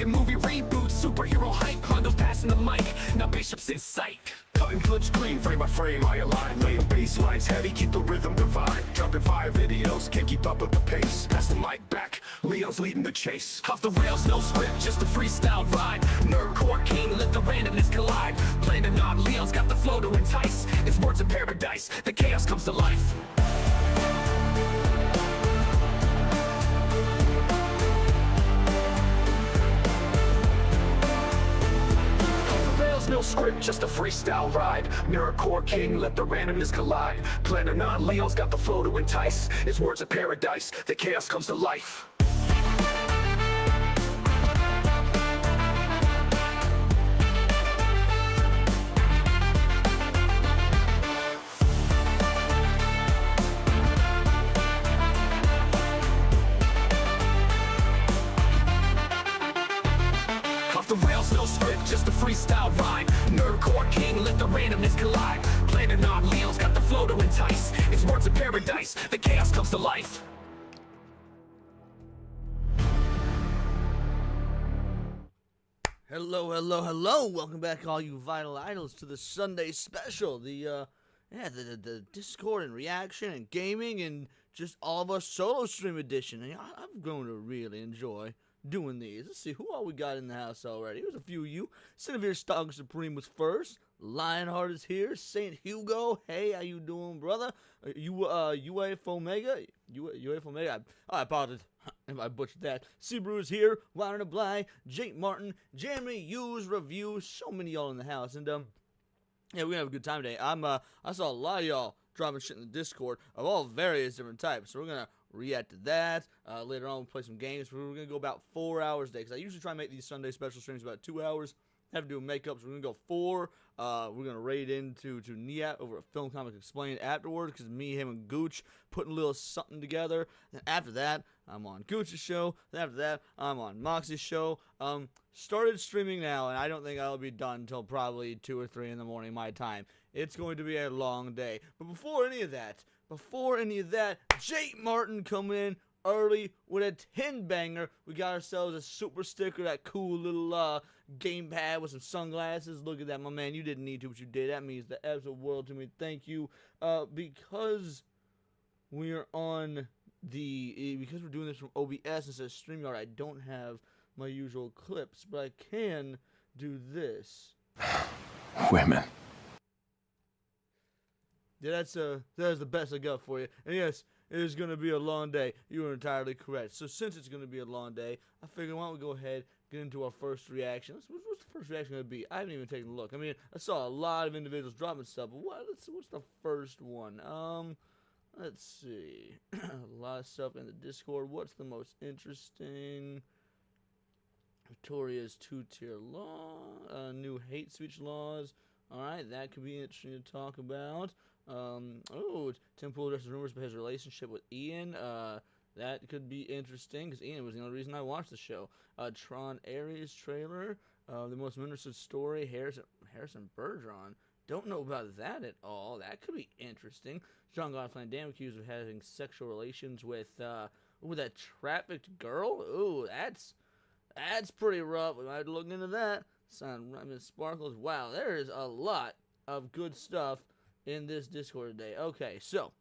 Action movie reboot, superhero hype, Hondo passing the mic, now Bishop's in sight. Cutting clips green, frame by frame, I align. Laying bass lines heavy, keep the rhythm divine. Dropping 5 videos, can't keep up with the pace. Pass the mic back, Leon's leading the chase. Off the rails, no script, just a freestyle ride. Nerdcore king, let the randomness collide. Planning on Leon's got the flow to entice. It's words of paradise, the chaos comes to life. No script, just a freestyle ride. Nerdcore king, let the randomness collide. Planning on Leon's got the flow to entice. It's words of paradise, the chaos comes to life. Off the rails, no script, just a freestyle rhyme. Nerdcore king, let the randomness collide. Planning on Leon's got the flow to entice. It's words of paradise, the chaos comes to life. Hello, hello, hello! Welcome back, all you vital idols, to the Sunday special. The Discord and reaction and gaming and just all of us solo stream edition. And I've grown to really enjoy doing these. Let's see, who all we got in the house already? There's a few of you. Cinevere Stalker Supreme was first. Lionheart is here. Saint Hugo, hey, how you doing, brother? UAF Omega? UAF Omega? I apologize if I butchered that. Subaru is here. Wyron Bly, Jake Martin, Jeremy Hughes Review. So many y'all in the house. And, yeah, we're gonna have a good time today. I saw a lot of y'all dropping shit in the Discord of all various different types. So we're gonna react to that. Later on, we'll play some games. We're going to go about 4 hours a day, because I usually try and make these Sunday special streams about 2 hours. Have to do makeup, so we're going to go 4. We're going to raid into Niat over at Film Comic Explained afterwards, because me, him, and Gooch putting a little something together. Then after that, I'm on Gooch's show. Then after that, I'm on Moxie's show. Started streaming now, and I don't think I'll be done until probably 2 or 3 in the morning my time. It's going to be a long day. But before any of that, Jake Martin coming in early with a 10-banger. We got ourselves a super sticker, that cool little gamepad with some sunglasses. Look at that, my man. You didn't need to, but you did. That means the absolute world to me. Thank you. Because we're doing this from OBS instead of StreamYard, I don't have my usual clips, but I can do this. Women. Yeah, that is the best I got for you. And yes, it is going to be a long day. You are entirely correct. So since it's going to be a long day, I figured why don't we go ahead, get into our first reaction. What's the first reaction going to be? I haven't even taken a look. I mean, I saw a lot of individuals dropping stuff, but what's the first one? Let's see. A lot of stuff in the Discord. What's the most interesting? Victoria's 2-tier law, new hate speech laws. All right, that could be interesting to talk about. Tim Pool addresses rumors about his relationship with Ian. That could be interesting, because Ian was the only reason I watched the show. Tron Ares trailer. The most interesting story, Harrison Bergeron. Don't know about that at all. That could be interesting. John Godfrey Dam accused of having sexual relations with that trafficked girl. Ooh, that's pretty rough. We might look into that. Sign Ryman Sparkles. Wow, there is a lot of good stuff in this Discord today. Okay, so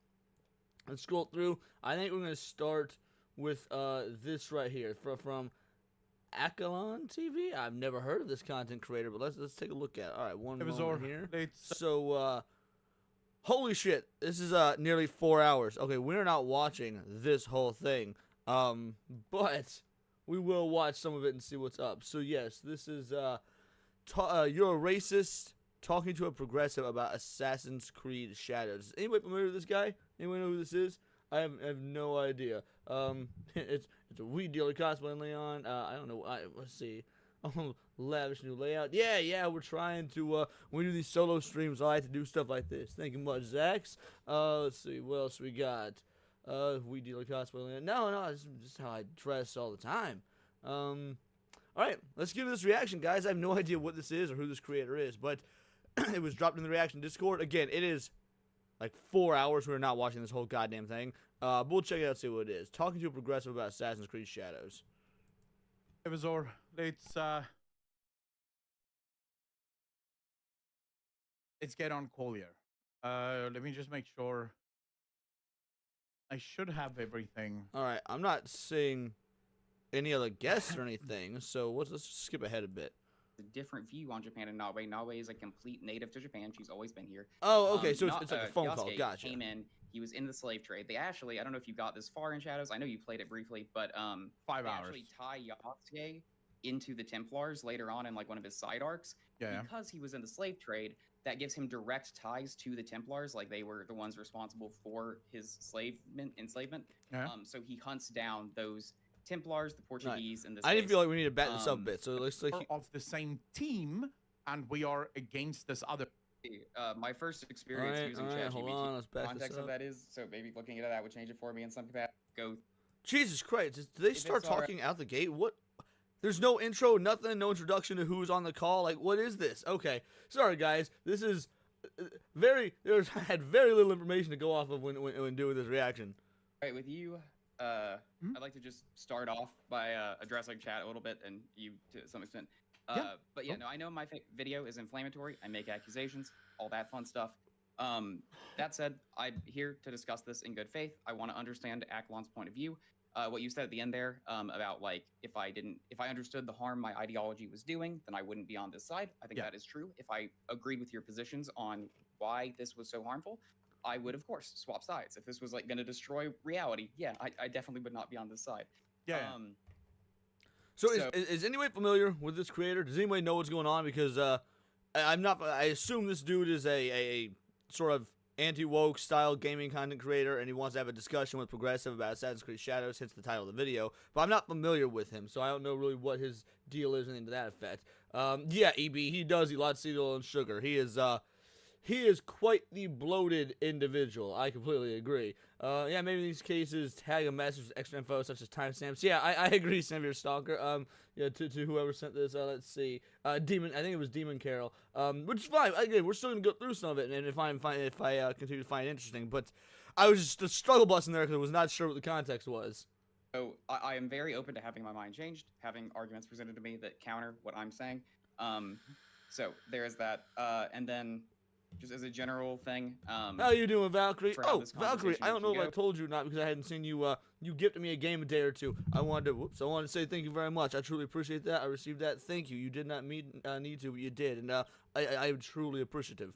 let's scroll through. I think we're going to start with this right here from Akalon TV. I've never heard of this content creator, but let's take a look at it. All right, one moment here. So, holy shit, this is nearly 4 hours. Okay, we're not watching this whole thing, but we will watch some of it and see what's up. So yes, this is you're a racist talking to a progressive about Assassin's Creed Shadows. Is anybody familiar with this guy? Anyone know who this is? I have no idea. It's a weed dealer cosplaying Leon. I don't know. Let's see. Lavish new layout. Yeah. We're trying to. When we do these solo streams, I like to do stuff like this. Thank you much, Zax. Let's see. What else we got? Weed dealer cosplay Leon. No. This is just how I dress all the time. Alright, let's give this reaction, guys. I have no idea what this is or who this creator is, but it was dropped in the reaction Discord. Again, it is like 4 hours. We're not watching this whole goddamn thing. But we'll check it out, see what it is. Talking to a progressive about Assassin's Creed Shadows. Evazor, let's get on Collier. Let me just make sure. I should have everything. All right, I'm not seeing any other guests or anything, so let's skip ahead a bit. A different view on Japan and Nawe. Nawe is a complete native to Japan. She's always been here. Oh, okay, so it's like a phone call. Yasuke Gotcha. came in. He was in the slave trade. They actually, I don't know if you got this far in Shadows. I know you played it briefly, but 5 they hours. actually tie Yasuke into the Templars later on in like one of his side arcs. Yeah. Because he was in the slave trade, that gives him direct ties to the Templars. Like they were the ones responsible for his enslavement. Yeah. So he hunts down those Templars, the Portuguese, and the. I didn't feel like we need to bat this up a bit, so it looks like We're of the same team, and we are against this other. My first experience using alright, hold on, let's ChatGPT, back this context of up. that is, so maybe looking into that would change it for me in some capacity. Go. Jesus Christ, did they If start it's alright- talking out the gate? What? There's no intro, nothing, no introduction to who's on the call. Like, what is this? Okay, sorry guys, this is I had very little information to go off of when doing this reaction. All right, with you, I'd like to just start off by addressing chat a little bit, and you to some extent. But yeah, no, I know my video is inflammatory. I make accusations, all that fun stuff. That said, I'm here to discuss this in good faith. I want to understand Aklon's point of view. What you said at the end there about like if I understood the harm my ideology was doing, then I wouldn't be on this side. I think that is true. If I agreed with your positions on why this was so harmful, I would of course swap sides. If this was like going to destroy reality, yeah, I definitely would not be on this side. Yeah. So is anyone familiar with this creator? Does anybody know what's going on? Because I'm not. I assume this dude is a sort of anti-woke style gaming content creator, and he wants to have a discussion with Progressive about Assassin's Creed Shadows, hence the title of the video. But I'm not familiar with him, so I don't know really what his deal is and to that effect. Yeah, EB, he does eat lots of cereal and sugar. He is quite the bloated individual. I completely agree. Yeah, maybe in these cases, tag a message with extra info such as timestamps. Yeah, I agree, Samuel Stalker. Yeah, to whoever sent this. Let's see. Demon. I think it was Demon Carol. Which is fine. Again, we're still gonna go through some of it, and if I continue to find it interesting, but I was just a struggle bus in there because I was not sure what the context was. So I am very open to having my mind changed, having arguments presented to me that counter what I'm saying. So there is that, and then. Just as a general thing. How you doing, Valkyrie? For how Oh, this Valkyrie, I don't know if I conversation told you or not because I hadn't seen you. You gifted me a game a day or two. I wanted to say thank you very much. I truly appreciate that. I received that. Thank you. You did not need to, but you did, and I'm truly appreciative.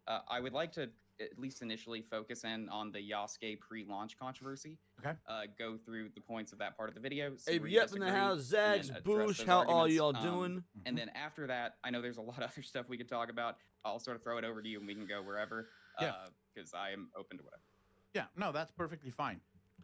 I would like to at least initially focus in on the Yasuke pre-launch controversy. Okay. Go through the points of that part of the video. Hey, where you yep, in the disagree, house, Zags, and then address Boosh, those how all arguments. y'all doing? And then after that, I know there's a lot of other stuff we could talk about. I'll sort of throw it over to you, and we can go wherever. Yeah. Because I am open to whatever. Yeah, no, that's perfectly fine.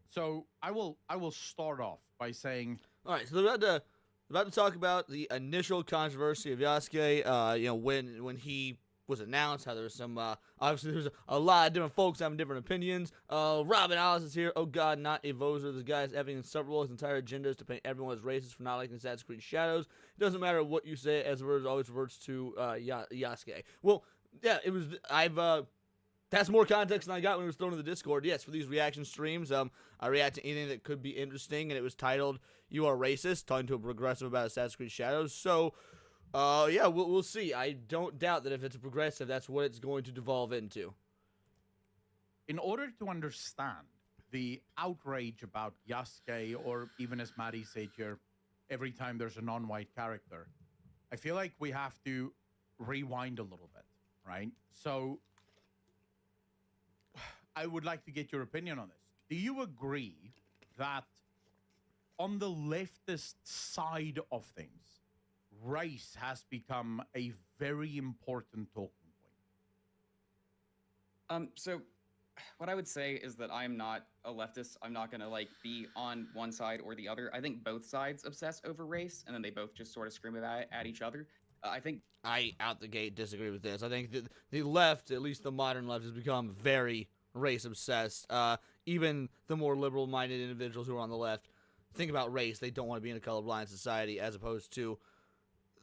So I will start off by saying, All right, so they're about to talk about the initial controversy of Yasuke. You know, when he was announced, how there was some obviously there's a lot of different folks having different opinions. Robin Alice is here. Oh God, not Evozer. This guy's effing insufferable. His entire agenda is to paint everyone as racist for not liking Assassin's Creed Shadows. It doesn't matter what you say, as the word always reverts to Yasuke. Well, yeah, it was. That's more context than I got when it was thrown in the Discord. Yes, for these reaction streams, I react to anything that could be interesting, and it was titled "You Are Racist," talking to a progressive about Assassin's Creed Shadows. So, yeah, we'll see. I don't doubt that if it's a progressive, that's what it's going to devolve into. in order to understand the outrage about Yasuke, or even as Maddie said here, every time there's a non-white character, I feel like we have to rewind a little bit, right? So I would like to get your opinion on this. Do you agree that on the leftist side of things, race has become a very important talking point? So what I would say is that I'm not a leftist. I'm not going to like be on one side or the other. I think both sides obsess over race, and then they both just sort of scream about it at each other. I think I, out the gate, disagree with this. I think that the left, at least the modern left, has become very race obsessed. Even the more liberal-minded individuals who are on the left think about race. They don't want to be in a colorblind society, as opposed to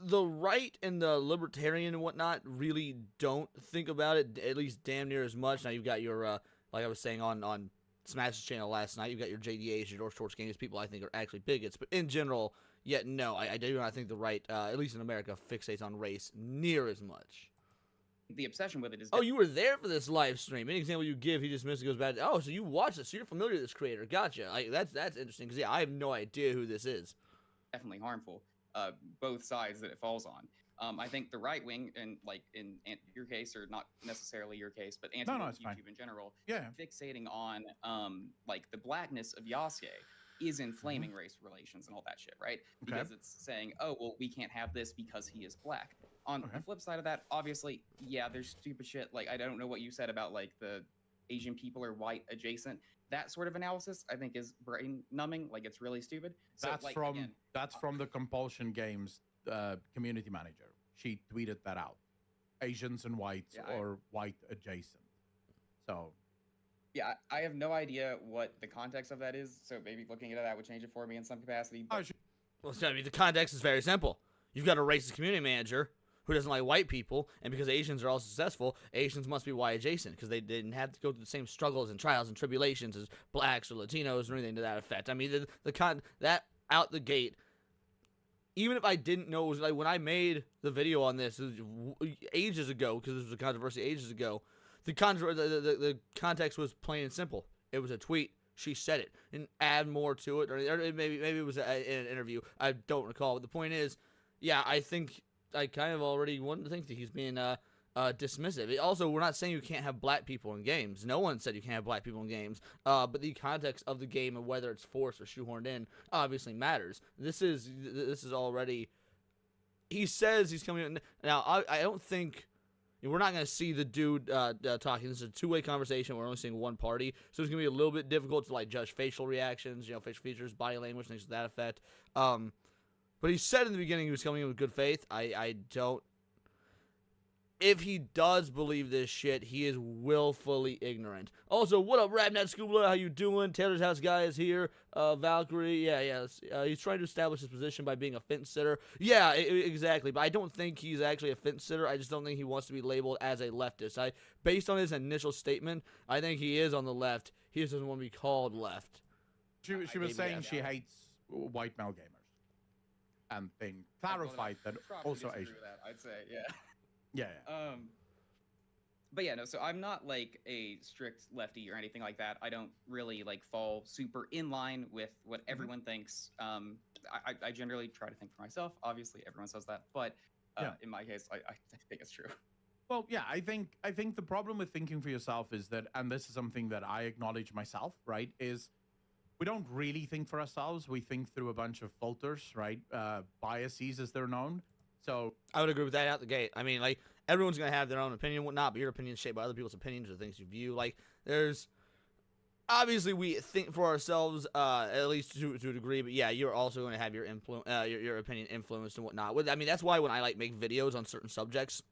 the right and the libertarian and whatnot really don't think about it, at least damn near as much. Now you've got your, like I was saying on Smash's channel last night, you've got your JDAs, your George Games people I think are actually bigots, but in general, Yet, no, I do not think the right, at least in America, fixates on race near as much. The obsession with it is. Oh, you were there for this live stream. Any example you give, he just misses goes back. Oh, so you watched it, so you're familiar with this creator. Gotcha. Like that's interesting because yeah, I have no idea who this is. Definitely harmful. Both sides that it falls on. I think the right wing, and like in your case, or not necessarily your case, but anti-YouTube fine. in general, Yeah. fixating on like the blackness of Yasuke is inflaming race relations and all that shit, right? Okay. Because it's saying, oh, well, we can't have this because he is black. On Okay. the flip side of that, obviously, yeah, there's stupid shit. Like, I don't know what you said about like the Asian people are white adjacent. That sort of analysis, I think, is brain numbing. Like, it's really stupid. So, That's like, from again, that's from the Compulsion Games community manager. She tweeted that out. Asians and whites Yeah, or white adjacent. So yeah, I have no idea what the context of that is. So maybe looking into that would change it for me in some capacity. But Well, I mean, the context is very simple. You've got a racist community manager who doesn't like white people, and because Asians are all successful, Asians must be white adjacent because they didn't have to go through the same struggles and trials and tribulations as blacks or Latinos or anything to that effect. I mean, that out the gate. Even if I didn't know, it was like when I made the video on this ages ago, because this was a controversy ages ago, the context was plain and simple. It was a tweet. She said it. And add more to it, or maybe it was in an interview. I don't recall. But the point is, yeah, I think I kind of already want to think that he's being dismissive. Also, we're not saying you can't have black people in games. No one said you can't have black people in games. But the context of the game and whether it's forced or shoehorned in obviously matters. This is already. He says he's coming in. Now, I don't think. We're not going to see the dude talking. This is a two-way conversation. We're only seeing one party. So it's going to be a little bit difficult to like judge facial reactions, facial features, body language, things to that effect. But he said in the beginning he was coming in with good faith. I don't. If he does believe this shit, he is willfully ignorant. Also, what up, Rapnat Scuba? How you doing? Taylor's House guy is here. Valkyrie, yeah. He's trying to establish his position by being a fence sitter. Yeah, exactly. But I don't think he's actually a fence sitter. I just don't think he wants to be labeled as a leftist. Based on his initial statement, I think he is on the left. He just doesn't want to be called left. she was saying she hates white male gamers, and then clarified that probably also disagree Asian. with that, I'd say, yeah. Yeah. But yeah, no, so I'm not like a strict lefty or anything like that. I don't really like fall super in line with what everyone thinks. I generally try to think for myself. Obviously, everyone says that, but in my case, I think it's true. Well, yeah, I think the problem with thinking for yourself is that, and this is something that I acknowledge myself, right, is we don't really think for ourselves. We think through a bunch of filters, right? Biases, as they're known. So I would agree with that out the gate. I mean, like, everyone's going to have their own opinion and whatnot, but your opinion is shaped by other people's opinions or things you view. Like, there's... Obviously, we think for ourselves, at least to a degree, but yeah, you're also going to have your your opinion influenced and whatnot. I mean, that's why when I, like, make videos on certain subjects,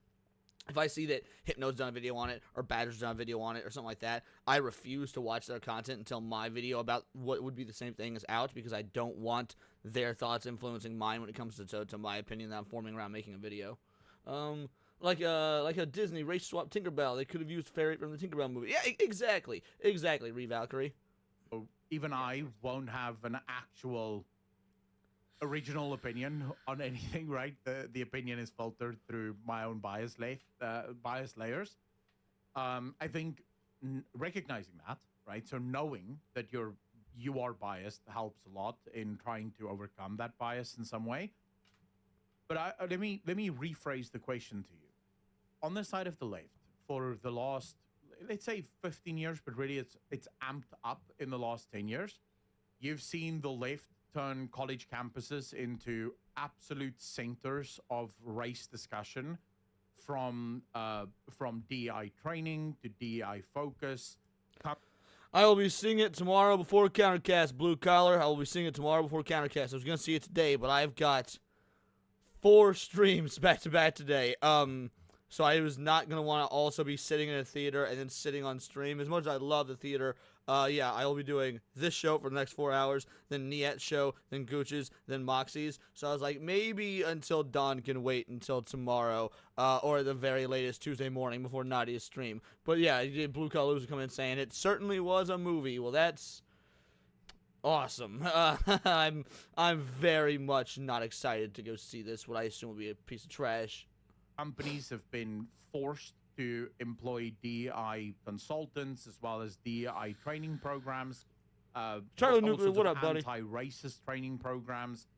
if I see that Hypno's done a video on it, or Badger's done a video on it, or something like that, I refuse to watch their content until my video about what would be the same thing is out, because I don't want their thoughts influencing mine when it comes to my opinion that I'm forming around making a video. Like a Disney race swap Tinkerbell. They could have used Fairy from the Tinkerbell movie. Yeah, exactly, Ree Valkyrie. even I won't have an actual original opinion on anything, right? The opinion is filtered through my own bias layers. I think recognizing that, right? So knowing that you are biased helps a lot in trying to overcome that bias in some way. But let me rephrase the question to you. On the side of the left, for the last, let's say 15 years, but really it's amped up in the last 10 years, you've seen the left turn college campuses into absolute centers of race discussion, from DEI training to DEI focus. I will be seeing it tomorrow before Countercast, Blue Collar. I will be seeing it tomorrow before Countercast. I was going to see it today, but I've got 4 streams back-to-back today. So I was not going to want to also be sitting in a theater and then sitting on stream. As much as I love the theater, yeah, I will be doing this show for the next 4 hours, then Niet's show, then Gooch's, then Moxie's. So I was like, maybe until dawn can wait until tomorrow, or the very latest Tuesday morning before Nadia's stream. But yeah, Blue Collar was coming in saying it certainly was a movie. Well, that's awesome. I'm very much not excited to go see this. What I assume will be a piece of trash. Companies have been forced to employ DI consultants as well as DI training programs. Charlie all Nuclear, sorts what of up, buddy? Anti-racist training programs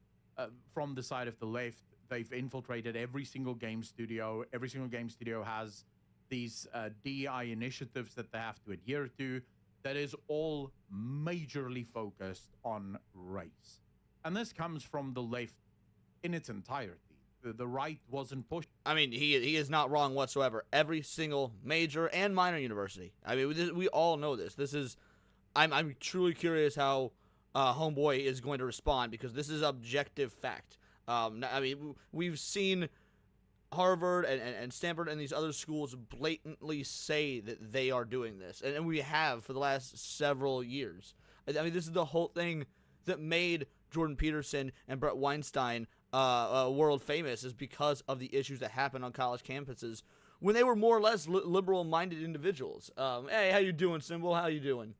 from the side of the left. They've infiltrated every single game studio. Every single game studio has these DI initiatives that they have to adhere to. That is all majorly focused on race, and this comes from the left in its entirety. The right wasn't pushed. I mean, he is not wrong whatsoever. Every single major and minor university. I mean, we all know this. This is, I'm truly curious how Homeboy is going to respond, because this is objective fact. I mean, we've seen Harvard and Stanford and these other schools blatantly say that they are doing this, and we have for the last several years. I mean, this is the whole thing that made Jordan Peterson and Brett Weinstein world famous, is because of the issues that happened on college campuses when they were more or less liberal-minded individuals. Hey, how you doing, Symbol? How you doing?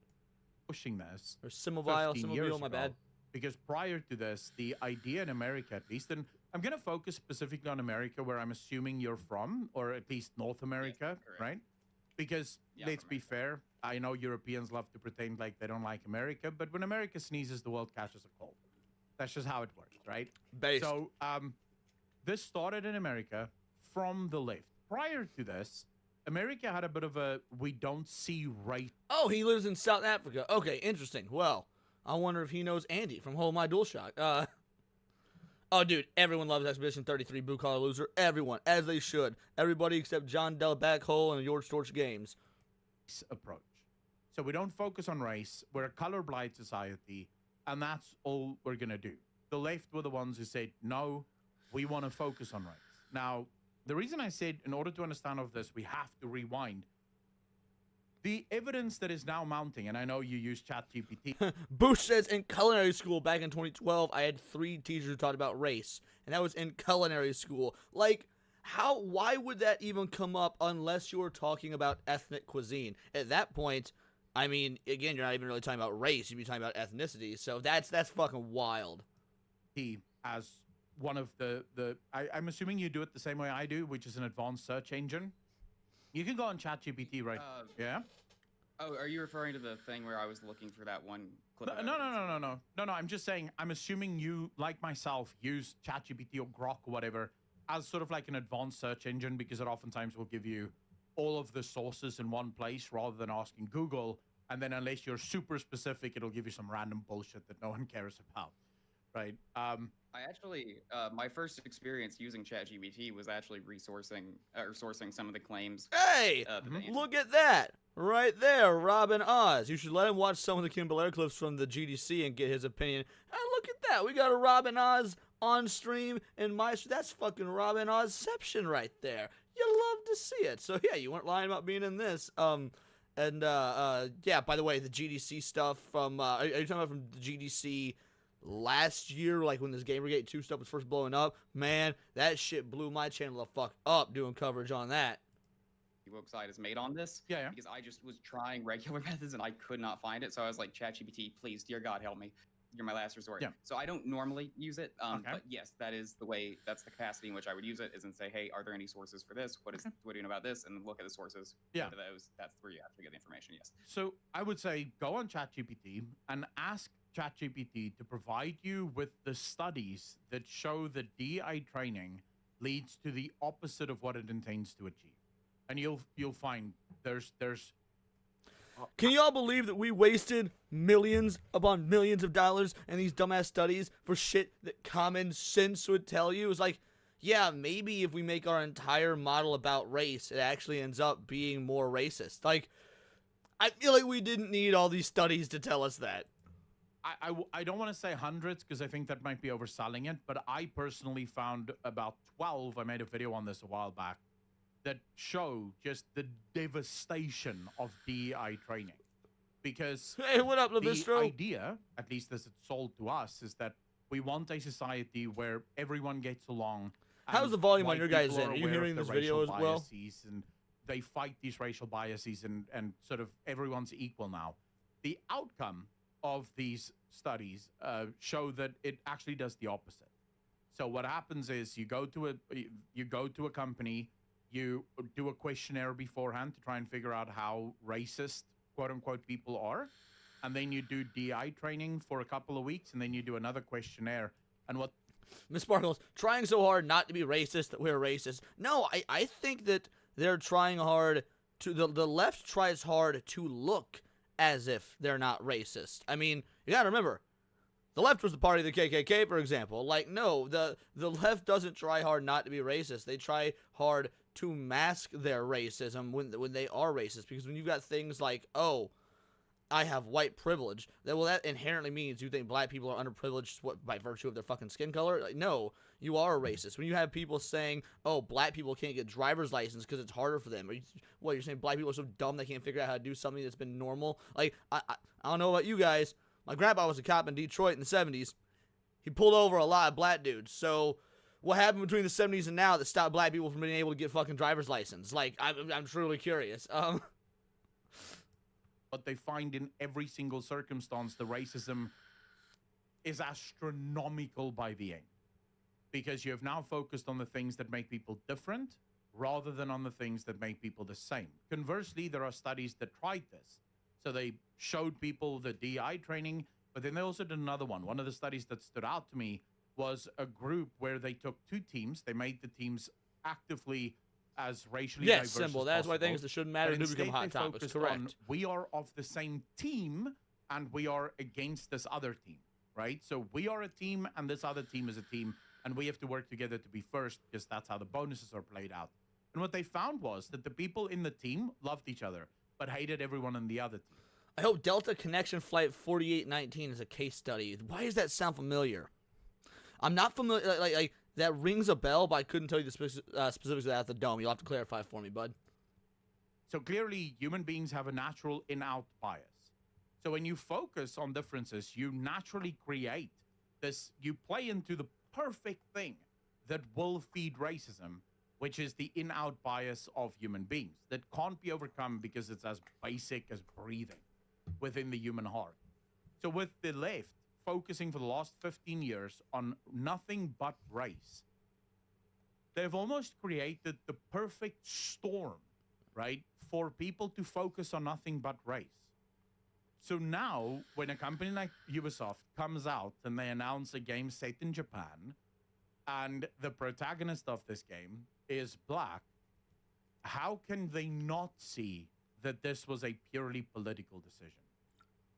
pushing this Or Simovile, 15 years my ago, bad. because prior to this, the idea in America, at least, and I'm going to focus specifically on America, where I'm assuming you're from, or at least North America, correct. right? Because Yeah, I'm let's from be fair, I know Europeans love to pretend like they don't like America, but when America sneezes, the world catches a cold. That's just how it works, right? Based. So this started in America from the left. Prior to this, America had a bit of a we don't see right. Oh, he lives in South Africa. Okay, interesting. Well, I wonder if he knows Andy from Hold My DualShock. Oh, dude, everyone loves Expedition 33, Blue Collar Loser. Everyone, as they should. Everybody except John Del Backhole and George Storch Games. Approach. So we don't focus on race. We're a colorblind society, and that's all we're going to do. The left were the ones who said, no, we want to focus on race. Now, the reason I said in order to understand all of this, we have to rewind. The evidence that is now mounting, and I know you use ChatGPT. Bush says in culinary school back in 2012, I had 3 teachers who taught about race, and that was in culinary school. Like, why would that even come up unless you were talking about ethnic cuisine? At that point, I mean, again, you're not even really talking about race, you'd be talking about ethnicity, so that's fucking wild. As one of I'm assuming you do it the same way I do, which is an advanced search engine. You can go on ChatGPT, right? Yeah. Oh, are you referring to the thing where I was looking for that one clip? of No. evidence? I'm just saying. I'm assuming you, like myself, use ChatGPT or Grok or whatever as sort of like an advanced search engine, because it oftentimes will give you all of the sources in one place rather than asking Google. And then unless you're super specific, it'll give you some random bullshit that no one cares about, right? I actually, my first experience using ChatGPT was actually sourcing some of the claims. Hey, look at that. Right there, Robin Oz. You should let him watch some of the Kim Belair clips from the GDC and get his opinion. And look at that. We got a Robin Oz on stream in my... That's fucking Robin Ozception right there. You love to see it. So, yeah, you weren't lying about being in this. Yeah, by the way, the GDC stuff from... are you talking about from the GDC... last year, like when this Gamergate 2 stuff was first blowing up? Man, that shit blew my channel the fuck up doing coverage on that. Woke side is made on this. Yeah. Because I just was trying regular methods and I could not find it. So I was like, ChatGPT, please, dear God, help me. You're my last resort. Yeah. So I don't normally use it. Okay. But yes, that's the capacity in which I would use it, is and say, hey, are there any sources for this? What are you doing about this? And look at the sources. Yeah. Go to those. That's where you actually get the information. Yes. So I would say go on ChatGPT and ask ChatGPT to provide you with the studies that show that DI training leads to the opposite of what it intends to achieve, and you'll find there's. Can y'all believe that we wasted millions upon millions of dollars in these dumbass studies for shit that common sense would tell you? It's like, yeah, maybe if we make our entire model about race, it actually ends up being more racist. Like, I feel like we didn't need all these studies to tell us that. I don't want to say hundreds, because I think that might be overselling it, but I personally found about 12. I made a video on this a while back that show just the devastation of DEI training. Because Hey, what up, the Levistro? idea, at least as it's sold to us, is that we want a society where everyone gets along. How's and the volume on white your guys' people end? Are you aware of hearing the this video racial as well? biases, and they fight these racial biases, and sort of everyone's equal now. The outcome of these studies show that it actually does the opposite. So what happens is you go to a company, you do a questionnaire beforehand to try and figure out how racist, quote unquote, people are, and then you do DI training for a couple of weeks, and then you do another questionnaire. And what Miss Sparkles, trying so hard not to be racist that we're racist. No, I think that they're trying hard to, the left tries hard to look as if they're not racist. I mean, you gotta remember, the left was the party of the KKK, for example. Like, no, the left doesn't try hard not to be racist. They try hard to mask their racism when they are racist. Because when you've got things like, oh, I have white privilege, that inherently means you think black people are underprivileged by virtue of their fucking skin color? Like, no, you are a racist. When you have people saying, oh, black people can't get driver's license because it's harder for them, or you're saying black people are so dumb they can't figure out how to do something that's been normal? Like, I don't know about you guys. My grandpa was a cop in Detroit in the 70s. He pulled over a lot of black dudes. So what happened between the 70s and now that stopped black people from being able to get fucking driver's license? Like, I'm truly curious. But they find in every single circumstance, the racism is astronomical by the end. Because you have now focused on the things that make people different rather than on the things that make people the same. Conversely, there are studies that tried this. So they showed people the DI training, but then they also did another one. One of the studies that stood out to me was a group where they took two teams. They made the teams actively as racially diverse simple. as That's why possible. things that shouldn't matter But do become instead hot they topics. focused Correct. on, we are of the same team and we are against this other team, right? So we are a team and this other team is a team, and we have to work together to be first because that's how the bonuses are played out. And what they found was that the people in the team loved each other but hated everyone in the other team. I hope Delta Connection Flight 4819 is a case study. Why does that sound familiar? I'm not familiar. Like that rings a bell, but I couldn't tell you the specifics without the dome. You'll have to clarify for me, bud. So clearly, human beings have a natural in-out bias. So when you focus on differences, you naturally create this, you play into the perfect thing that will feed racism, which is the in-out bias of human beings that can't be overcome because it's as basic as breathing within the human heart. So with the left focusing for the last 15 years on nothing but race, they've almost created the perfect storm, right, for people to focus on nothing but race. So now, when a company like Ubisoft comes out and they announce a game set in Japan, and the protagonist of this game is black, how can they not see that this was a purely political decision?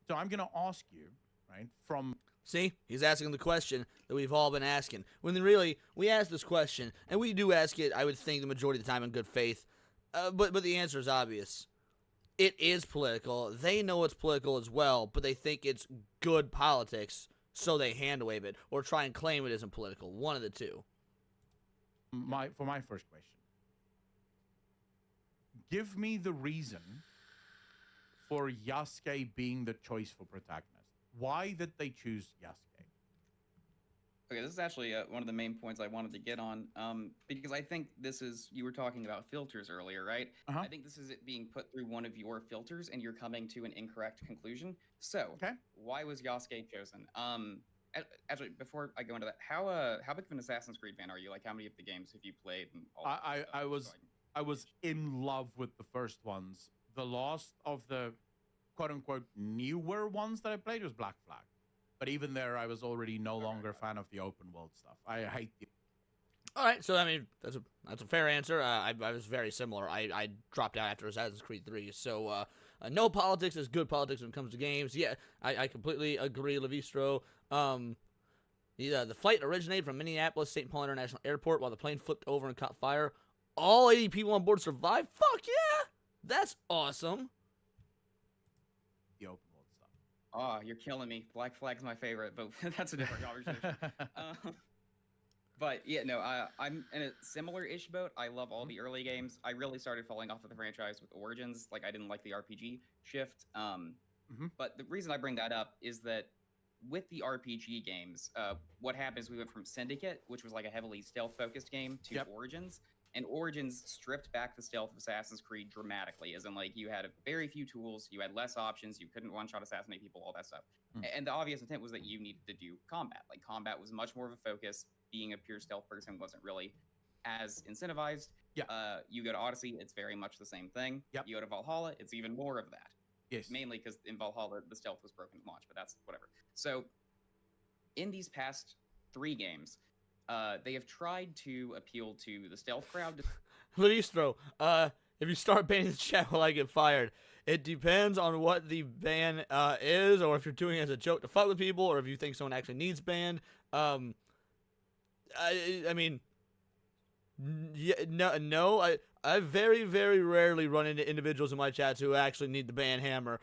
So I'm going to ask you, right, from... See, he's asking the question that we've all been asking. When really, we ask this question, and we do ask it, I would think, the majority of the time in good faith, but the answer is obvious. It is political. They know it's political as well, but they think it's good politics, so they hand-wave it, or try and claim it isn't political. One of the two. For my first question, give me the reason for Yasuke being the choice for protagonist. Why did they choose Yasuke? Okay, this is actually one of the main points I wanted to get on, because I think this is, you were talking about filters earlier, right? Uh-huh. I think this is it being put through one of your filters and you're coming to an incorrect conclusion. So, Okay. why was Yasuke chosen? Actually, before I go into that, how big of an Assassin's Creed fan are you? Like, how many of the games have you played? And all that stuff, so I was in love with the first ones. The last of the quote-unquote newer ones that I played was Black Flag. But even there, I was already no longer a fan of the open world stuff. I hate the... All right, so I mean that's a fair answer. I was very similar. I dropped out after Assassin's Creed 3. So no politics is good politics when it comes to games. Yeah, I completely agree, Levistro. The flight originated from Minneapolis St. Paul International Airport while the plane flipped over and caught fire. All 80 people on board survived. Fuck yeah, that's awesome. the open world stuff. Oh, you're killing me. Black Flag's my favorite, but that's a different conversation. But yeah, no, I'm in a similar-ish boat. I love all the early games. I really started falling off of the franchise with Origins. Like, I didn't like the RPG shift. But the reason I bring that up is that with the RPG games, what happened is we went from Syndicate, which was like a heavily stealth-focused game, to Yep. Origins. And Origins stripped back the stealth of Assassin's Creed dramatically, as in like you had very few tools, you had less options, you couldn't one-shot assassinate people, all that stuff. And the obvious intent was that you needed to do combat. Like combat was much more of a focus. Being a pure stealth person wasn't really as incentivized. You go to Odyssey, it's very much the same thing. You go to Valhalla, it's even more of that. Yes. Mainly because in Valhalla the stealth was broken at launch, but that's whatever. So in these past 3 games, they have tried to appeal to the stealth crowd. Luistro, if you start banning the chat, will I get fired? It depends on what the ban is, or if you're doing it as a joke to fuck with people, or if you think someone actually needs banned. I mean, no. I very, very rarely run into individuals in my chats who actually need the ban hammer.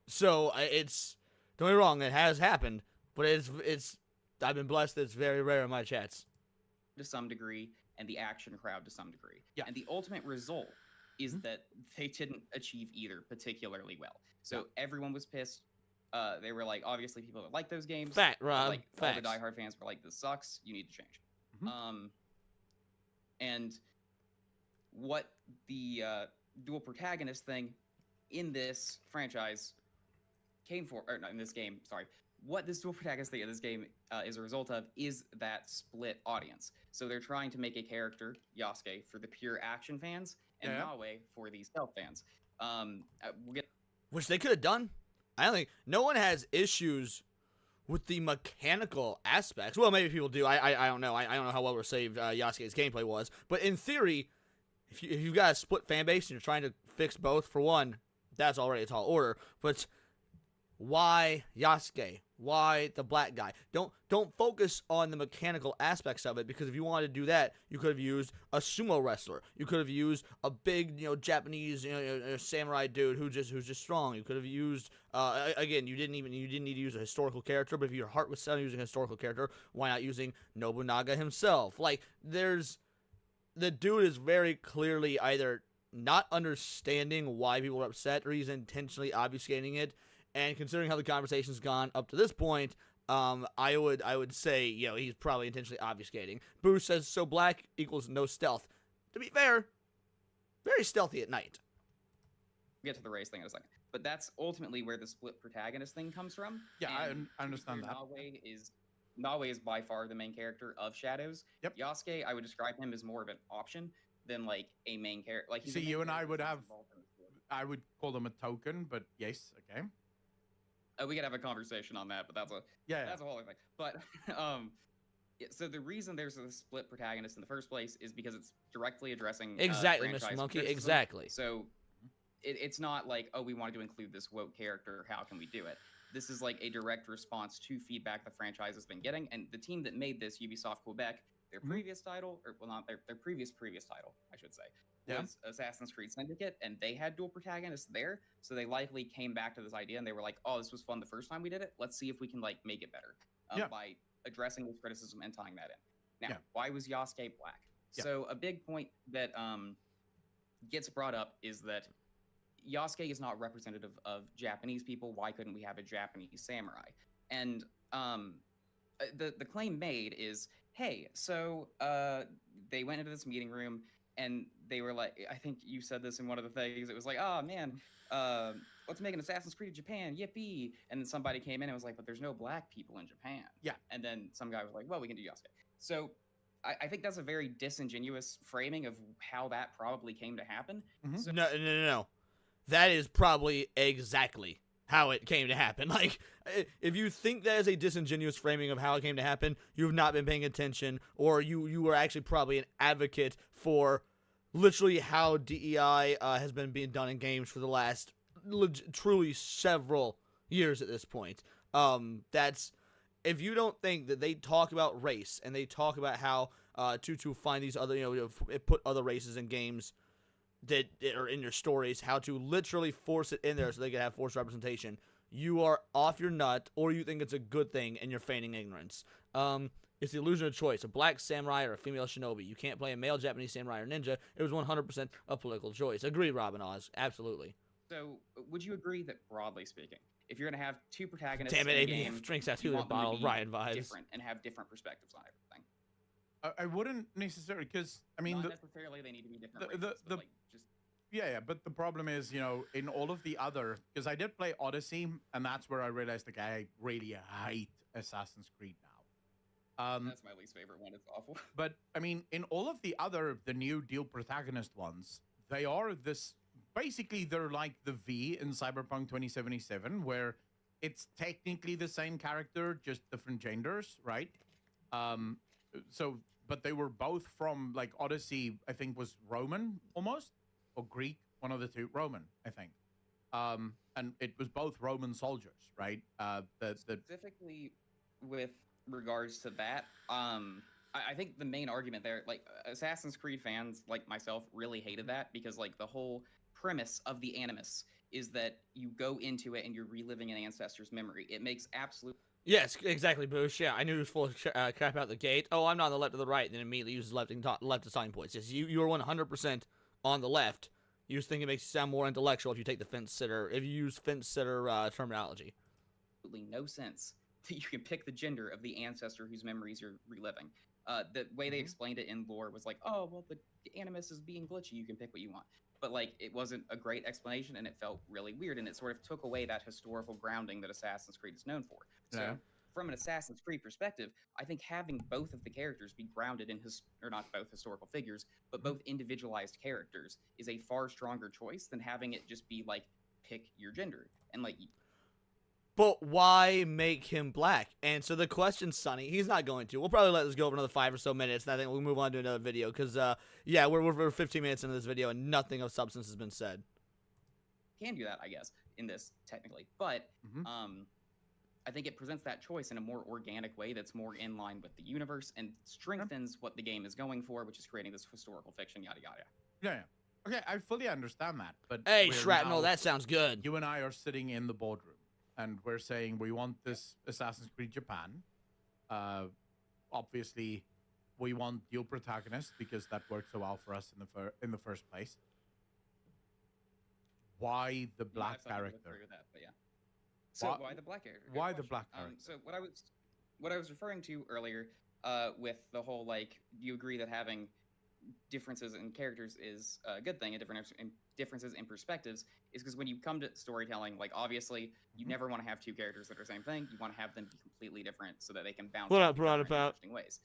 So it's, don't get me wrong, it has happened, but it's. I've been blessed that it's very rare in my chats. To some degree, and the action crowd to some degree. And the ultimate result is that they didn't achieve either particularly well. So everyone was pissed. They were like, obviously people that like those games. Rob. Like all the diehard fans were like, this sucks. You need to change. And what the dual protagonist thing in this franchise came for, or not in this game, sorry. What this dual protagonist thing in this game is a result of is that split audience. So they're trying to make a character, Yasuke, for the pure action fans, and Nawe for the stealth fans. Which they could have done. I don't think no one has issues with the mechanical aspects. Well, maybe people do. I don't know. I don't know how well received Yasuke's gameplay was. But in theory, if you've got a split fan base and you're trying to fix both for one, that's already a tall order. But why Yasuke? Why the black guy? Don't focus on the mechanical aspects of it, because if you wanted to do that, you could have used a sumo wrestler. You could have used a big, Japanese, samurai dude who's just strong. You could have used again, you didn't need to use a historical character, but if your heart was set on using a historical character, why not using Nobunaga himself? Like, the dude is very clearly either not understanding why people are upset, or he's intentionally obfuscating it. And considering how the conversation's gone up to this point, I would say, he's probably intentionally obfuscating. Bruce says, so black equals no stealth. To be fair, very stealthy at night. We'll get to the race thing in a second. But that's ultimately where the split protagonist thing comes from. Yeah, I understand that. Nawe is by far the main character of Shadows. Yasuke, I would describe him as more of an option than like a main character. Like, see, you and I would call him a token, but yes, okay. We could have a conversation on that, but that's a whole other thing. But so the reason there's a split protagonist in the first place is because it's directly addressing exactly, Mr. Monkey, criticism. Exactly. So it's not like, oh, we wanted to include this woke character, how can we do it? This is like a direct response to feedback the franchise has been getting, and the team that made this, Ubisoft Quebec, their previous title, or well, not their previous title, I should say, was Assassin's Creed Syndicate, and they had dual protagonists there, so they likely came back to this idea, and they were like, oh, this was fun the first time we did it, let's see if we can like make it better by addressing this criticism and tying that in. Now, why was Yasuke black? So a big point that gets brought up is that Yasuke is not representative of Japanese people. Why couldn't we have a Japanese samurai? And the claim made is, hey, so they went into this meeting room and they were like, I think you said this in one of the things, it was like, oh man, let's make an Assassin's Creed in Japan, yippee. And then somebody came in and was like, but there's no black people in Japan. And then some guy was like, well, we can do Yasuke. So I think that's a very disingenuous framing of how that probably came to happen. So No. That is probably exactly how it came to happen. Like, if you think that is a disingenuous framing of how it came to happen, you have not been paying attention, or you are actually probably an advocate for literally how DEI has been being done in games for the last truly several years at this point. That's, if you don't think that they talk about race and they talk about how to find these other, put other races in games that are in your stories, how to literally force it in there so they can have forced representation, you are off your nut, or you think it's a good thing and you're feigning ignorance. It's the illusion of choice. A black samurai or a female shinobi. You can't play a male Japanese samurai or ninja. It was 100% a political choice. Agree, Robin Oz. Absolutely. So, would you agree that, broadly speaking, if you're going to have two protagonists damn it, in a ABF game, drinks out you to the want them to bottle, be Ryan vibes. different and have different perspectives on everything? I wouldn't necessarily, because I mean Not the necessarily they need to be different the- races, the- but like just yeah, but the problem is, in all of the other, because I did play Odyssey, and that's where I realized like I really hate Assassin's Creed now. that's my least favorite one. It's awful. But I mean, in all of the new dual protagonist ones, they are this basically they're like the V in Cyberpunk 2077, where it's technically the same character, just different genders, right? Um, so, but they were both from like Odyssey, I think was Roman almost, or Greek, one of the two, Roman, I think. And it was both Roman soldiers, right? The Specifically with regards to that, I think the main argument there, like Assassin's Creed fans like myself really hated that because like the whole premise of the Animus is that you go into it and you're reliving an ancestor's memory. It makes absolute Yes, exactly, Boosh. Yeah, I knew he was full of crap out the gate. Oh, I'm not on the left or the right, and then immediately uses left and left as sign points. Yes, you are 100% on the left. You just think it makes you sound more intellectual if you take the fence sitter, if you use fence sitter terminology. no sense that you can pick the gender of the ancestor whose memories you're reliving. The way they explained it in lore was like, oh, well, the Animus is being glitchy. You can pick what you want. But like, it wasn't a great explanation, and it felt really weird, and it sort of took away that historical grounding that Assassin's Creed is known for. So, Yeah. from an Assassin's Creed perspective, I think having both of the characters be grounded in or not both historical figures, but both individualized characters is a far stronger choice than having it just be like pick your gender and like. But why make him black? And so the question, Sonny, he's not going to. We'll probably let this go over another 5 or so minutes, and I think we'll move on to another video, because, yeah, we're 15 minutes into this video, and nothing of substance has been said. Can do that, I guess, in this technically, but Mhm. I think it presents that choice in a more organic way that's more in line with the universe and strengthens what the game is going for, which is creating this historical fiction, yada yada. Yeah. Okay, I fully understand that. But Hey, we're Shrapnel, now- that sounds good. you and I are sitting in the boardroom, and we're saying we want this Assassin's Creed Japan. Obviously, we want dual protagonists because that worked so well for us in the first place. Why the Yeah, black I would character? agree with that, but yeah. So Why- why the black character? Good why the question. black character? So what I was referring to earlier, with the whole like, do you agree that having differences in characters is a good thing, and differences in perspectives is because when you come to storytelling, like obviously you Mhm. never want to have two characters that are the same thing. You want to have them be completely different so that they can bounce What off up, each other in Roundabout? interesting ways.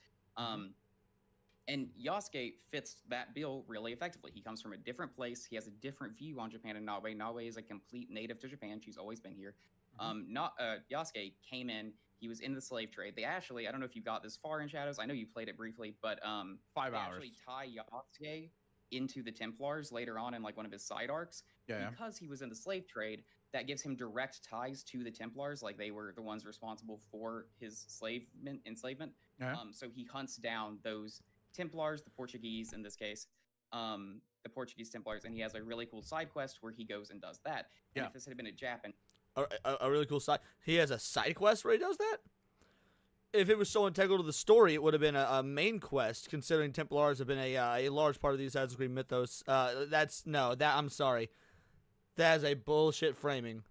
And Yasuke fits that bill really effectively. He comes from a different place. He has a different view on Japan and Naoe. Naoe is a complete native to Japan. She's always been here. Yasuke came in. He was in the slave trade. They actually, I don't know if you got this far in Shadows. I know you played it briefly, but 5 they hours. actually tie Yasuke into the Templars later on in like one of his side arcs. Yeah. Because he was in the slave trade, that gives him direct ties to the Templars. Like they were the ones responsible for his enslavement. Yeah. So he hunts down those Templars, the Portuguese in this case, the Portuguese Templars, and he has a really cool side quest where he goes and does that. And Yeah. if this had been a Japan, A really cool side. He has a side quest where he does that? If it was so integral to the story, it would have been a main quest, considering Templars have been a large part of the Assassin's Creed mythos. I'm sorry. That is a bullshit framing.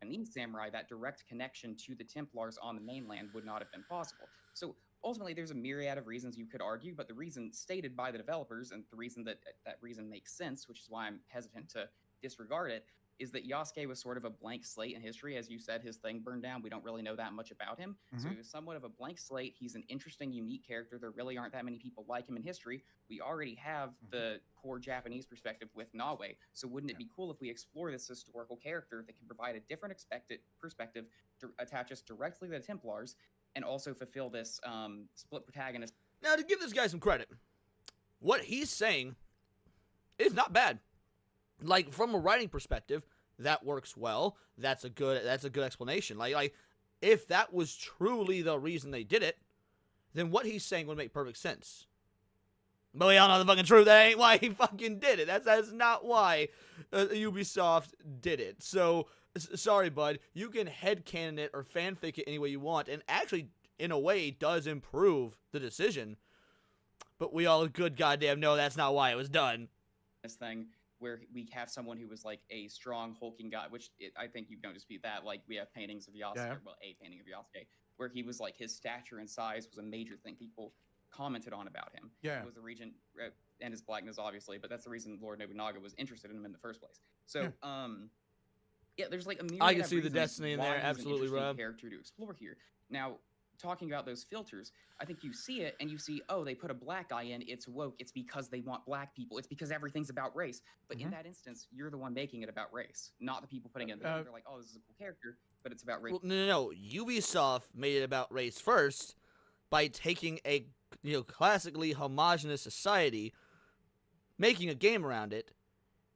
Japanese samurai, that direct connection to the Templars on the mainland would not have been possible. So ultimately, there's a myriad of reasons you could argue, but the reason stated by the developers and the reason that reason makes sense, which is why I'm hesitant to disregard it, is that Yasuke was sort of a blank slate in history. As you said, his thing burned down. We don't really know that much about him. So he was somewhat of a blank slate. He's an interesting, unique character. There really aren't that many people like him in history. We already have the core Japanese perspective with Naoe. So wouldn't it be cool if we explore this historical character that can provide a different perspective to attach us directly to the Templars and also fulfill this split protagonist? Now, to give this guy some credit, what he's saying is not bad. Like, from a writing perspective, that works well. That's a good explanation. Like if that was truly the reason they did it, then what he's saying would make perfect sense. But we all know the fucking truth. That ain't why he fucking did it. That's not why Ubisoft did it. So, sorry, bud. You can headcanon it or fanfic it any way you want, and actually, in a way, does improve the decision. But we all good goddamn know that's not why it was done. This thing where we have someone who was like a strong hulking guy, which I think you don't dispute that. Like we have paintings of Yasuke, Yeah. well, a painting of Yasuke, where he was like his stature and size was a major thing. People commented on about him. Yeah. It was the regent and his blackness, obviously, but that's the reason Lord Nobunaga was interested in him in the first place. So, yeah, there's like a myriad I can of see the reasons destiny in why there, he's an absolutely, interesting Rob. character to explore here. Now, talking about those filters, I think you see it and you see, oh, they put a black guy in, it's woke, it's because they want black people, it's because everything's about race. But in that instance, you're the one making it about race, not the people putting it in. They're like, oh, this is a cool character, but it's about race. Well, no. Ubisoft made it about race first by taking a classically homogenous society, making a game around it,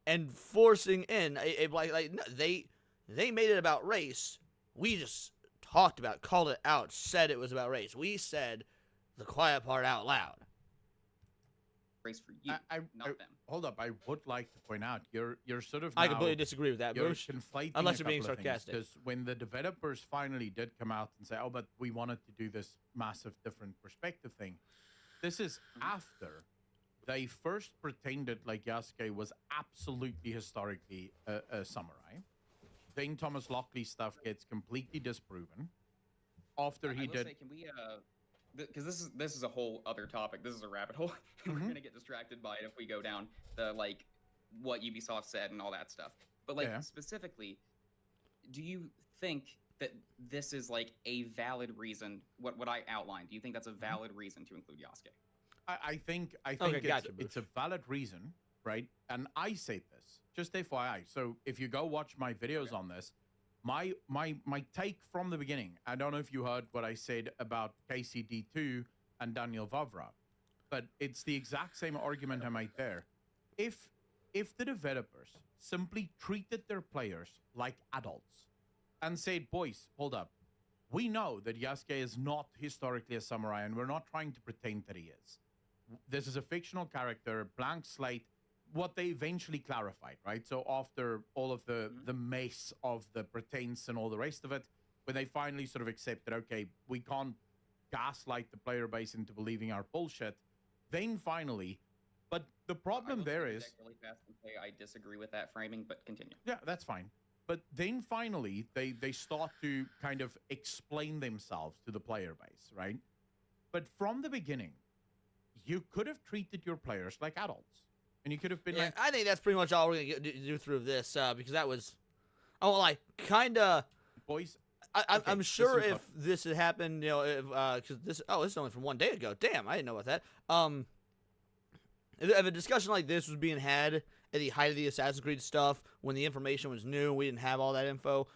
and forcing in a like no, they made it about race. We just talked about it, called it out, said it was about race. We said the quiet part out loud. Race for you, not them. Hold up, I would like to point out you're sort of I now- completely disagree with that, You're Bruce. conflating Unless a you're being couple of things, sarcastic. because when the developers finally did come out and say, "Oh, but we wanted to do this massive different perspective thing," this is after they first pretended like Yasuke was absolutely historically a samurai. Then Thomas Lockley stuff gets completely disproven. After I he will did, say, can we because this is a whole other topic. This is a rabbit hole. We're gonna get distracted by it if we go down the like what Ubisoft said and all that stuff. But like specifically, do you think that this is like a valid reason? What I outlined. Do you think that's a valid reason to include Yasuke? I think Okay, gotcha, it's a valid reason, right? And I say this just FYI. So if you go watch my videos on this, my take from the beginning. I don't know if you heard what I said about KCD2 and Daniel Vavra, but it's the exact same argument I made there. If the developers simply treated their players like adults and said, "Boys, hold up. We know that Yasuke is not historically a samurai, and we're not trying to pretend that he is. This is a fictional character, blank slate," what they eventually clarified, right? So after all of the mess of the pretense and all the rest of it, when they finally sort of accepted, okay, we can't gaslight the player base into believing our bullshit, then finally, but the problem there is... Really fast and say I disagree with that framing, but continue. Yeah, that's fine. But then finally, they start to kind of explain themselves to the player base, right? But from the beginning, you could have treated your players like adults. And you could have been like... I think that's pretty much all we're going to do through this, because that was... Oh, well, kind of... Boys... I'm sure if this had happened, because this is only from 1 day ago. Damn, I didn't know about that. If a discussion like this was being had at the height of the Assassin's Creed stuff, when the information was new, we didn't have all that info,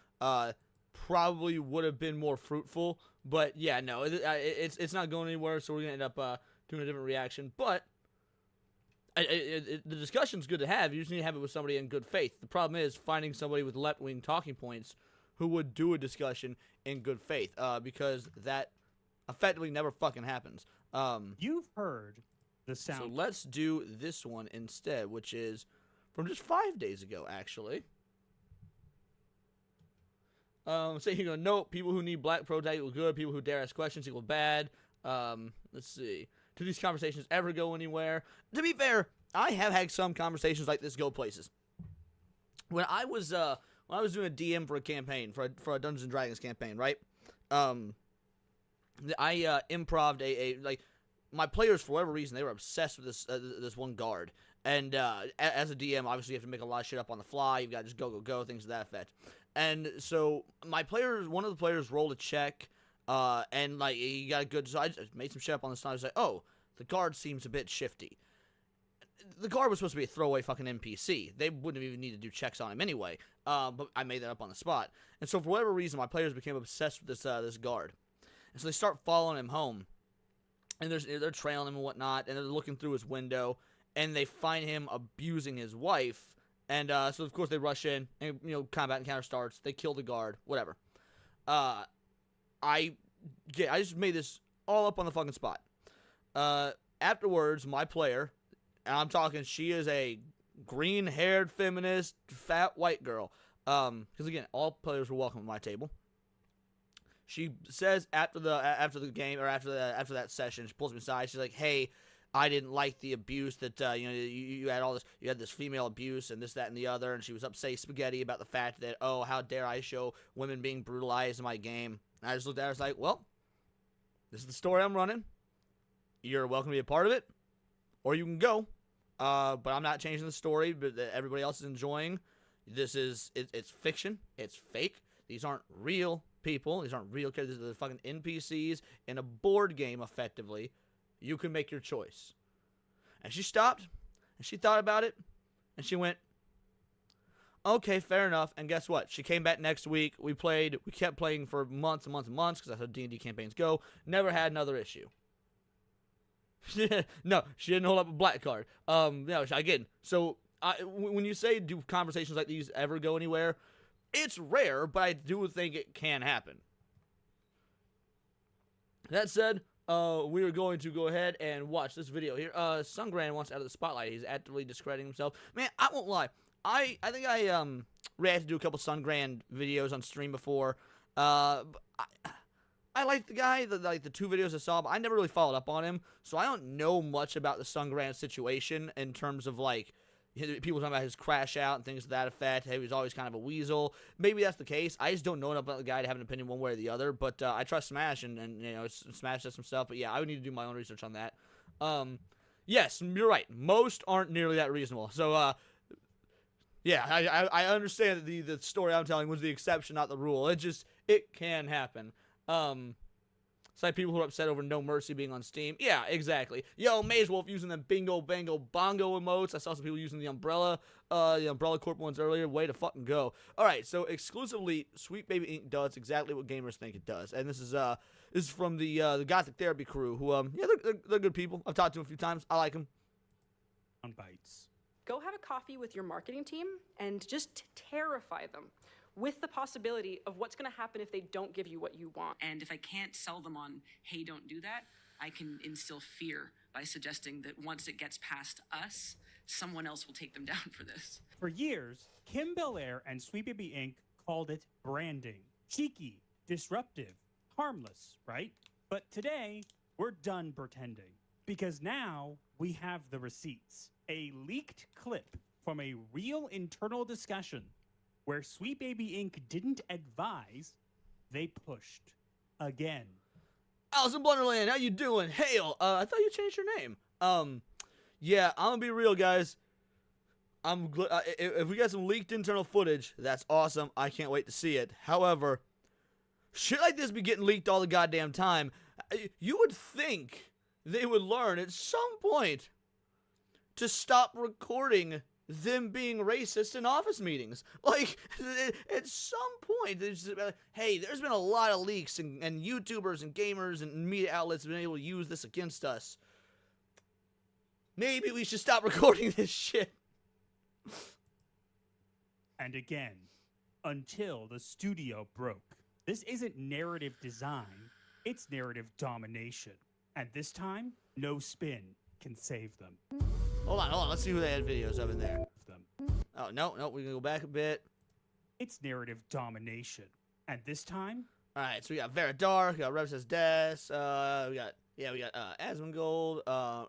probably would have been more fruitful. But yeah, no, it's not going anywhere, so we're gonna end up doing a different reaction. But the discussion's good to have. You just need to have it with somebody in good faith. The problem is finding somebody with left-wing talking points who would do a discussion in good faith, because that effectively never fucking happens. You've heard the sound. So let's do this one instead, which is from just 5 days ago, actually. So you go, no, people who need black protag equal good, people who dare ask questions equal bad. Let's see. Do these conversations ever go anywhere? To be fair, I have had some conversations like this go places. When I was doing a DM for a campaign, for a Dungeons and Dragons campaign, right? I improv'd a like, my players, for whatever reason, they were obsessed with this one guard. And as a DM, obviously you have to make a lot of shit up on the fly. You've got to just go, things to that effect. And so one of the players rolled a check, and like he got a good. So I just made some shit up on the side. I was like, oh, the guard seems a bit shifty. The guard was supposed to be a throwaway fucking NPC. They wouldn't even need to do checks on him anyway. But I made that up on the spot. And so for whatever reason, my players became obsessed with this guard. And so they start following him home. And they're trailing him and whatnot. And they're looking through his window. And they find him abusing his wife. And so, of course, they rush in. And, combat encounter starts. They kill the guard. Whatever. I just made this all up on the fucking spot. Afterwards, my player... And I'm talking, she is a green-haired, feminist, fat white girl. Because again, all players were welcome at my table. She says after the game, or after that session, she pulls me aside. She's like, "Hey, I didn't like the abuse that you had all this. You had this female abuse and this, that, and the other." And she was upset spaghetti about the fact that, oh, how dare I show women being brutalized in my game. And I just looked at her, I was like, well, this is the story I'm running. you're welcome to be a part of it, or you can go. But I'm not changing the story, but that everybody else is enjoying. It's fiction. It's fake. These aren't real people. These aren't real characters. These are the fucking NPCs in a board game, effectively. You can make your choice. And she stopped, and she thought about it, and she went, okay, fair enough. And guess what? She came back next week. We kept playing for months and months and months, because that's how D&D campaigns go. Never had another issue. No, she didn't hold up a black card. No, again, so when you say, do conversations like these ever go anywhere, it's rare, but I do think it can happen. That said, we are going to go ahead and watch this video here. Sungran wants out of the spotlight. He's actively discrediting himself. Man, I won't lie. I think I reacted to a couple Sungran videos on stream before. I like the guy, the 2 videos I saw, but I never really followed up on him, so I don't know much about the Sungran situation in terms of, like, people talking about his crash out and things to that effect. He was always kind of a weasel. Maybe that's the case. I just don't know enough about the guy to have an opinion one way or the other, but I trust Smash, and you know, Smash does some stuff, but yeah, I would need to do my own research on that. Yes, you're right. Most aren't nearly that reasonable, so, yeah, I understand that the story I'm telling was the exception, not the rule. It can happen. It's like people who are upset over No Mercy being on Steam. Yeah, exactly. Yo, Maze Wolf using the bingo, bango, bongo emotes. I saw some people using the Umbrella Corp ones earlier. Way to fucking go. Alright, so exclusively, Sweet Baby Inc. does exactly what gamers think it does. And this is from the Gothic Therapy crew, who, yeah, they're good people. I've talked to them a few times. I like them. On bites. Go have a coffee with your marketing team and just terrify them with the possibility of what's going to happen if they don't give you what you want. And if I can't sell them on, hey, don't do that, I can instill fear by suggesting that once it gets past us, someone else will take them down for this. For years, Kim Belair and Sweet Baby Inc. called it branding. Cheeky, disruptive, harmless, right? But today, we're done pretending. Because now, we have the receipts. A leaked clip from a real internal discussion where Sweet Baby Inc. didn't advise, they pushed. Again. Alice in Blunderland, how you doing? Hail, I thought you changed your name. Yeah, I'm gonna be real, guys. If we got some leaked internal footage, that's awesome. I can't wait to see it. However, shit like this be getting leaked all the goddamn time. You would think they would learn at some point to stop recording them being racist in office meetings. Like, at some point, hey, there's been a lot of leaks, and YouTubers and gamers and media outlets have been able to use this against us. Maybe we should stop recording this shit. And again, until the studio broke. This isn't narrative design, it's narrative domination. And this time, no spin can save them. Hold on, let's see who they had videos of in there. Oh, no, we can go back a bit. It's narrative domination. And this time... Alright, so we got Vera Dark, we got Rev Says Des, we got Asmongold,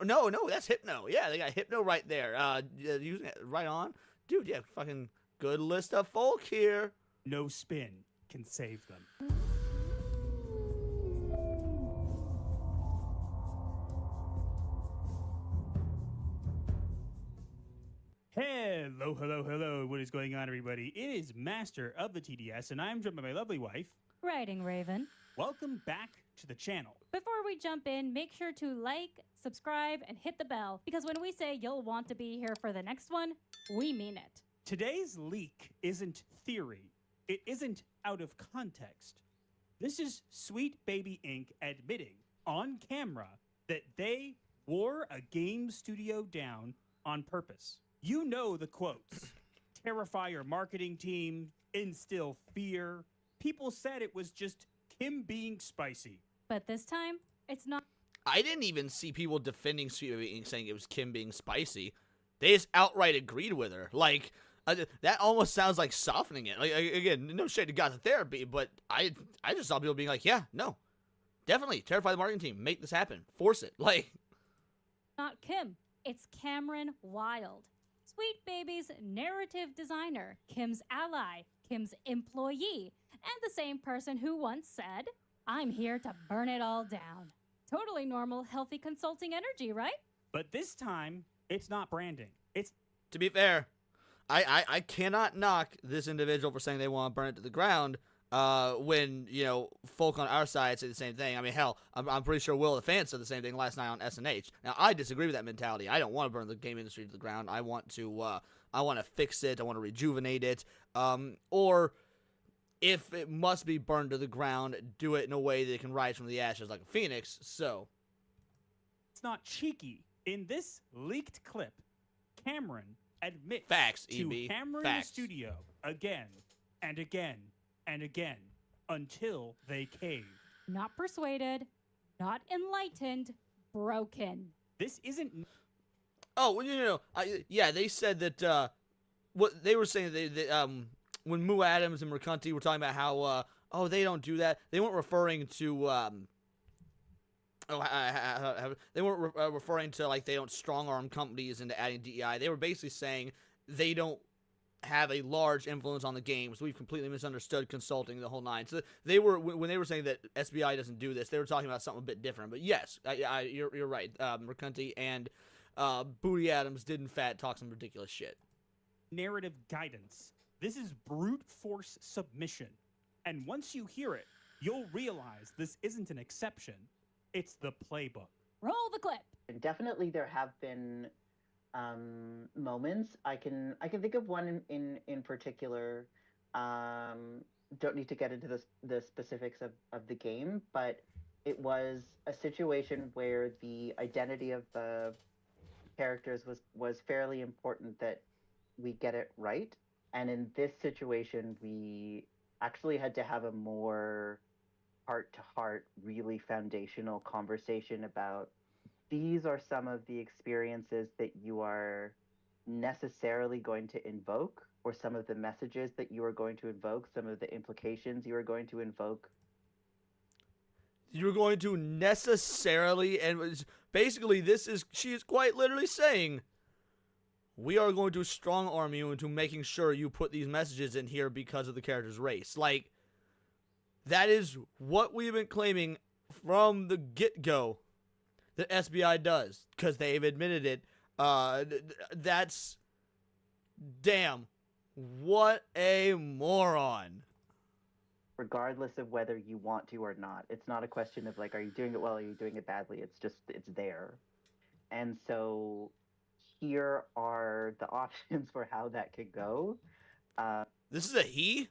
no, that's Hypno. Yeah, they got Hypno right there. Using it right on. Dude, yeah, fucking good list of folk here. No spin can save them. Hello. What is going on, everybody? It is Master of the TDS, and I'm joined by my lovely wife. Writing Raven. Welcome back to the channel. Before we jump in, make sure to like, subscribe, and hit the bell, because when we say you'll want to be here for the next one, we mean it. Today's leak isn't theory. It isn't out of context. This is Sweet Baby Inc. admitting on camera that they wore a game studio down on purpose. You know the quotes. Terrify your marketing team, instill fear. People said it was just Kim being spicy. But this time, it's not. I didn't even see people defending Sweet Baby Inc. saying it was Kim being spicy. They just outright agreed with her. Like, that almost sounds like softening it. Like, again, no shade to Gothic Therapy, but I just saw people being like, yeah, no, definitely terrify the marketing team, make this happen, force it. Like, Not Kim. It's Cameron Wild. Sweet Baby's narrative designer, Kim's ally, Kim's employee, and the same person who once said, I'm here to burn it all down. Totally normal, healthy consulting energy, right? But this time, it's not branding. It's To be fair, I cannot knock this individual for saying they want to burn it to the ground. When folk on our side say the same thing. I mean, hell, I'm pretty sure Will the fan said the same thing last night on SNH. Now, I disagree with that mentality. I don't want to burn the game industry to the ground. I want to fix it. I want to rejuvenate it. Or if it must be burned to the ground, do it in a way that it can rise from the ashes like a phoenix. So, not cheeky. In this leaked clip, Cameron admits Facts, to EB. hammering Facts. the studio again and again and again until they cave. Not persuaded, not enlightened, broken. This isn't oh, well, yeah, they said that what they were saying when Moo Adams and Mercanti were talking about how they don't do that. They weren't referring to they weren't referring to like they don't strong arm companies into adding DEI. They were basically saying they don't have a large influence on the games. We've completely misunderstood consulting the whole nine. So they were when they were saying that SBI doesn't do this, they were talking about something a bit different. But yes, you're right. Mercanti and Booty Adams did in fact talk some ridiculous shit. narrative guidance. This is brute force submission. And once you hear it, you'll realize this isn't an exception. It's the playbook. Roll the clip. Definitely, there have been moments. I can think of one in particular. Don't need to get into the specifics of the game, but it was a situation where the identity of the characters was fairly important that we get it right. And in this situation, we actually had to have a more heart-to-heart, really foundational conversation about these are some of the experiences that you are necessarily going to invoke, or some of the messages that you are going to invoke, some of the implications you are going to invoke. You're going to necessarily, and basically she is quite literally saying, we are going to strong arm you into making sure you put these messages in here because of the character's race. Like, that is what we've been claiming from the get-go that SBI does, because they've admitted it. That's, damn, what a moron. Regardless of whether you want to or not. It's not a question of like, are you doing it well, or are you doing it badly? It's just, it's there. And so here are the options for how that could go. This is a he?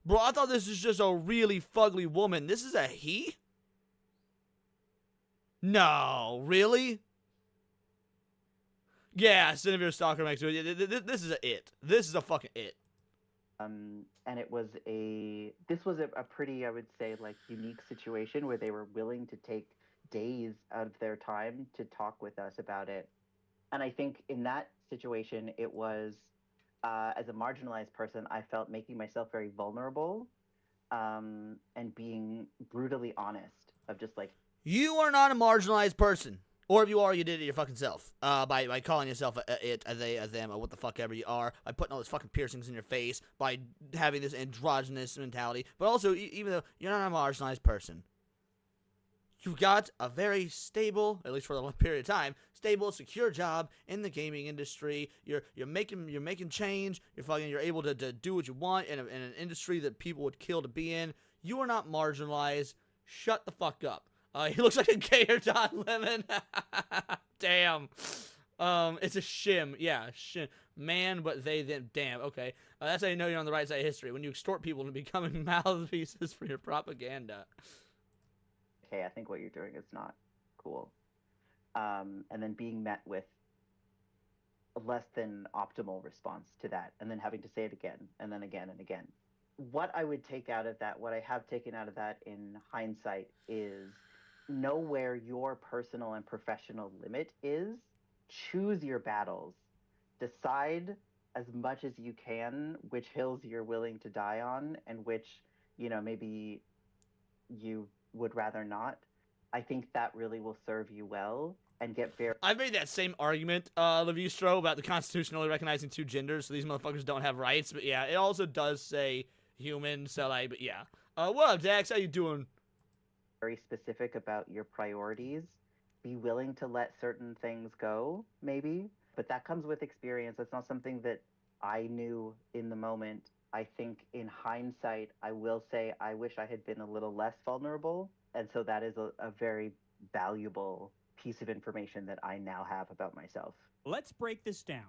Bro, I thought this was just a really fugly woman. This is a he? No, really? Yeah, Cinevere Stalker Max. This is a it. This is a fucking it. And this was a pretty, I would say, like, unique situation where they were willing to take days out of their time to talk with us about it. And I think in that situation, it was, as a marginalized person, I felt making myself very vulnerable, and being brutally honest of just like, You are not a marginalized person. Or if you are, you did it your fucking self. By calling yourself a it, a they, a them, or what the fuck ever you are. By putting all those fucking piercings in your face. By having this androgynous mentality. But also, even though you're not a marginalized person, you've got a very stable, at least for a long period of time, stable, secure job in the gaming industry. You're making change. You're able to do what you want in an industry that people would kill to be in. You are not marginalized. Shut the fuck up. He looks like a gayer Don Lemon. Damn. It's a shim. Yeah, shim. Man, but they, them. Damn, okay. That's how you know you're on the right side of history. When you extort people into becoming mouthpieces for your propaganda. okay, I think what you're doing is not cool. And then being met with a less than optimal response to that, and then having to say it again, and then again and again. What I would take out of that, what I have taken out of that in hindsight, is know where your personal and professional limit is. Choose your battles. Decide as much as you can which hills you're willing to die on, and which, maybe you would rather not. I think that really will serve you well and get very... I've made that same argument, Levistro, about the Constitution only recognizing two genders, so these motherfuckers don't have rights. But yeah, it also does say human, so like, but yeah. What up, Dax? How you doing? very specific about your priorities. Be willing to let certain things go, maybe. But that comes with experience. That's not something that I knew in the moment. I think in hindsight, I will say I wish I had been a little less vulnerable. And so that is a very valuable piece of information that I now have about myself. Let's break this down.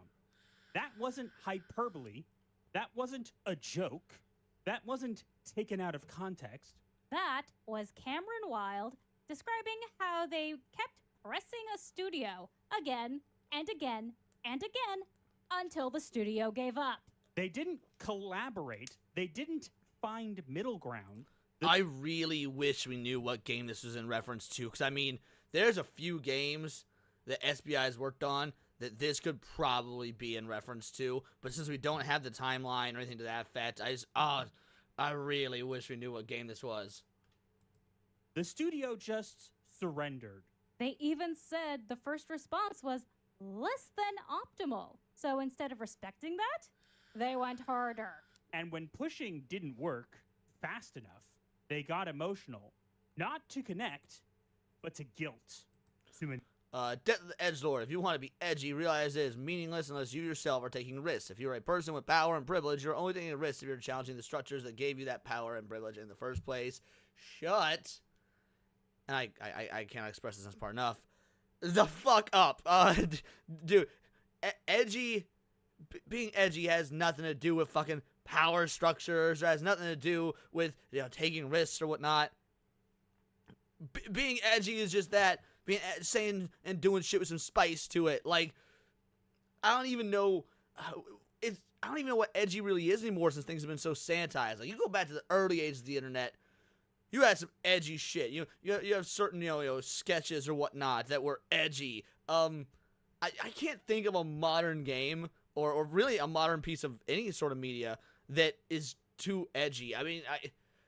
That wasn't hyperbole. That wasn't a joke. That wasn't taken out of context. That was Cameron Wild describing how they kept pressing a studio again and again and again until the studio gave up. They didn't collaborate. They didn't find middle ground. I really wish we knew what game this was in reference to, because I mean, there's a few games that SBI has worked on that this could probably be in reference to, but since we don't have the timeline or anything to that effect, I really wish we knew what game this was. The studio just surrendered. They even said the first response was less than optimal. So instead of respecting that, they went harder. And when pushing didn't work fast enough, they got emotional. Not to connect, but to guilt. Death of the Edgelord. If you want to be edgy, realize it is meaningless unless you yourself are taking risks. If you're a person with power and privilege, you're only taking a risk if you're challenging the structures that gave you that power and privilege in the first place. Shut. And I can't express this part enough. The fuck up. Dude, edgy, being edgy has nothing to do with fucking power structures, or has nothing to do with, you know, taking risks or whatnot. Being edgy is just that. Saying and doing shit with some spice to it. Like, I don't even know. I don't even know what edgy really is anymore since things have been so sanitized. Like, you go back to the early ages of the internet, you had some edgy shit. You have certain you know sketches or whatnot that were edgy. I can't think of a modern game or really a modern piece of any sort of media that is too edgy. I mean,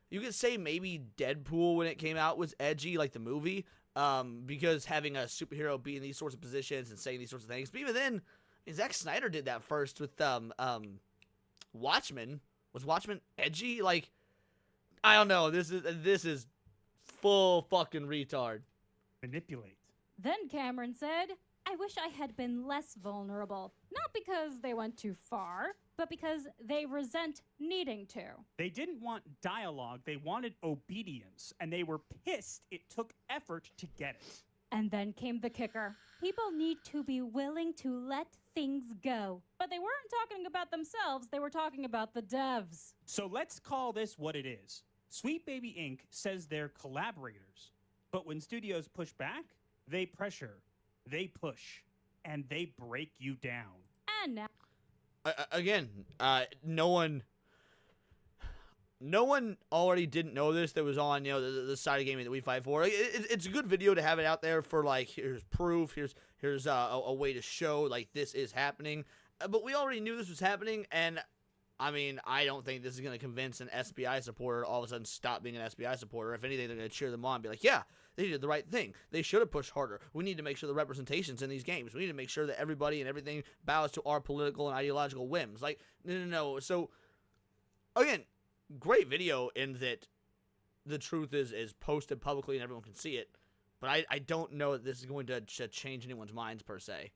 you could say maybe Deadpool when it came out was edgy, like the movie. Because having a superhero be in these sorts of positions and saying these sorts of things. But even then, Zack Snyder did that first with Watchmen. Was Watchmen edgy? Like, I don't know. This is full fucking retard. Manipulate. Then Cameron said, I wish I had been less vulnerable. Not because they went too far, but because they resent needing to. They didn't want dialogue, they wanted obedience, and they were pissed it took effort to get it. And then came the kicker. People need to be willing to let things go. But they weren't talking about themselves, they were talking about the devs. So let's call this what it is. Sweet Baby Inc. says they're collaborators, but when studios push back, they pressure, they push, and they break you down. And now, again, no one already didn't know this that was on, you know, the side of gaming that we fight for. It's a good video to have it out there for, like, here's proof, here's a way to show, like, this is happening. But we already knew this was happening, and I mean, I don't think this is going to convince an SBI supporter all of a sudden stop being an SBI supporter. If anything, they're going to cheer them on and be like, yeah, they did the right thing. They should have pushed harder. We need to make sure the representation's in these games. We need to make sure that everybody and everything bows to our political and ideological whims. Like, no. So, again, great video in that the truth is posted publicly and everyone can see it. But I don't know that this is going to change anyone's minds, per se.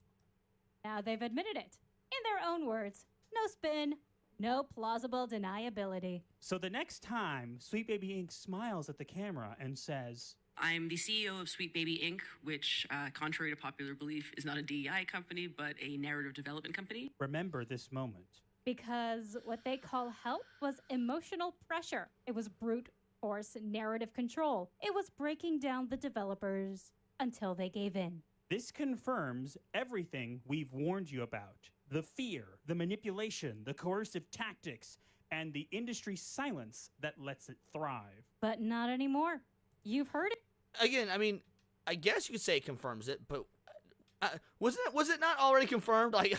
now they've admitted it. In their own words, no spin, no plausible deniability. So the next time Sweet Baby Inc. smiles at the camera and says, I'm the CEO of Sweet Baby Inc., which, contrary to popular belief, is not a DEI company, but a narrative development company. remember this moment. Because what they call help was emotional pressure. It was brute force narrative control. It was breaking down the developers until they gave in. This confirms everything we've warned you about. The fear, the manipulation, the coercive tactics, and the industry silence that lets it thrive. But not anymore. You've heard it. Again, I mean, I guess you could say it confirms it, but was it not already confirmed? Like,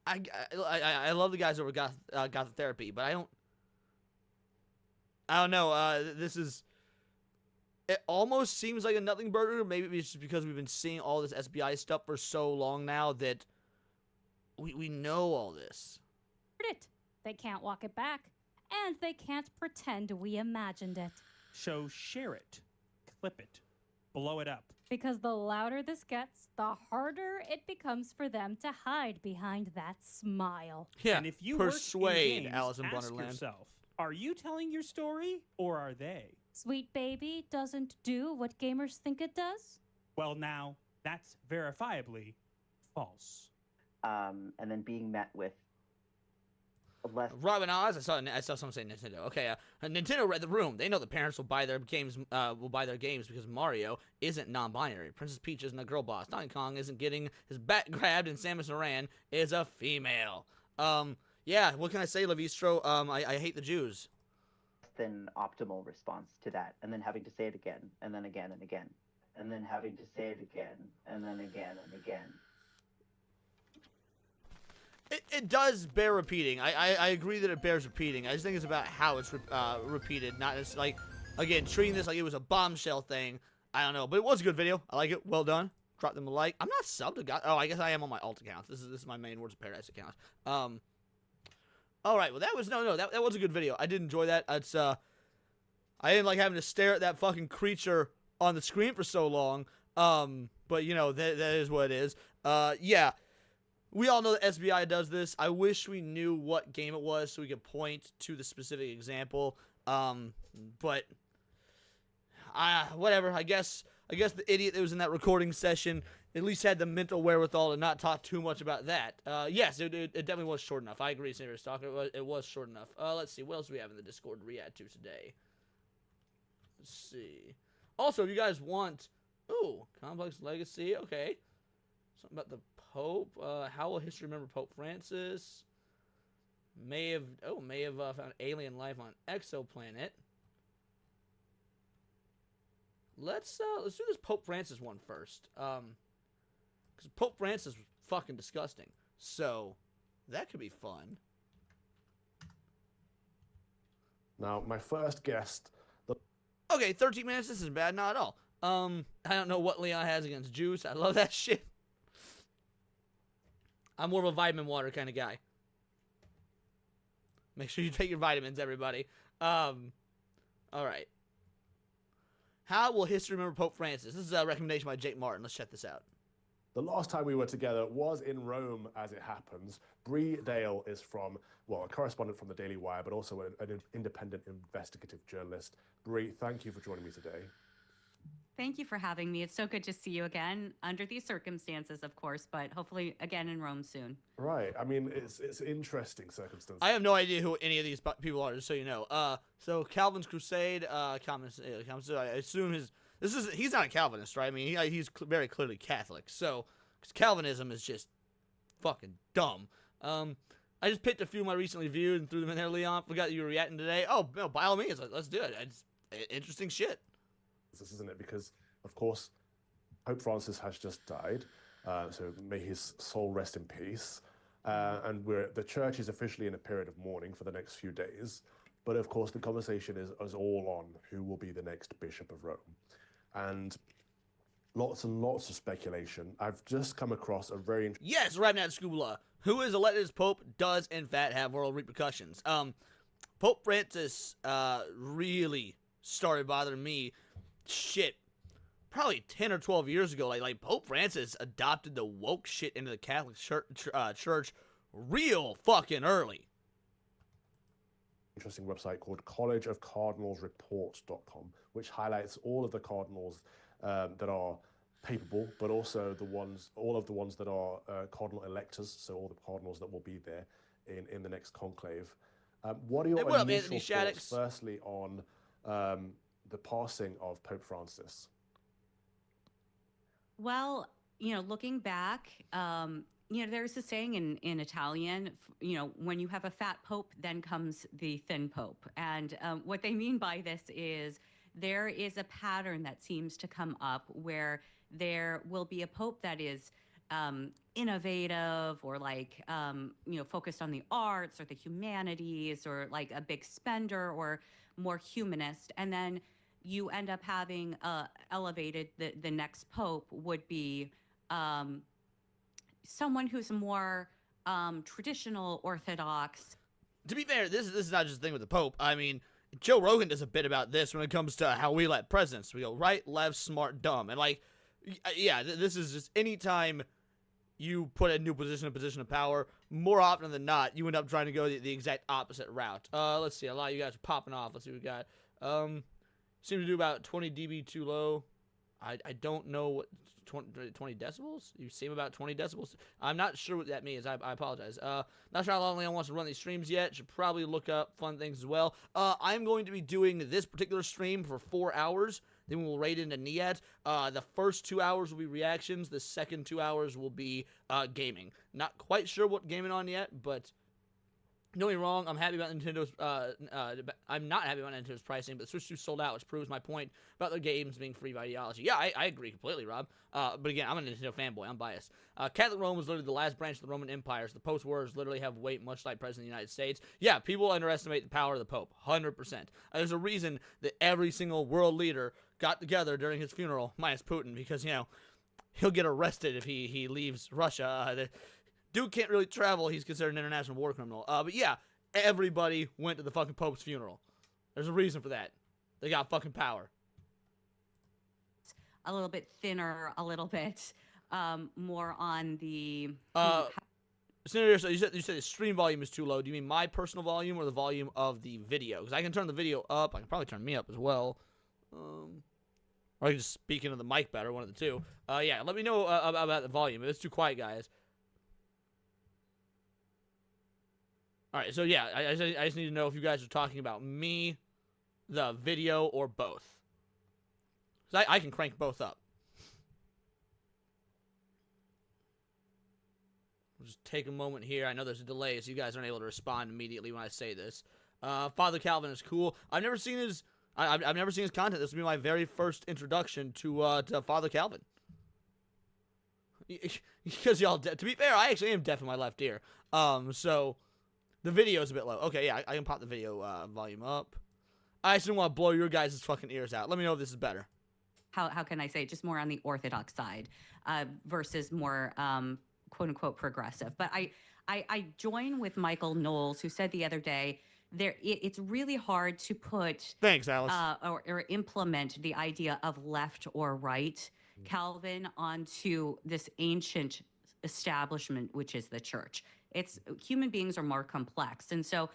I love the guys over Goth Therapy, but I don't know. This is. It almost seems like a nothing burger. Maybe it's just because we've been seeing all this SBI stuff for so long now that we know all this. It. They can't walk it back, and they can't pretend we imagined it. So share it. clip it, blow it up. Because the louder this gets, the harder it becomes for them to hide behind that smile. Yeah, And if you persuade work in games, Alice in ask Wonderland. yourself, are you telling your story or are they? Sweet Baby doesn't do what gamers think it does? Well, now, that's verifiably false. And then being met with less. Robin Oz, I saw someone say Nintendo. Okay, Nintendo read the room. They know the parents will buy their games. Because Mario isn't non-binary. Princess Peach isn't a girl boss. Donkey Kong isn't getting his back grabbed, and Samus Aran is a female. Yeah. What can I say, Levistro? I hate the Jews. Than optimal response to that, and then having to say it again, and then again and again, and then having to say it again, and then again and again. It does bear repeating. I agree that it bears repeating. I just think it's about how it's repeated, not as like, again, treating this like it was a bombshell thing. I don't know, but it was a good video. I like it. Well done. Drop them a like. I'm not subbed to God. Oh, I guess I am on my alt account. This is my main Words of Paradise account. All right. Well, that was that was a good video. I did enjoy that. It's I didn't like having to stare at that fucking creature on the screen for so long. But you know that is what it is. Yeah. We all know that SBI does this. I wish we knew what game it was so we could point to the specific example. But whatever. I guess the idiot that was in that recording session at least had the mental wherewithal to not talk too much about that. Yes, it definitely was short enough. I agree, Senator Stalker. It was short enough. Let's see. What else do we have in the Discord to react to today? Let's see. Also, if you guys want... Ooh, Complex Legacy. Okay. Something about the Pope. How will history remember Pope Francis? May have found alien life on exoplanet. Let's do this Pope Francis one first. Because Pope Francis was fucking disgusting. So that could be fun. Now, my first guest. Okay, 13 minutes. This isn't bad, not at all. I don't know what Leon has against juice. I love that shit. I'm more of a vitamin water kind of guy. Make sure you take your vitamins, everybody. All right. How will history remember Pope Francis? This is a recommendation by Jake Martin. Let's check this out. The last time we were together was in Rome, as it happens. Bree Dale is a correspondent from the Daily Wire, but also an independent investigative journalist. Bree, thank you for joining me today. Thank you for having me. It's so good to see you again, under these circumstances, of course, but hopefully again in Rome soon. Right. I mean, it's interesting circumstances. I have no idea who any of these people are, just so you know. So Calvin's Crusade, I assume he's not a Calvinist, right? I mean, he's very clearly Catholic. So, because Calvinism is just fucking dumb. I just picked a few of my recently viewed and threw them in there, Leon. Forgot that you were reacting today. Oh, no, by all means, let's do it. It's interesting shit. This isn't it, because of course Pope Francis has just died, so may his soul rest in peace, and the church is officially in a period of mourning for the next few days, but of course the conversation is all on who will be the next Bishop of Rome, and lots and lots of speculation. I've just come across a very yes, right now, Scuba, who is elected as Pope does in fact have world repercussions. Pope Francis really started bothering me. Shit, probably 10 or 12 years ago, like Pope Francis adopted the woke shit into the Catholic church real fucking early. Interesting website called collegeofcardinalsreport.com, which highlights all of the cardinals that are papable, but also all of the ones that are cardinal electors, so all the cardinals that will be there in the next conclave. What are your initial thoughts, firstly, on the passing of Pope Francis? Well, looking back, there's a saying in Italian, when you have a fat pope, then comes the thin pope. And what they mean by this is there is a pattern that seems to come up where there will be a pope that is innovative or focused on the arts or the humanities or like a big spender or more humanist. And then you end up having elevated, the next pope would be someone who's more traditional, orthodox. To be fair, this is not just a thing with the Pope. I mean, Joe Rogan does a bit about this when it comes to how we elect presidents. We go right, left, smart, dumb. And, like, yeah, this is just anytime you put a new position in a position of power, more often than not, you end up trying to go the exact opposite route. Let's see. A lot of you guys are popping off. Let's see what we got. Seem to do about 20 dB too low. I don't know what 20 decibels? You seem about 20 decibels. I'm not sure what that means. I apologize. Not sure how long Leon wants to run these streams yet. Should probably look up fun things as well. I'm going to be doing this particular stream for 4 hours. Then we'll raid into Niat. The first 2 hours will be reactions. The second 2 hours will be gaming. Not quite sure what gaming on yet, but don't get me wrong, I'm happy about Nintendo's. I'm not happy about Nintendo's pricing, but Switch 2 sold out, which proves my point about the games being free by ideology. Yeah, I agree completely, Rob. But again, I'm a Nintendo fanboy. I'm biased. Catholic Rome was literally the last branch of the Roman Empire. So the Pope's words literally have weight, much like President of the United States. Yeah, people underestimate the power of the Pope, 100%. There's a reason that every single world leader got together during his funeral, minus Putin, because he'll get arrested if he leaves Russia. The dude can't really travel. He's considered an international war criminal. But yeah, everybody went to the fucking Pope's funeral. There's a reason for that. They got fucking power. A little bit thinner, a little bit more on the. Senator, so you said the stream volume is too low. Do you mean my personal volume or the volume of the video? Because I can turn the video up. I can probably turn me up as well. Or I can just speak into the mic better. One of the two. Yeah, let me know about the volume. If it's too quiet, guys. All right, so yeah, I just need to know if you guys are talking about me, the video, or both. Because I can crank both up. We'll just take a moment here. I know there's a delay, so you guys aren't able to respond immediately when I say this. Father Calvin is cool. I've never seen his content. This will be my very first introduction to Father Calvin. Because y'all, to be fair, I actually am deaf in my left ear. So the video is a bit low. Okay, yeah, I can pop the video volume up. I just didn't want to blow your guys' fucking ears out. Let me know if this is better. How can I say, just more on the orthodox side versus more quote unquote progressive. But I join with Michael Knowles, who said the other day, it's really hard to put thanks, Alice, or implement the idea of left or right Calvin onto this ancient establishment, which is the church. It's human beings are more complex. And so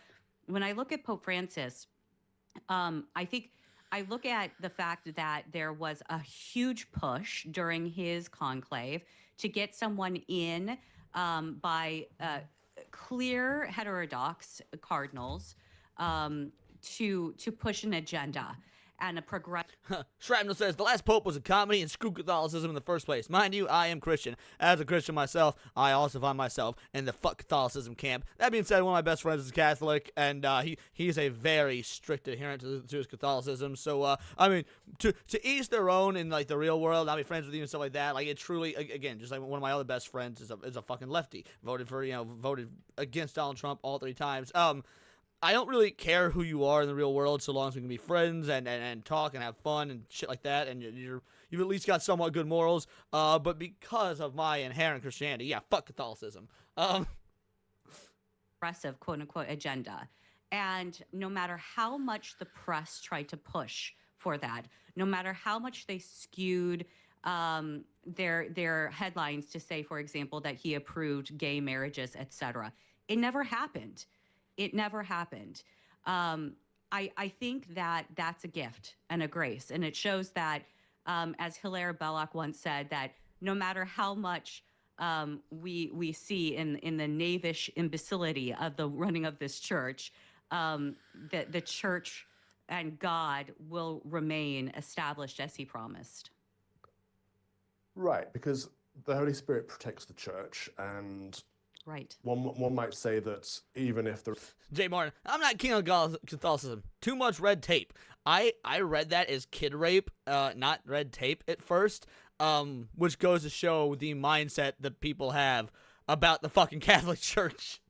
when I look at Pope Francis, I think I look at the fact that there was a huge push during his conclave to get someone in by clear heterodox cardinals to push an agenda and a progressive. Shrapnel says, the last pope was a comedy and screw Catholicism in the first place. Mind you, I am Christian. As a Christian myself, I also find myself in the fuck Catholicism camp. That being said, one of my best friends is a Catholic, and he's a very strict adherent to his Catholicism. So, I mean, to each their own in, like, the real world, I'll be friends with you and stuff like that. Like, it truly, again, just like one of my other best friends is a fucking lefty. Voted against Donald Trump all 3 times. I don't really care who you are in the real world so long as we can be friends and talk and have fun and shit like that, and you've at least got somewhat good morals. But because of my inherent Christianity, yeah, fuck Catholicism. Progressive, quote-unquote, agenda. And no matter how much the press tried to push for that, no matter how much they skewed their headlines to say, for example, that he approved gay marriages, etc., it never happened. It never happened. I think that that's a gift and a grace. And it shows that, as Hilaire Belloc once said, that no matter how much we see in the knavish imbecility of the running of this church, that the church and God will remain established as he promised. Right, because the Holy Spirit protects the church, and right. One might say that even if the Jay Martin, I'm not keen on Catholicism. Too much red tape. I read that as kid rape, not red tape at first, which goes to show the mindset that people have about the fucking Catholic Church.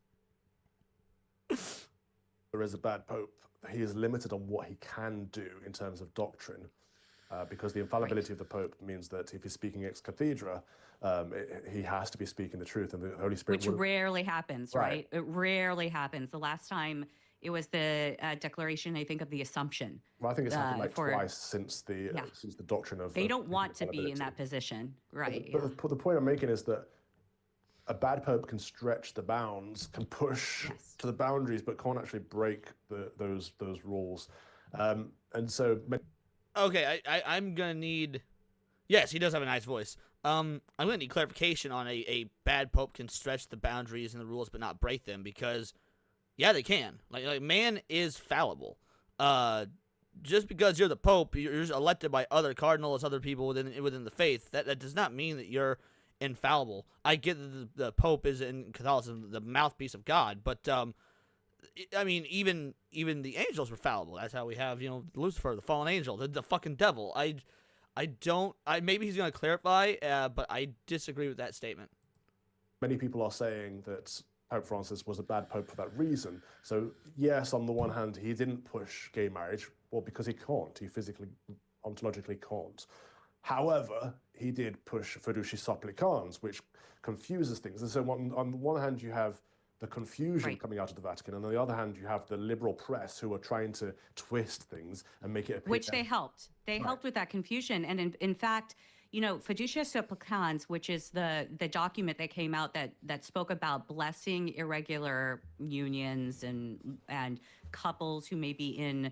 There is a bad pope, he is limited on what he can do in terms of doctrine, because the infallibility of the pope means that if he's speaking ex cathedra, he has to be speaking the truth, and the Holy Spirit. Which rarely happens, right? It rarely happens. The last time It was the declaration, I think, of the Assumption. Well, I think it's happened like for- twice since the doctrine of. They don't of want to be in infallibility. that position, But right? the- but the point I'm making is that a bad pope can stretch the bounds, can push to the boundaries, but can't actually break those rules. And so, Okay, I'm gonna need. Yes, he does have a nice voice. I'm gonna need clarification on a bad pope can stretch the boundaries and the rules but not break them, because yeah, they can. Like man is fallible. Just because you're the pope, you're elected by other cardinals, other people within the faith. That does not mean that you're infallible. I get that the pope is in Catholicism the mouthpiece of God, but I mean, even the angels were fallible. That's how we have, Lucifer, the fallen angel, the fucking devil. Maybe he's gonna clarify, but I disagree with that statement. many people are saying that Pope Francis was a bad pope for that reason. So yes, on the one hand, he didn't push gay marriage, well, because he can't. He physically, ontologically can't. However, he did push Fiducia Supplicans, which confuses things. And so on the one hand, you have the confusion coming out of the Vatican, and on the other hand, you have the liberal press who are trying to twist things and make it appear. Which they helped. They helped with that confusion. And in fact, Fiducia Supplicans, which is the document that came out that spoke about blessing irregular unions and couples who may be in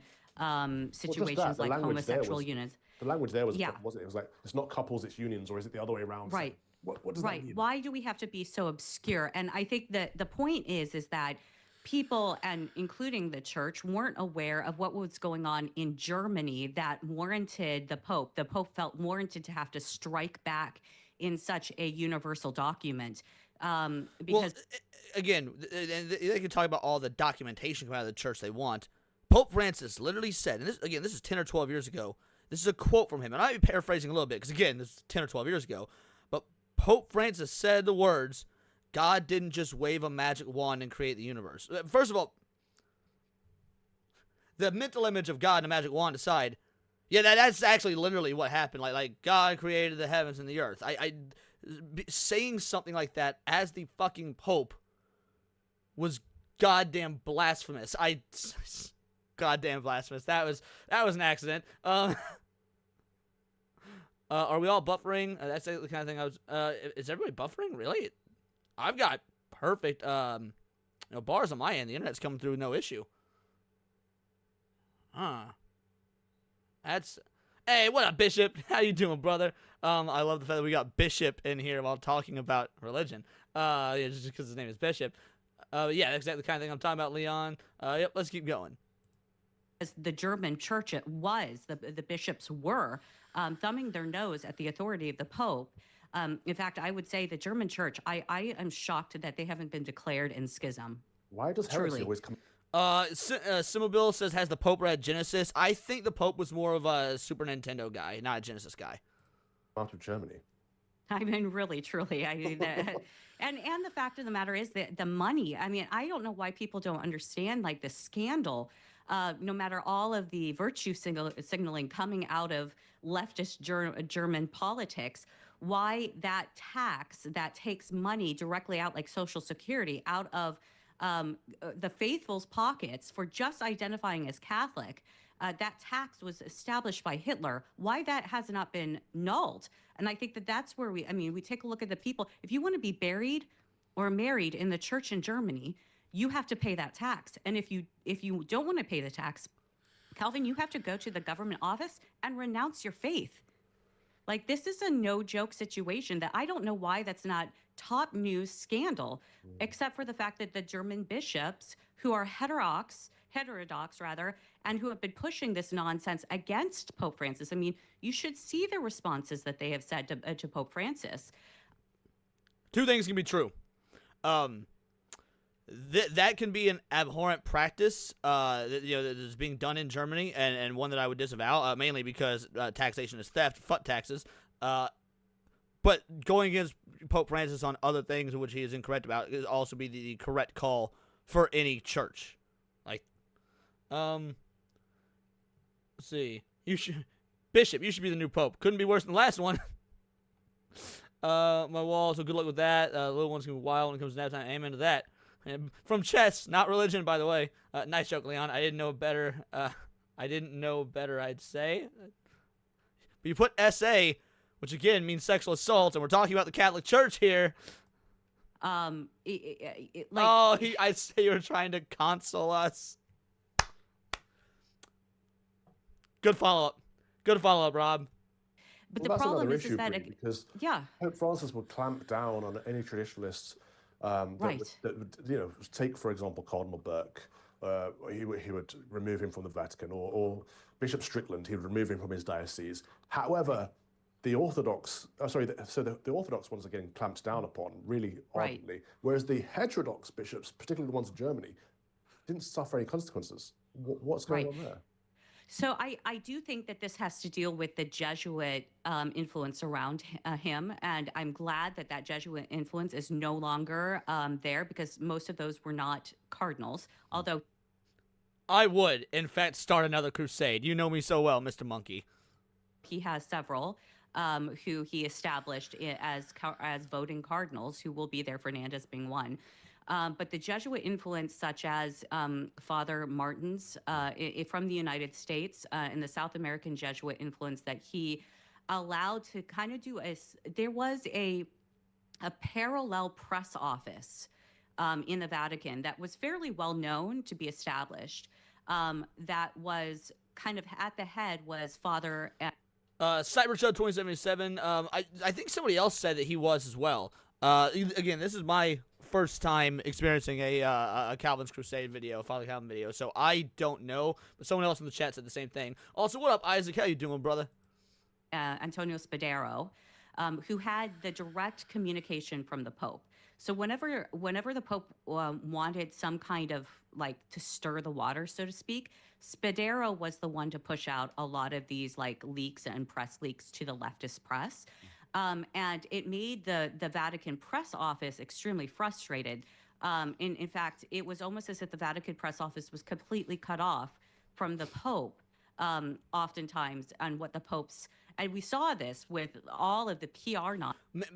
situations like homosexual unions. The language there was, wasn't it? It was like, it's not couples, it's unions, or is it the other way around? Right. So what does that mean? Why do we have to be so obscure? And I think that the point is that people, and including the church, weren't aware of what was going on in Germany that warranted the Pope. The Pope felt warranted to have to strike back in such a universal document. Because again, they can talk about all the documentation coming out of the church they want. Pope Francis literally said, and this is 10 or 12 years ago. This is a quote from him, and I'm paraphrasing a little bit because, again, this is 10 or 12 years ago. But Pope Francis said the words, God didn't just wave a magic wand and create the universe. First of all, the mental image of God and a magic wand aside, yeah, that's actually literally what happened. Like God created the heavens and the earth. Saying something like that as the fucking Pope was goddamn blasphemous. Goddamn blasphemous. That was an accident. Are we all buffering? That's the kind of thing I was. Is everybody buffering? Really? I've got perfect bars on my end. The internet's coming through with no issue. Hey, what up, Bishop? How you doing, brother? I love the fact that we got Bishop in here while talking about religion. Just because his name is Bishop. Yeah, that's exactly the kind of thing I'm talking about, Leon. Yep, let's keep going. as the German church the bishops were thumbing their nose at the authority of the Pope. In fact, I would say the German church, I am shocked that they haven't been declared in schism. Why does heresy always come? Simobil says, has the Pope read Genesis? I think the Pope was more of a Super Nintendo guy, not a Genesis guy. Out of Germany. I mean, really, truly. I mean, and the fact of the matter is that the money, I mean, I don't know why people don't understand, like, the scandal, no matter all of the virtue signaling coming out of leftist German politics, why that tax that takes money directly out, like Social Security, out of the faithful's pockets for just identifying as Catholic, that tax was established by Hitler. Why that has not been nulled? And I think that that's where we take a look at the people. If you want to be buried or married in the church in Germany, you have to pay that tax. And if you don't want to pay the tax, Calvin, you have to go to the government office and renounce your faith. Like, this is a no-joke situation that I don't know why that's not top news scandal, except for the fact that the German bishops, who are heterodox rather, and who have been pushing this nonsense against Pope Francis. I mean, you should see the responses that they have said to Pope Francis. Two things can be true. That can be an abhorrent practice that is being done in Germany, and one that I would disavow, mainly because taxation is theft, fuck taxes. But going against Pope Francis on other things which he is incorrect about is also be the correct call for any church. Like, let's see. Bishop, you should be the new Pope. Couldn't be worse than the last one. My wall, so good luck with that. Little one's gonna be wild when it comes to nap time. Amen to that. From chess, not religion, by the way. Nice joke, Leon. I didn't know better. I didn't know better, I'd say. But you put SA, which again means sexual assault, and we're talking about the Catholic Church here. I say you were trying to console us. Good follow-up. Good follow-up, Rob. But Well, the problem that's is another that issue, Bree, because yeah, Pope Francis would clamp down on any traditionalists Right. that would, take, for example, Cardinal Burke. He would remove him from the Vatican, or Bishop Strickland, he would remove him from his diocese. However, the Orthodox, the Orthodox ones are getting clamped down upon really Right. ardently, whereas the heterodox bishops, particularly the ones in Germany, didn't suffer any consequences. What's going Right. on there? So I do think that this has to deal with the Jesuit influence around him, and I'm glad that that Jesuit influence is no longer there, because most of those were not cardinals. Although I would, in fact, start another crusade. You know me so well, Mr. Monkey. he has several who he established as voting cardinals, who will be there, Fernandez being one. But the Jesuit influence, such as Father Martins from the United States, and the South American Jesuit influence that he allowed to kind of do there was a parallel press office in the Vatican that was fairly well known to be established. That was kind of at the head was Father. Cybershow 2077. I think somebody else said that he was as well. Again, this is my first time experiencing a Calvin's Crusade video, Father Calvin video, so I don't know, but someone else in the chat said the same thing. Also, what up, Isaac? How you doing, brother? Antonio Spadaro, who had the direct communication from the Pope. So whenever the Pope wanted some kind of to stir the water, so to speak, Spadaro was the one to push out a lot of these leaks and press leaks to the leftist press. And it made the Vatican press office extremely frustrated. In fact, it was almost as if the Vatican press office was completely cut off from the Pope, oftentimes, on what the Pope's. And we saw this with all of the PR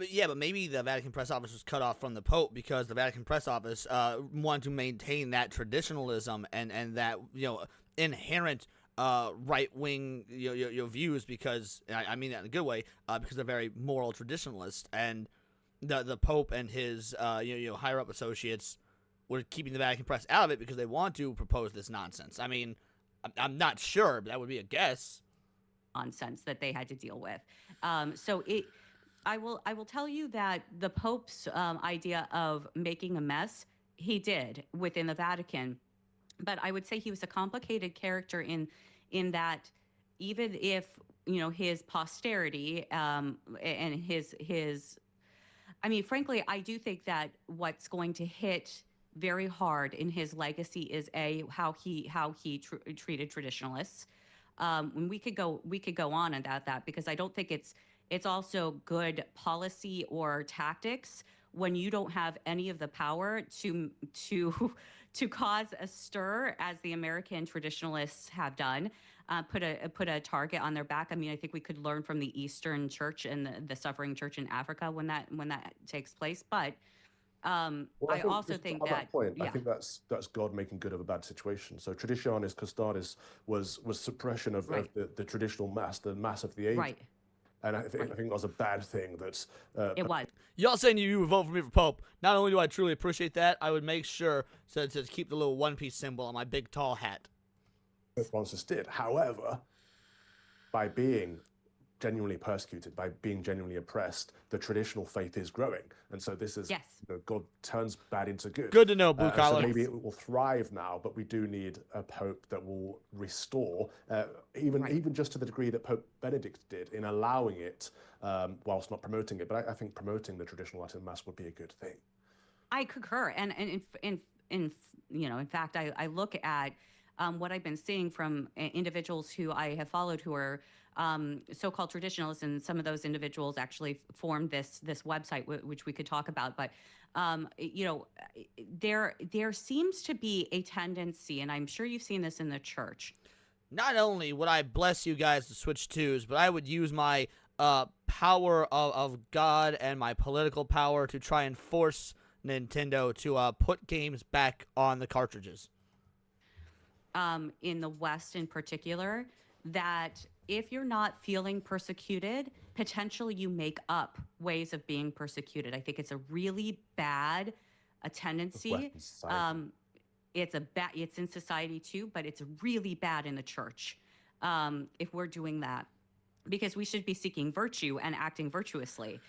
Yeah, but maybe the Vatican press office was cut off from the Pope because the Vatican press office wanted to maintain that traditionalism and that inherent right-wing views, because I mean that in a good way, because they're very moral traditionalist, and the Pope and his higher up associates were keeping the Vatican press out of it because they want to propose this nonsense. I mean, I'm not sure, but that would be a guess. Nonsense that they had to deal with. I will tell you that the Pope's idea of making a mess, he did within the Vatican, but I would say he was a complicated character in that even if his posterity and his I mean, frankly, I do think that what's going to hit very hard in his legacy is how he treated traditionalists. We could go on about that, because I don't think it's also good policy or tactics when you don't have any of the power to cause a stir, as the American traditionalists have done, put a target on their back. I mean, I think we could learn from the Eastern Church and the suffering church in Africa when that takes place. But I also think that point, I think that's God making good of a bad situation. So Traditionis Custodes was suppression of the traditional mass, the mass of the age. Right. And I think that was a bad thing. It was. Y'all saying you would vote for me for Pope. Not only do I truly appreciate that, I would make sure to keep the little One Piece symbol on my big tall hat. Pope Francis did. However, by being genuinely persecuted, by being genuinely oppressed, the traditional faith is growing. And so this is, God turns bad into good. Good to know, blue collar. So maybe it will thrive now, but we do need a Pope that will restore, even just to the degree that Pope Benedict did, in allowing it whilst not promoting it. But I think promoting the traditional Latin Mass would be a good thing. I concur. And in fact, I look at what I've been seeing from individuals who I have followed who are so-called traditionalists, and some of those individuals actually formed this website, which we could talk about. But there seems to be a tendency, and I'm sure you've seen this in the church. Not only would I bless you guys to switch twos, but I would use my power of God and my political power to try and force Nintendo to put games back on the cartridges? In the West in particular, that if you're not feeling persecuted, potentially you make up ways of being persecuted. I think it's a really bad tendency. Western society. It's in society too, but it's really bad in the church if we're doing that, because we should be seeking virtue and acting virtuously,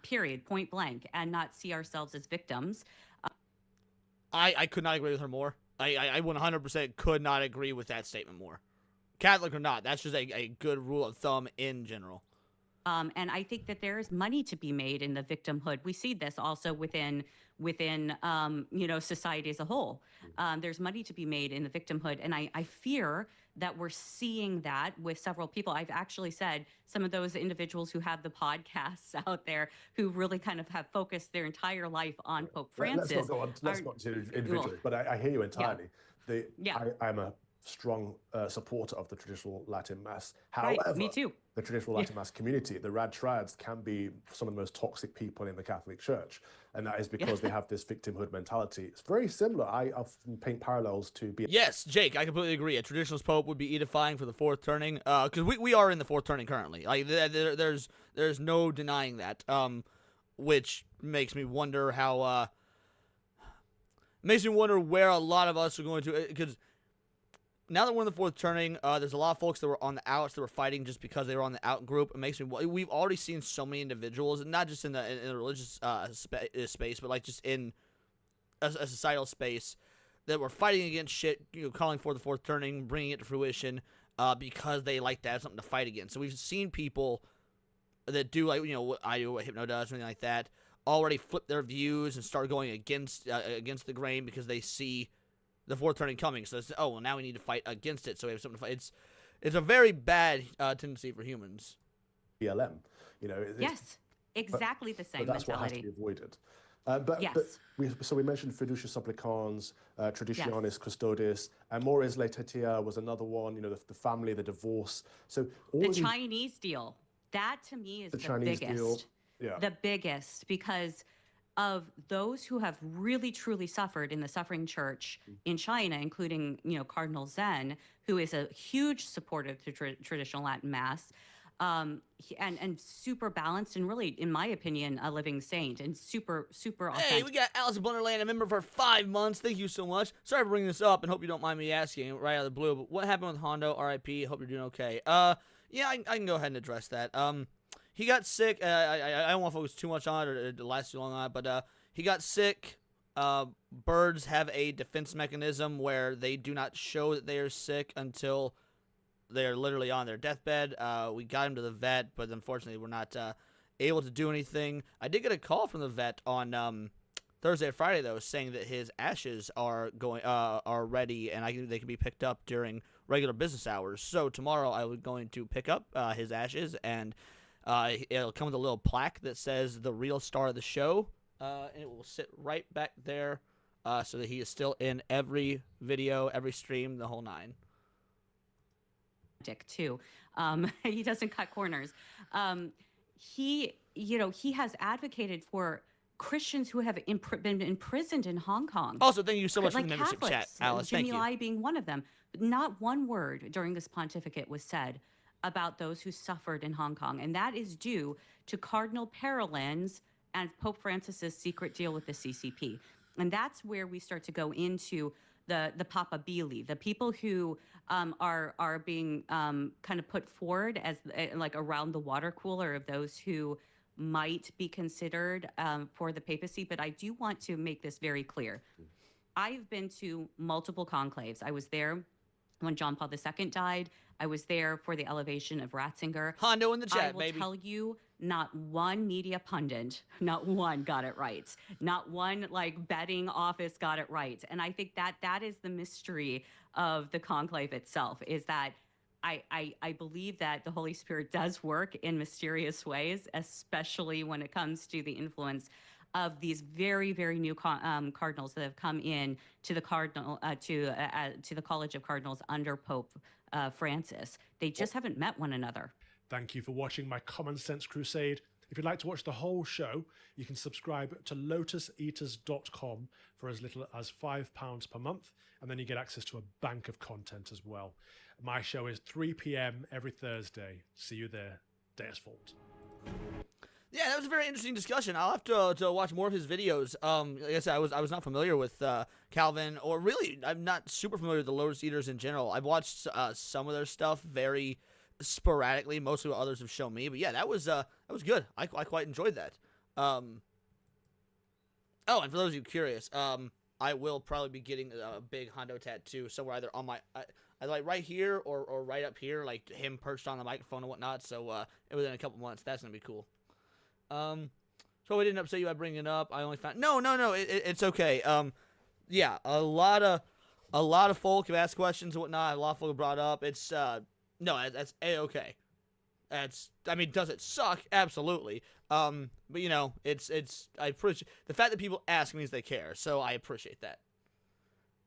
period, point blank, and not see ourselves as victims. I could not agree with her more. I 100% could not agree with that statement more. Catholic or not, that's just a good rule of thumb in general. And I think that there is money to be made in the victimhood. We see this also within society as a whole. There's money to be made in the victimhood, and I fear that we're seeing that with several people. I've actually said some of those individuals who have the podcasts out there who really kind of have focused their entire life on Pope Francis. Let's not go on. Let's not to individuals, but I hear you entirely. I'm a strong supporter of the traditional Latin Mass. However, right, me too. The traditional Latin Mass community, the Rad Trads, can be some of the most toxic people in the Catholic Church, and that is because they have this victimhood mentality. It's very similar. I often paint parallels to be. Yes, Jake, I completely agree. A traditionalist pope would be edifying for the fourth turning, because we are in the fourth turning currently. Like there's no denying that. Which makes me wonder how. Makes me wonder where a lot of us are going to, because now that we're in the fourth turning, there's a lot of folks that were on the outs that were fighting just because they were on the out group. It makes me. We've already seen so many individuals, and not just in the religious space, but like just in a societal space, that were fighting against shit, calling for the fourth turning, bringing it to fruition, because they like to have something to fight against. So we've seen people that do what I do, what Hypno does, something like that, already flip their views and start going against the grain because they see the fourth turning coming. So it's, now we need to fight against it, so we have something to fight. It's a very bad tendency for humans. BLM, yes, exactly the same but that's mentality. what has to be avoided. But we mentioned Fiducia Supplicans, Traditionis Custodes, Amoris Laetitia was another one. The family, the divorce. So all Chinese deal, that to me is the Chinese biggest. deal. Yeah. The biggest, because of those who have really truly suffered in the suffering church in China, including Cardinal Zen, who is a huge supporter of the traditional Latin Mass, and super balanced, and really, in my opinion, a living saint, and super authentic. Hey, we got Alice Blunderland, a member for 5 months. Thank you so much. Sorry for bringing this up, and hope you don't mind me asking right out of the blue. But what happened with Hondo? R.I.P. Hope you're doing okay. Yeah, I can go ahead and address that. He got sick. I don't want to focus too much on it or to last too long on it, but he got sick. Birds have a defense mechanism where they do not show that they are sick until they're literally on their deathbed. We got him to the vet, but unfortunately we're not able to do anything. I did get a call from the vet on Thursday or Friday, though, saying that his ashes are ready, and they can be picked up during regular business hours. So tomorrow I was going to pick up his ashes, and it'll come with a little plaque that says "The Real Star of the Show," and it will sit right back there, so that he is still in every video, every stream, the whole nine. Too, he doesn't cut corners. He has advocated for Christians who have been imprisoned in Hong Kong. Also, thank you so much like for the membership Catholics, chat, Alice. Thank Jimmy you. Lai being one of them. Not one word during this pontificate was said about those who suffered in Hong Kong, and that is due to Cardinal Parolins and Pope Francis's secret deal with the CCP. And that's where we start to go into the papabili, the people who are being kind of put forward as like around the water cooler of those who might be considered for the papacy. But I do want to make this very clear. I've been to multiple conclaves. I was there when John Paul II died. I was there for the elevation of Ratzinger. Hondo in the chat, I will baby. tell you, not one media pundit, not one got it right. Not one betting office got it right. And I think that is the mystery of the conclave itself, is that I believe that the Holy Spirit does work in mysterious ways, especially when it comes to the influence of these very, very new cardinals that have come in to the to the College of Cardinals under Pope Francis. They just haven't met one another. Thank you for watching my Common Sense Crusade. If you'd like to watch the whole show, you can subscribe to lotuseaters.com for as little as £5 per month, and then you get access to a bank of content as well. My show is 3 p.m. every Thursday. See you there. Deus Vult. Yeah, that was a very interesting discussion. I'll have to watch more of his videos. Like I said, I was not familiar with Calvin, or really, I'm not super familiar with the Lotus Eaters in general. I've watched some of their stuff very sporadically, mostly what others have shown me. But yeah, that was good. I quite enjoyed that. Oh, and for those of you curious, I will probably be getting a big Hondo tattoo somewhere either on my, like right here or right up here, like him perched on the microphone and whatnot. So within a couple months, that's gonna be cool. So we didn't upset you by bringing it up. I only found no. It's okay. Yeah, a lot of folk have asked questions and whatnot. A lot of folk have brought up. It's no, that's a-okay. I mean, does it suck? Absolutely. But you know, I appreciate the fact that people ask means they care, so I appreciate that.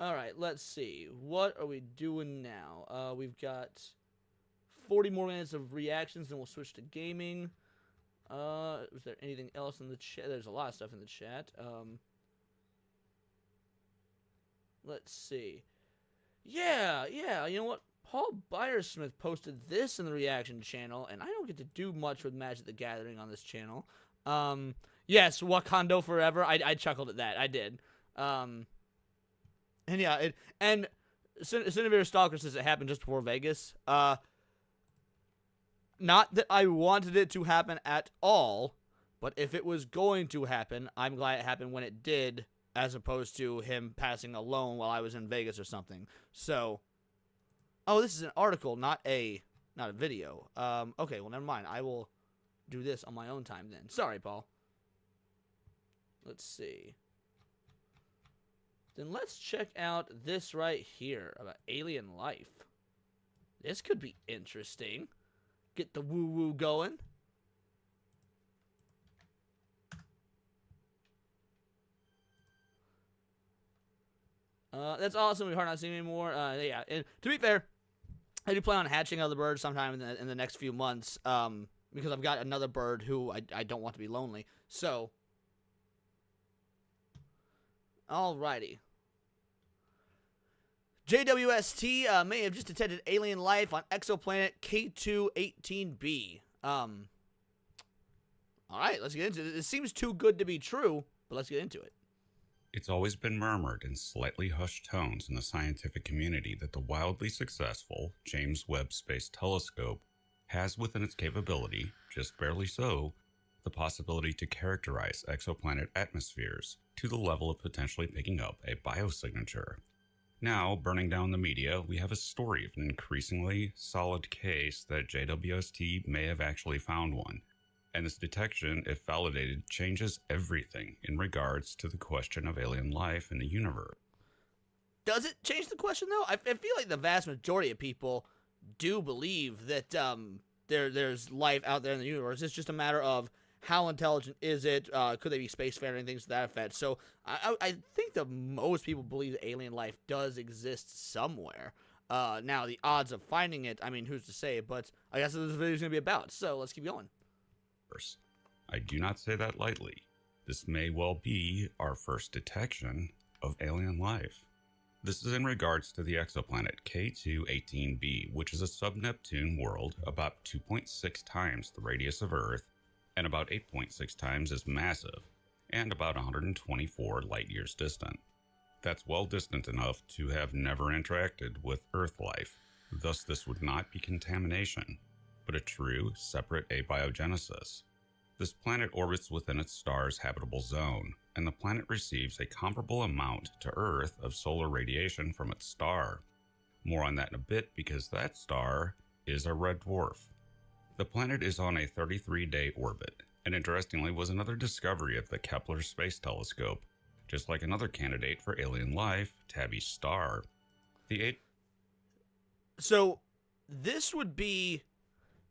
All right, let's see. What are we doing now? We've got 40 more minutes of reactions, then we'll switch to gaming. Was there anything else in the chat? There's a lot of stuff in the chat. Let's see. Yeah, you know what? Paul Byersmith posted this in the reaction channel, and I don't get to do much with Magic the Gathering on this channel. Yes, Wakanda Forever. I chuckled at that. I did. And yeah, and Cinevere Stalker says it happened just before Vegas. Not that I wanted it to happen at all, but if it was going to happen, I'm glad it happened when it did, as opposed to him passing alone while I was in Vegas or something. So, oh, this is an article, not a video. Okay, well, never mind. I will do this on my own time then. Sorry, Paul. Let's see. Then let's check out this right here about alien life. This could be interesting. Get the woo-woo going. That's awesome. We're hard not seeing anymore. Yeah, and to be fair, I do plan on hatching another bird sometime in the next few months. Because I've got another bird who I don't want to be lonely. So, alrighty. JWST may have just detected alien life on exoplanet K2-18b. Alright, let's get into it. It seems too good to be true, but let's get into it. It's always been murmured in slightly hushed tones in the scientific community that the wildly successful James Webb Space Telescope has within its capability, just barely so, the possibility to characterize exoplanet atmospheres to the level of potentially picking up a biosignature. Now, burning down the media, we have a story of an increasingly solid case that JWST may have actually found one. And this detection, if validated, changes everything in regards to the question of alien life in the universe. Does it change the question, though? I feel like the vast majority of people do believe that there's life out there in the universe. It's just a matter of how intelligent is it? Could they be spacefaring, things to that effect? So I think that most people believe that alien life does exist somewhere. Now, the odds of finding it, I mean, who's to say? But I guess this video is going to be about, so let's keep going. I do not say that lightly. This may well be our first detection of alien life. This is in regards to the exoplanet K2-18b, which is a sub-Neptune world about 2.6 times the radius of Earth and about 8.6 times as massive and about 124 light years distant. That's well distant enough to have never interacted with Earth life, thus this would not be contamination, but a true, separate abiogenesis. This planet orbits within its star's habitable zone, and the planet receives a comparable amount to Earth of solar radiation from its star. More on that in a bit because that star is a red dwarf. The planet is on a 33-day orbit, and interestingly was another discovery of the Kepler Space Telescope, just like another candidate for alien life, Tabby's star. So, this would be...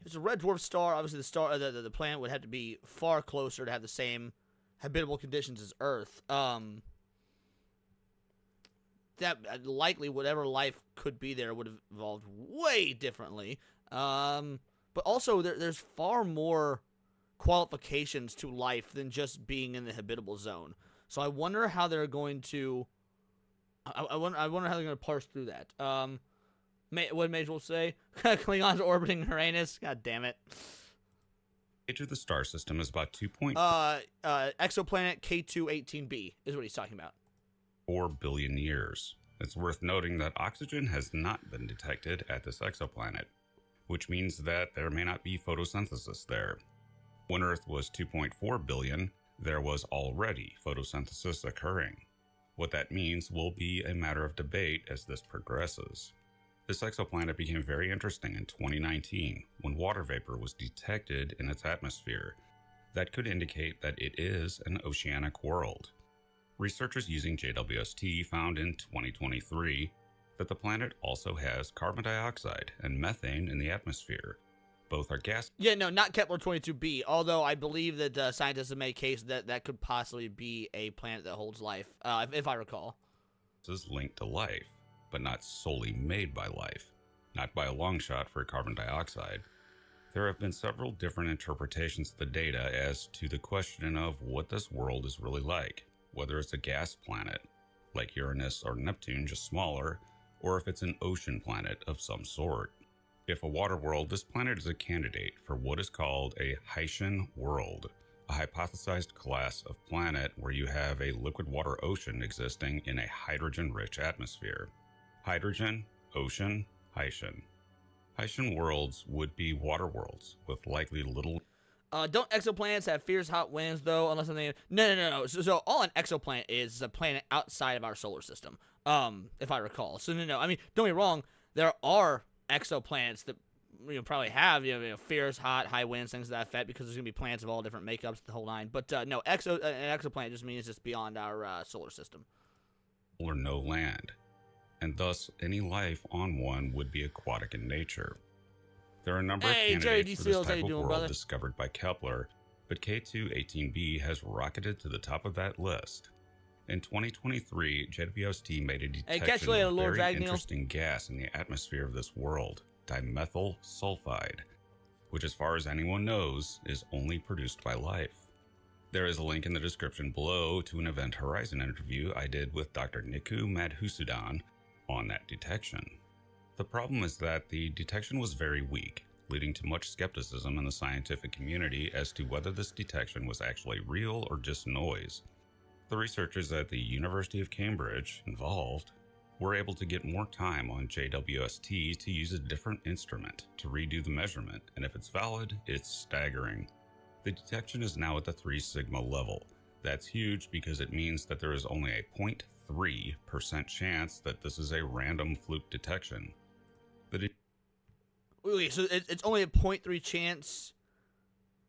It's a red dwarf star. Obviously, the planet would have to be far closer to have the same habitable conditions as Earth. That likely whatever life could be there would have evolved way differently. But also, there's far more qualifications to life than just being in the habitable zone. So I wonder how they're going to. I wonder how they're going to parse through that. What Mage will say? Klingons orbiting Uranus. God damn it. Age of the star system is about 2.4 exoplanet K2-18b is what he's talking about. billion years. It's worth noting that oxygen has not been detected at this exoplanet, which means that there may not be photosynthesis there. When Earth was 2.4 billion, there was already photosynthesis occurring. What that means will be a matter of debate as this progresses. This exoplanet became very interesting in 2019 when water vapor was detected in its atmosphere. That could indicate that it is an oceanic world. Researchers using JWST found in 2023 that the planet also has carbon dioxide and methane in the atmosphere. Both are gas. Yeah, no, not Kepler-22b, although I believe that scientists have made case that that could possibly be a planet that holds life, if I recall. Is linked to life, but not solely made by life, not by a long shot for carbon dioxide. There have been several different interpretations of the data as to the question of what this world is really like, whether it's a gas planet, like Uranus or Neptune, just smaller, or if it's an ocean planet of some sort. If a water world, this planet is a candidate for what is called a Haitian world, a hypothesized class of planet where you have a liquid water ocean existing in a hydrogen-rich atmosphere. Hydrogen, ocean, Haitian. Haitian worlds would be water worlds with likely little. Don't exoplanets have fierce hot winds though? Unless something. No. So all an exoplanet is a planet outside of our solar system. If I recall. So no. I mean, don't get me wrong. There are exoplanets that probably have fierce, hot, high winds, things to that effect, because there's gonna be planets of all different makeups, the whole nine. But no, an exoplanet just means it's beyond our solar system. Or no land, and thus any life on one would be aquatic in nature. There are a number of candidates for this type of world discovered by Kepler, but K2-18b has rocketed to the top of that list. In 2023, JWST made a detection of a very interesting gas in the atmosphere of this world, dimethyl sulfide, which as far as anyone knows, is only produced by life. There is a link in the description below to an Event Horizon interview I did with Dr. Niku Madhusudan on that detection. The problem is that the detection was very weak, leading to much skepticism in the scientific community as to whether this detection was actually real or just noise. The researchers at the University of Cambridge involved were able to get more time on JWST to use a different instrument to redo the measurement, and if it's valid, it's staggering. The detection is now at the 3 sigma level. That's huge because it means that there is only a 0.3% chance that this is a random fluke detection. Wait, so it's only a 0.3 chance?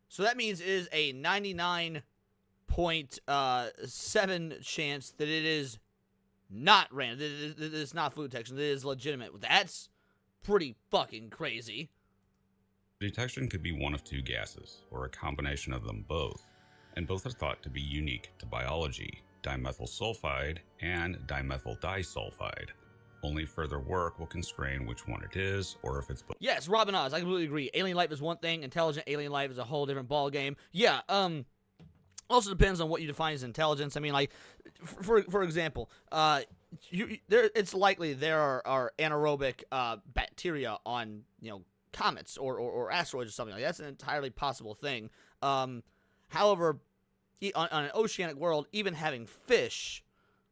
So that means it is a 99.7 chance that it is not random. That it's not fluke detection. That it is legitimate. That's pretty fucking crazy. Detection could be one of two gases, or a combination of them both, and both are thought to be unique to biology, dimethyl sulfide and dimethyl disulfide. Only further work will constrain which one it is, or if it's both. Yes, Robin Oz, I completely agree. Alien life is one thing, intelligent alien life is a whole different ballgame. Yeah, also depends on what you define as intelligence. I mean, like, for example, it's likely there are anaerobic bacteria on, comets or asteroids or something like that. That's an entirely possible thing. However, on an oceanic world, even having fish,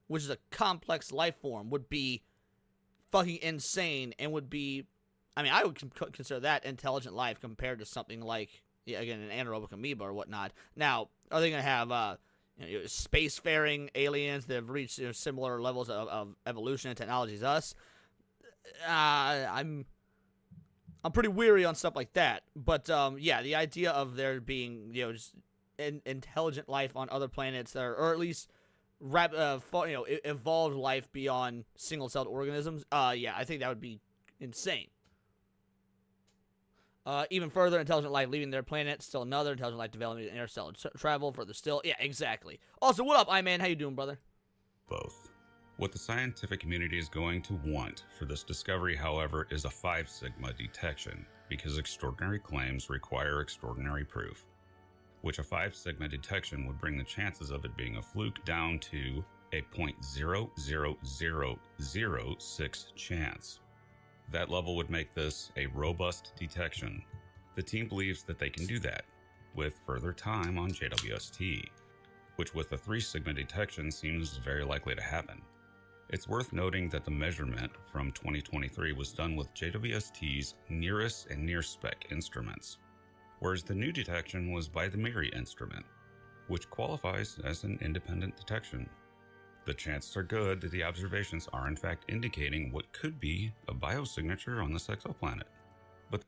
which is a complex life form, would be fucking insane and would be, I would consider that intelligent life compared to something like, again, an anaerobic amoeba or whatnot. Now, are they going to have spacefaring aliens that have reached similar levels of evolution and technology as us? I'm pretty weary on stuff like that. But yeah, the idea of there being just intelligent life on other planets that are, or at least evolved life beyond single-celled organisms. Yeah, I think that would be insane. Even further, intelligent life leaving their planet, still another intelligent life developing interstellar travel, further still. Yeah, exactly. Also, what up, I-Man? How you doing, brother? Both. What the scientific community is going to want for this discovery, however, is a 5 sigma detection, because extraordinary claims require extraordinary proof. which a 5 sigma detection would bring the chances of it being a fluke down to a 0.00006 chance. That level would make this a robust detection. The team believes that they can do that with further time on JWST, which with the 3 sigma detection seems very likely to happen. It's worth noting that the measurement from 2023 was done with JWST's nearest and near-spec instruments, whereas the new detection was by the MIRI instrument, which qualifies as an independent detection. The chances are good that the observations are in fact indicating what could be a biosignature on this exoplanet. But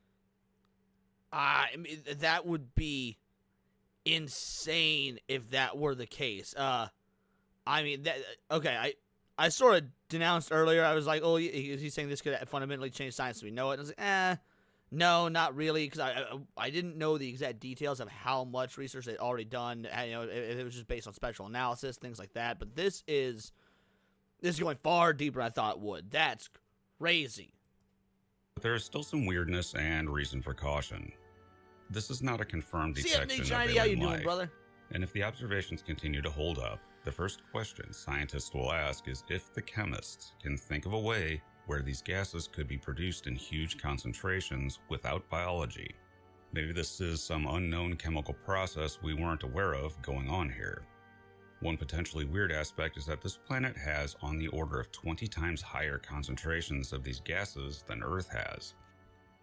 I mean, that would be insane if that were the case. I mean, okay, I sort of denounced earlier. I was like, oh, he's saying this could fundamentally change science as we know it. And I was like, no, not really, because I didn't know the exact details of how much research they'd already done. You know, it was just based on spectral analysis, things like that. But this is going far deeper than I thought it would. That's crazy. there is still some weirdness and reason for caution. This is not a confirmed detection of alien how you doing, life, brother? and if the observations continue to hold up, the first question scientists will ask is if the chemists can think of a way where these gases could be produced in huge concentrations without biology. Maybe this is some unknown chemical process we weren't aware of going on here. One potentially weird aspect is that this planet has on the order of 20 times higher concentrations of these gases than Earth has.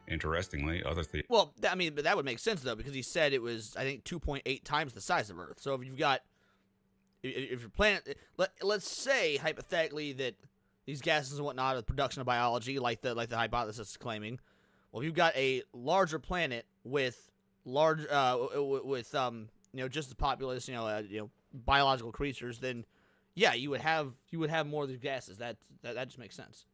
Interestingly, Well, I mean, but that would make sense, though, because he said it was, I think, 2.8 times the size of Earth. So if you've got, if your planet, let's say, hypothetically, that these gases and whatnot are the production of biology, like the hypothesis is claiming, well, if you've got a larger planet with just as populous, biological creatures, then yeah, you would have more of these gases. That just makes sense.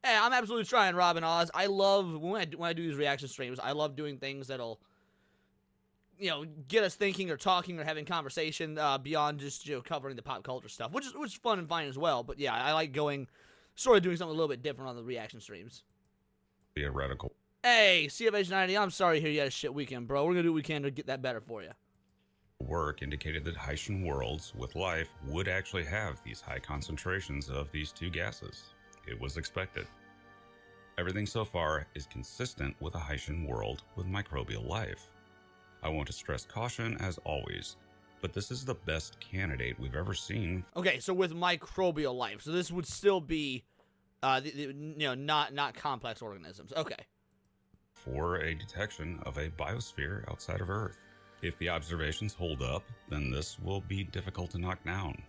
Hey, I'm absolutely trying, Robin Oz. I love when I do these reaction streams. I love doing things that'll, get us thinking or talking or having conversation beyond just covering the pop culture stuff, which is fun and fine as well. But yeah, I like doing something a little bit different on the reaction streams. theoretical Hey, CFH90, I'm sorry to hear you had a shit weekend, bro. We're gonna do what we can to get that better for you. work indicated that Haitian worlds with life would actually have these high concentrations of these two gases. It was expected. Everything so far is consistent with a Haitian world with microbial life. I want to stress caution as always, but this is the best candidate we've ever seen. Okay, so with microbial life, so this would still be, not complex organisms. Okay. For a detection of a biosphere outside of Earth. If the observations hold up, then this will be difficult to knock down.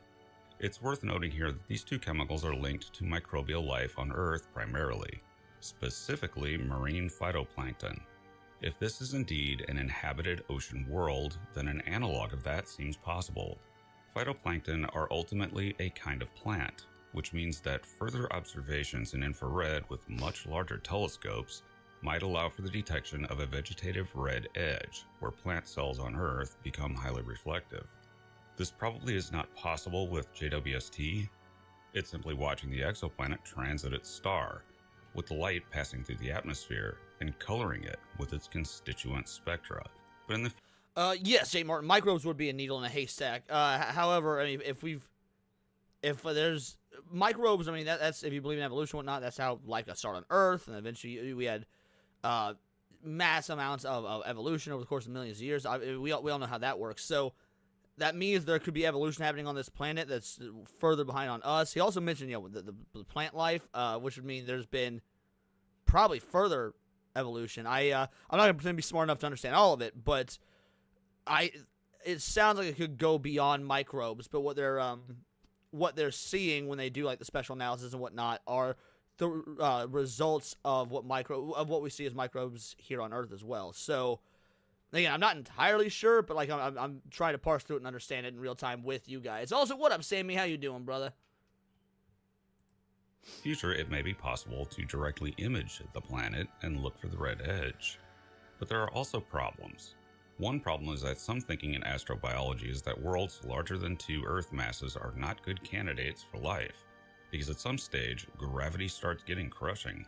It's worth noting here that these two chemicals are linked to microbial life on Earth primarily, specifically marine phytoplankton. If this is indeed an inhabited ocean world, then an analog of that seems possible. Phytoplankton are ultimately a kind of plant, which means that further observations in infrared with much larger telescopes might allow for the detection of a vegetative red edge, where plant cells on Earth become highly reflective. This probably is not possible with JWST. It's simply watching the exoplanet transit its star, with the light passing through the atmosphere and coloring it with its constituent spectra. But in the yes, J. Martin, microbes would be a needle in a haystack. However, I mean, if there's microbes, I mean, that's if you believe in evolution and whatnot, that's how life got started on Earth, and eventually we had mass amounts of evolution over the course of millions of years. We all know how that works. So that means there could be evolution happening on this planet that's further behind on us. He also mentioned, the plant life, which would mean there's been probably further evolution. I'm not gonna pretend to be smart enough to understand all of it, but it sounds like it could go beyond microbes. But what they're seeing when they do like the special analysis and whatnot are the results of what we see as microbes here on Earth as well. So again, I'm not entirely sure, but like I'm trying to parse through it and understand it in real time with you guys. Also, what up, Sammy? How you doing, brother? future, it may be possible to directly image the planet and look for the red edge. But there are also problems. One problem is that some thinking in astrobiology is that worlds larger than 2 Earth masses are not good candidates for life, because at some stage, gravity starts getting crushing.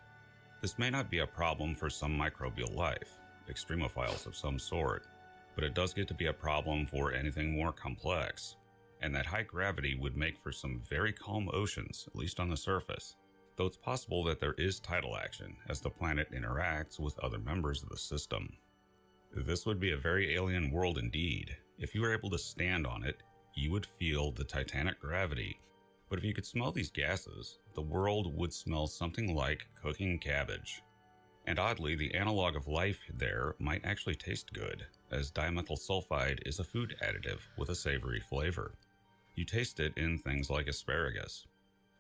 This may not be a problem for some microbial life, extremophiles of some sort, but but it does get to be a problem for anything more complex, and that high gravity would make for some very calm oceans, at least on the surface, though it's possible that there is tidal action as the planet interacts with other members of the system. This would be a very alien world indeed. If you were able to stand on it, you would feel the titanic gravity, but if you could smell these gases, the world would smell something like cooking cabbage. And oddly, the analog of life there might actually taste good, as dimethyl sulfide is a food additive with a savory flavor. You taste it in things like asparagus.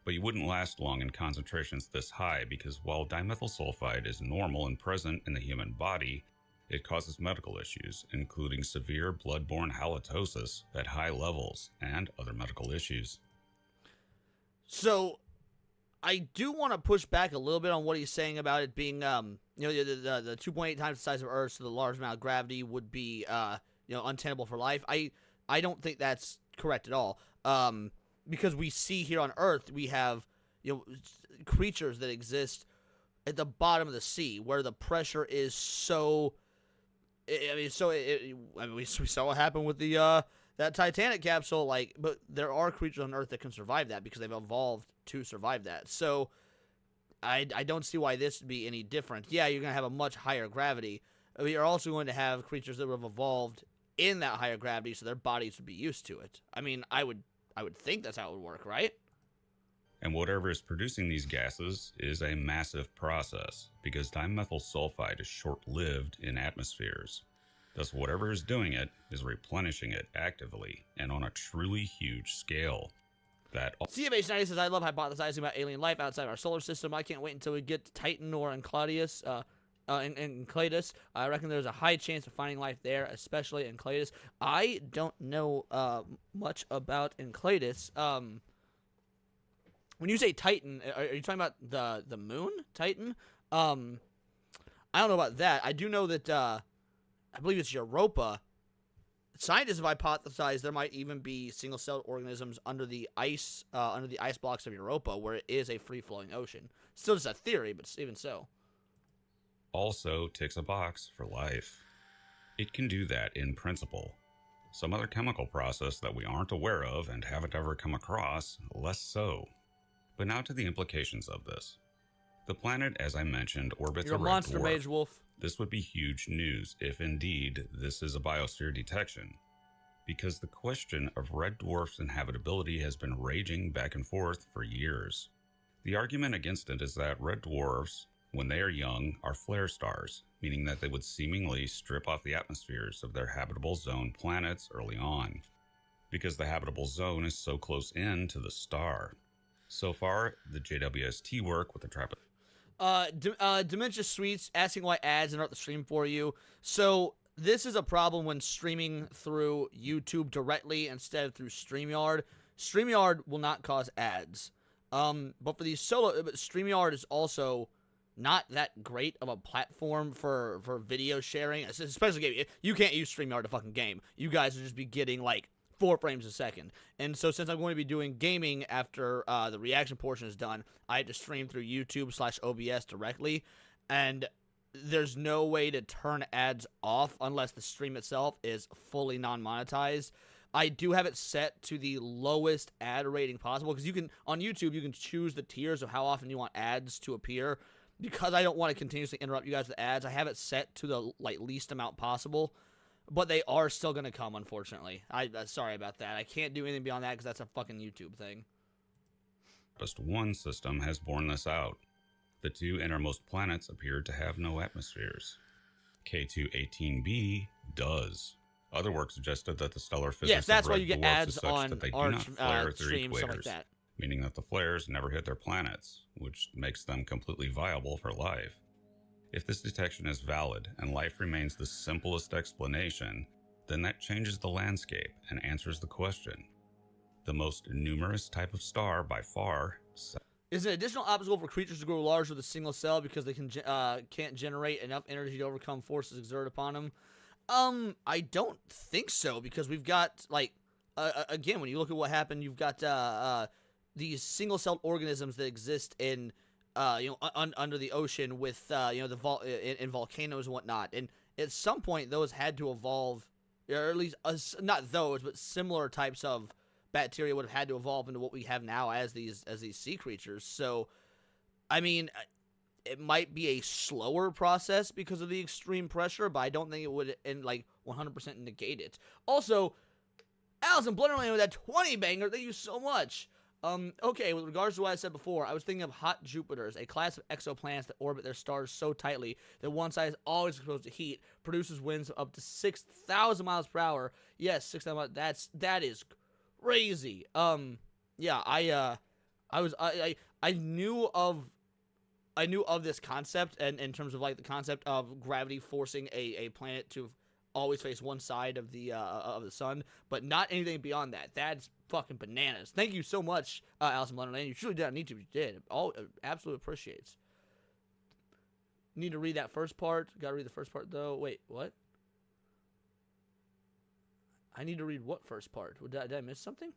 But you wouldn't last long in concentrations this high because while dimethyl sulfide is normal and present in the human body, it causes medical issues, including severe blood-borne halitosis at high levels and other medical issues. So, I do want to push back a little bit on what he's saying about it being, the 2.8 times the size of Earth, so the large amount of gravity would be, untenable for life. I don't think that's correct at all. Because we see here on Earth, we have, creatures that exist at the bottom of the sea where the pressure is so. We saw what happened with the that Titanic capsule. But there are creatures on Earth that can survive that because they've evolved to survive that. So I don't see why this would be any different. Yeah, you're gonna have a much higher gravity. But you're also going to have creatures that have evolved in that higher gravity, so their bodies would be used to it. I mean, I would think that's how it would work, right? And whatever is producing these gases is a massive process, because dimethyl sulfide is short-lived in atmospheres. Thus, whatever is doing it is replenishing it actively and on a truly huge scale. CFH90 says, I love hypothesizing about alien life outside our solar system. I can't wait until we get to Titan or Enceladus. Enceladus. I reckon there's a high chance of finding life there, especially in Enceladus. I don't know much about Enceladus. When you say Titan, are you talking about the moon, Titan? I don't know about that. I do know that I believe it's Europa. Scientists have hypothesized there might even be single-celled organisms under the ice blocks of Europa, where it is a free-flowing ocean. Still just a theory, but even so. Also ticks a box for life. It can do that in principle. Some other chemical process that we aren't aware of and haven't ever come across, less so. But now to the implications of this. The planet, as I mentioned, orbits You're a a red monster, dwarf. Mage Wolf. This would be huge news if indeed this is a biosphere detection, because the question of red dwarfs' inhabitability has been raging back and forth for years. The argument against it is that red dwarfs, when they are young, are flare stars, meaning that they would seemingly strip off the atmospheres of their habitable zone planets early on, because the habitable zone is so close in to the star. So far, the JWST work with the Dementia Sweets asking why ads interrupt the stream for you. So this is a problem when streaming through YouTube directly instead of through StreamYard. StreamYard will not cause ads. But for these StreamYard is also not that great of a platform for video sharing, especially gaming. You can't use StreamYard to fucking game. You guys will just be getting 4 frames a second. And so since I'm going to be doing gaming after the reaction portion is done, I had to stream through YouTube/OBS directly, and there's no way to turn ads off unless the stream itself is fully non-monetized. I do have it set to the lowest ad rating possible, because on YouTube you can choose the tiers of how often you want ads to appear. Because I don't want to continuously interrupt you guys with ads, I have it set to the least amount possible. But they are still going to come, unfortunately. Sorry about that. I can't do anything beyond that because that's a fucking YouTube thing. Just one system has borne this out. The 2 innermost planets appear to have no atmospheres. K2-18b does. Other work suggested that the stellar physics yes, that's of why red you get dwarfs ads is such on that they our do not flare through streams, stuff like equators, that. meaning that the flares never hit their planets, which makes them completely viable for life. If this detection is valid and life remains the simplest explanation, then that changes the landscape and answers the question. The most numerous type of star by far is an additional obstacle for creatures to grow large with a single cell because they can't generate enough energy to overcome forces exerted upon them. I don't think so, because we've got again, when you look at what happened, you've got these single-celled organisms that exist in under the ocean with in volcanoes and whatnot, and at some point those had to evolve or at least not those, but similar types of bacteria would have had to evolve into what we have now as these sea creatures. So, I mean, it might be a slower process because of the extreme pressure, but I don't think it would 100% negate it. Also, Allison Blunderland with that 20 banger. Thank you so much. Okay, with regards to what I said before, I was thinking of hot Jupiters, a class of exoplanets that orbit their stars so tightly that one side is always exposed to heat, produces winds of up to 6,000 miles per hour. Yes, 6,000 miles. That is crazy. Yeah, I knew of this concept, and in terms of like the concept of gravity forcing a planet to always face one side of the sun, but not anything beyond that. That's fucking bananas. Thank you so much, Allison Blunderland. You truly didn't need to, but you did. All absolutely appreciates. Need to read that first part. Gotta read the first part though. Wait, what? I need to read what first part? Did I miss something?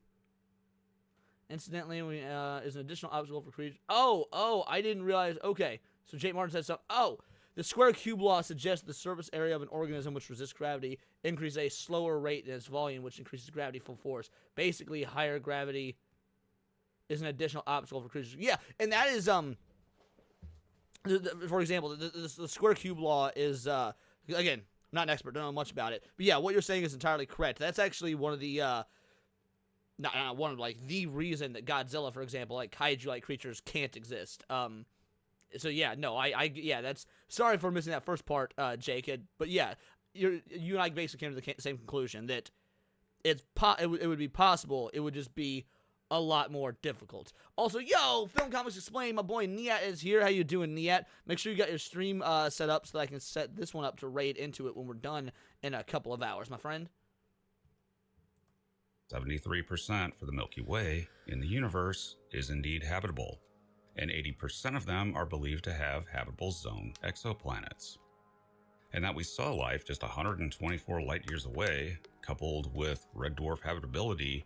Incidentally, is an additional obstacle for creatures. Oh, I didn't realize. Okay, so Jake Martin said something. Oh, the square cube law suggests the surface area of an organism which resists gravity increases a slower rate than its volume, which increases gravity full force. Basically, higher gravity is an additional obstacle for creatures. Yeah, and that is for example, the square cube law is again, not an expert, don't know much about it, but yeah, what you're saying is entirely correct. That's actually one of the not one of the reason that Godzilla, for example, like kaiju-like creatures can't exist. So yeah, no, yeah, that's sorry for missing that first part, Jake. But yeah, you and I basically came to the same conclusion that it would be possible. It would just be a lot more difficult. Also, yo, Film Comics Explained, my boy Niat is here. How you doing, Niat? Make sure you got your stream set up so that I can set this one up to raid into it when we're done in a couple of hours, my friend. 73% for the Milky Way in the universe is indeed habitable, and 80% of them are believed to have habitable zone exoplanets. And that we saw life just 124 light years away, coupled with red dwarf habitability,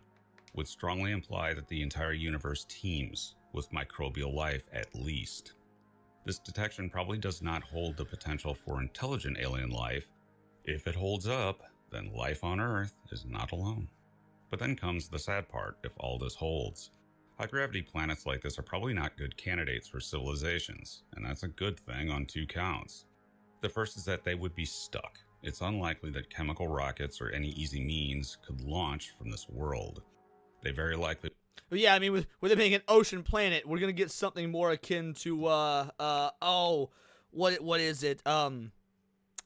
would strongly imply that the entire universe teems with microbial life at least. This detection probably does not hold the potential for intelligent alien life. If it holds up, then life on Earth is not alone. But then comes the sad part if all this holds. High-gravity planets like this are probably not good candidates for civilizations, and that's a good thing on two counts. The first is that they would be stuck. It's unlikely that chemical rockets or any easy means could launch from this world. They very likely... Yeah, I mean, with it being an ocean planet, we're gonna get something more akin to, what is it?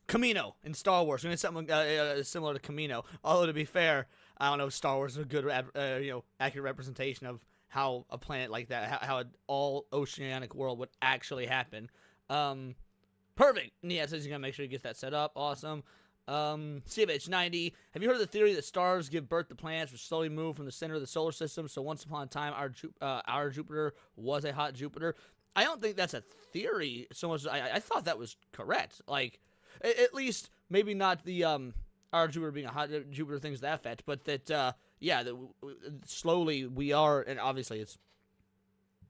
Kamino in Star Wars. We're gonna get something similar to Kamino. Although, to be fair, I don't know if Star Wars is a good, accurate representation of how a planet like that, how an all-oceanic world would actually happen. Perfect! Nia says he's gonna make sure he gets that set up. Awesome. CFH90, have you heard of the theory that stars give birth to planets which slowly move from the center of the solar system? So once upon a time, our Jupiter was a hot Jupiter. I don't think that's a theory so much as I thought that was correct. Like, at least, maybe not the, our Jupiter being a hot Jupiter things that fetch, but that, yeah, that slowly we are, and obviously it's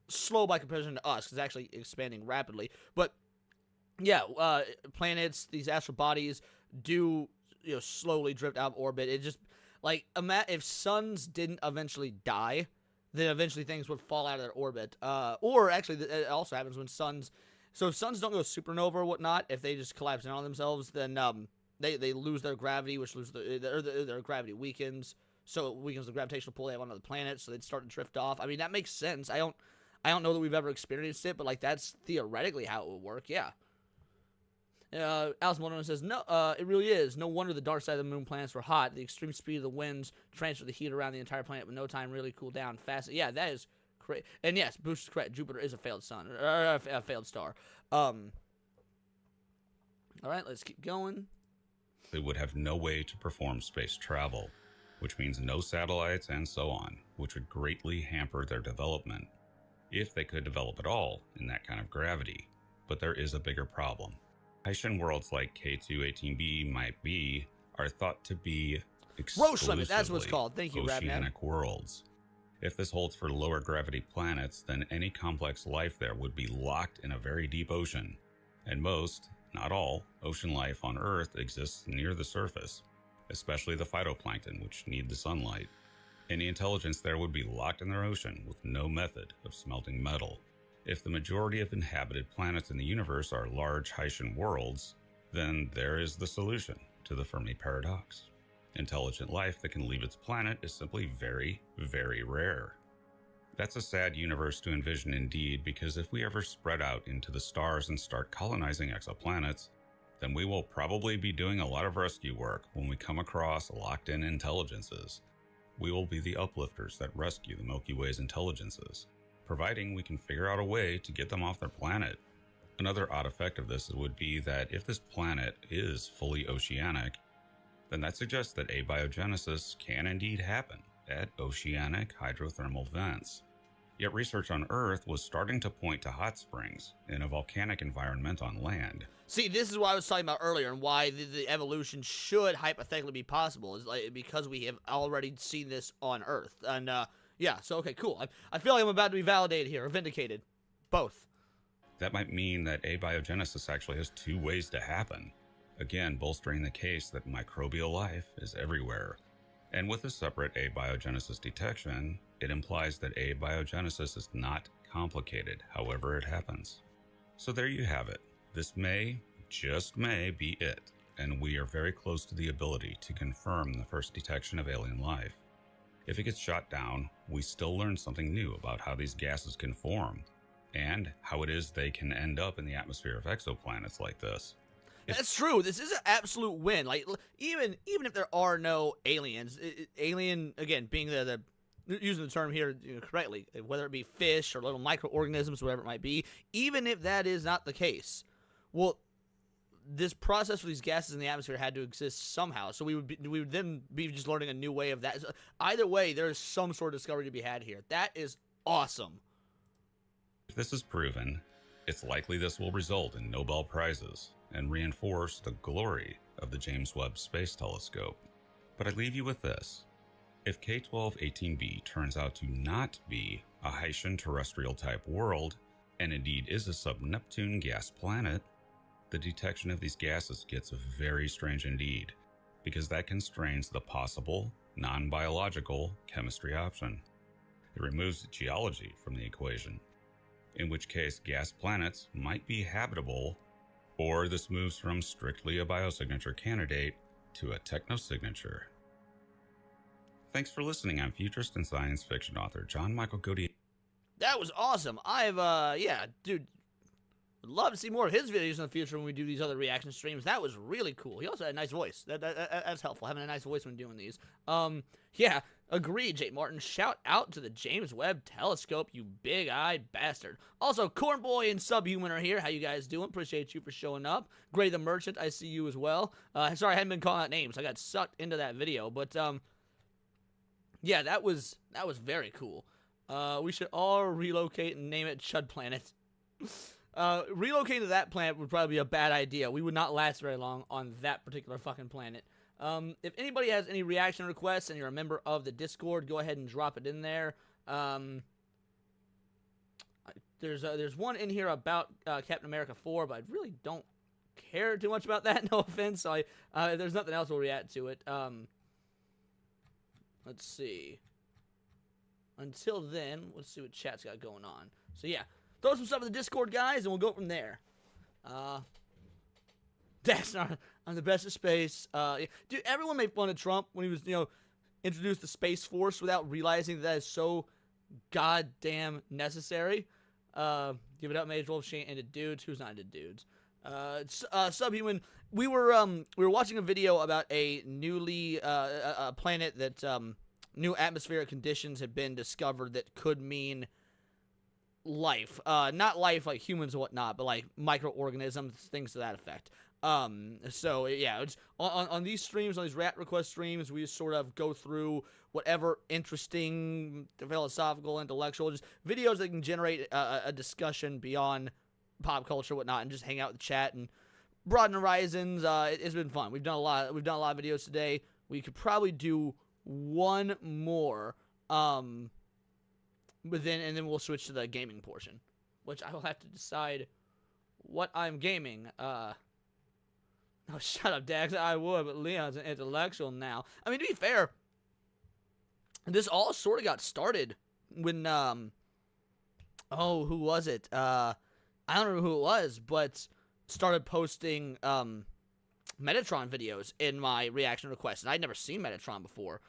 slow by comparison to us, because it's actually expanding rapidly, but yeah, planets, these astral bodies do, slowly drift out of orbit. It just, like, if suns didn't eventually die, then eventually things would fall out of their orbit. Or actually, it also happens when suns, so if suns don't go supernova or whatnot, if they just collapse in on themselves, then they lose their gravity, which loses their gravity weakens, so it weakens the gravitational pull they have onto the planet, so they'd start to drift off. I mean, that makes sense. I don't know that we've ever experienced it, but like that's theoretically how it would work. Yeah. Alice Mulder says, no, it really is. No wonder the dark side of the moon planets were hot. The extreme speed of the winds transfer the heat around the entire planet with no time really cool down fast. Yeah, that is correct. And yes, Bruce is correct. Jupiter is a failed sun, or a failed star. All right, let's keep going. They would have no way to perform space travel, which means no satellites and so on, which would greatly hamper their development, if they could develop at all in that kind of gravity. But there is a bigger problem. Haitian worlds like K2-18b might be are thought to be exclusively that's what it's called. Thank you, oceanic worlds. If this holds for lower gravity planets, then any complex life there would be locked in a very deep ocean. And most, not all, ocean life on Earth exists near the surface. especially the phytoplankton, which need the sunlight. Any intelligence there would be locked in their ocean with no method of smelting metal. If the majority of inhabited planets in the universe are large Haitian worlds, then there is the solution to the Fermi paradox. Intelligent life that can leave its planet is simply very, very rare. That's a sad universe to envision indeed, because if we ever spread out into the stars and start colonizing exoplanets, then we will probably be doing a lot of rescue work when we come across locked-in intelligences. We will be the uplifters that rescue the Milky Way's intelligences, providing we can figure out a way to get them off their planet. Another odd effect of this would be that if this planet is fully oceanic, then that suggests that abiogenesis can indeed happen at oceanic hydrothermal vents. Yet research on Earth was starting to point to hot springs in a volcanic environment on land. See, this is what I was talking about earlier, and why the evolution should hypothetically be possible, is like because we have already seen this on Earth. And yeah, so okay, cool. I feel like I'm about to be validated here, or vindicated. Both. That might mean that abiogenesis actually has two ways to happen, again bolstering the case that microbial life is everywhere. And with a separate abiogenesis detection, it implies that abiogenesis is not complicated, however it happens. So there you have it. This may, just may, be it, and we are very close to the ability to confirm the first detection of alien life. If it gets shot down, we still learn something new about how these gases can form, and how it is they can end up in the atmosphere of exoplanets like this. That's true. This is an absolute win. Like, even if there are no aliens, alien, again, being the using the term here correctly, whether it be fish or little microorganisms, whatever it might be, even if that is not the case, well, this process for these gases in the atmosphere had to exist somehow. So we would then be just learning a new way of that. So either way, there is some sort of discovery to be had here. That is awesome. If this is proven, it's likely this will result in Nobel Prizes and reinforce the glory of the James Webb Space Telescope. But I leave you with this. If K12-18b turns out to not be a Haitian terrestrial-type world, and indeed is a sub-Neptune gas planet, the detection of these gases gets very strange indeed, because that constrains the possible, non-biological chemistry option. It removes geology from the equation, in which case gas planets might be habitable, or this moves from strictly a biosignature candidate to a technosignature. Thanks for listening. I'm futurist and science fiction author John Michael Gautier. That was awesome. Yeah, dude, would love to see more of his videos in the future when we do these other reaction streams. That was really cool. He also had a nice voice. That's helpful, having a nice voice when doing these. Yeah, agreed, Jake Martin. Shout out to the James Webb Telescope, you big-eyed bastard. Also, Cornboy and Subhuman are here. How you guys doing? Appreciate you for showing up. Gray the Merchant, I see you as well. Sorry, I hadn't been calling out names. I got sucked into that video, but yeah, that was very cool. We should all relocate and name it Chud Planet. Relocating to that planet would probably be a bad idea. We would not last very long on that particular fucking planet. If anybody has any reaction requests and you're a member of the Discord, go ahead and drop it in there. There's one in here about Captain America 4, but I really don't care too much about that, no offense. So there's nothing else we'll react to it. Let's see. Until then, let's see what chat's got going on. So yeah, throw some stuff in the Discord, guys, and we'll go from there. That's not. I'm the best at space. Dude, everyone made fun of Trump when he was, introduced the Space Force without realizing that is so goddamn necessary. Give it up, Mage Wolf. She ain't into dudes. Who's not into dudes? Subhuman. We were watching a video about a newly a planet that new atmospheric conditions have been discovered that could mean life. Not life like humans and whatnot, but like microorganisms, things to that effect. So yeah, it's on these streams, on these rat request streams, we just sort of go through whatever interesting, philosophical, intellectual, just videos that can generate a discussion beyond pop culture, whatnot, and just hang out with the chat and broaden horizons. It's been fun. We've done a lot of videos today. We could probably do one more, but then we'll switch to the gaming portion, which I will have to decide what I'm gaming. Oh, shut up, Dax. I would, but Leon's an intellectual now. I mean, to be fair, this all sort of got started when, oh, who was it? I don't remember who it was, but started posting, Metatron videos in my reaction requests, and I'd never seen Metatron before.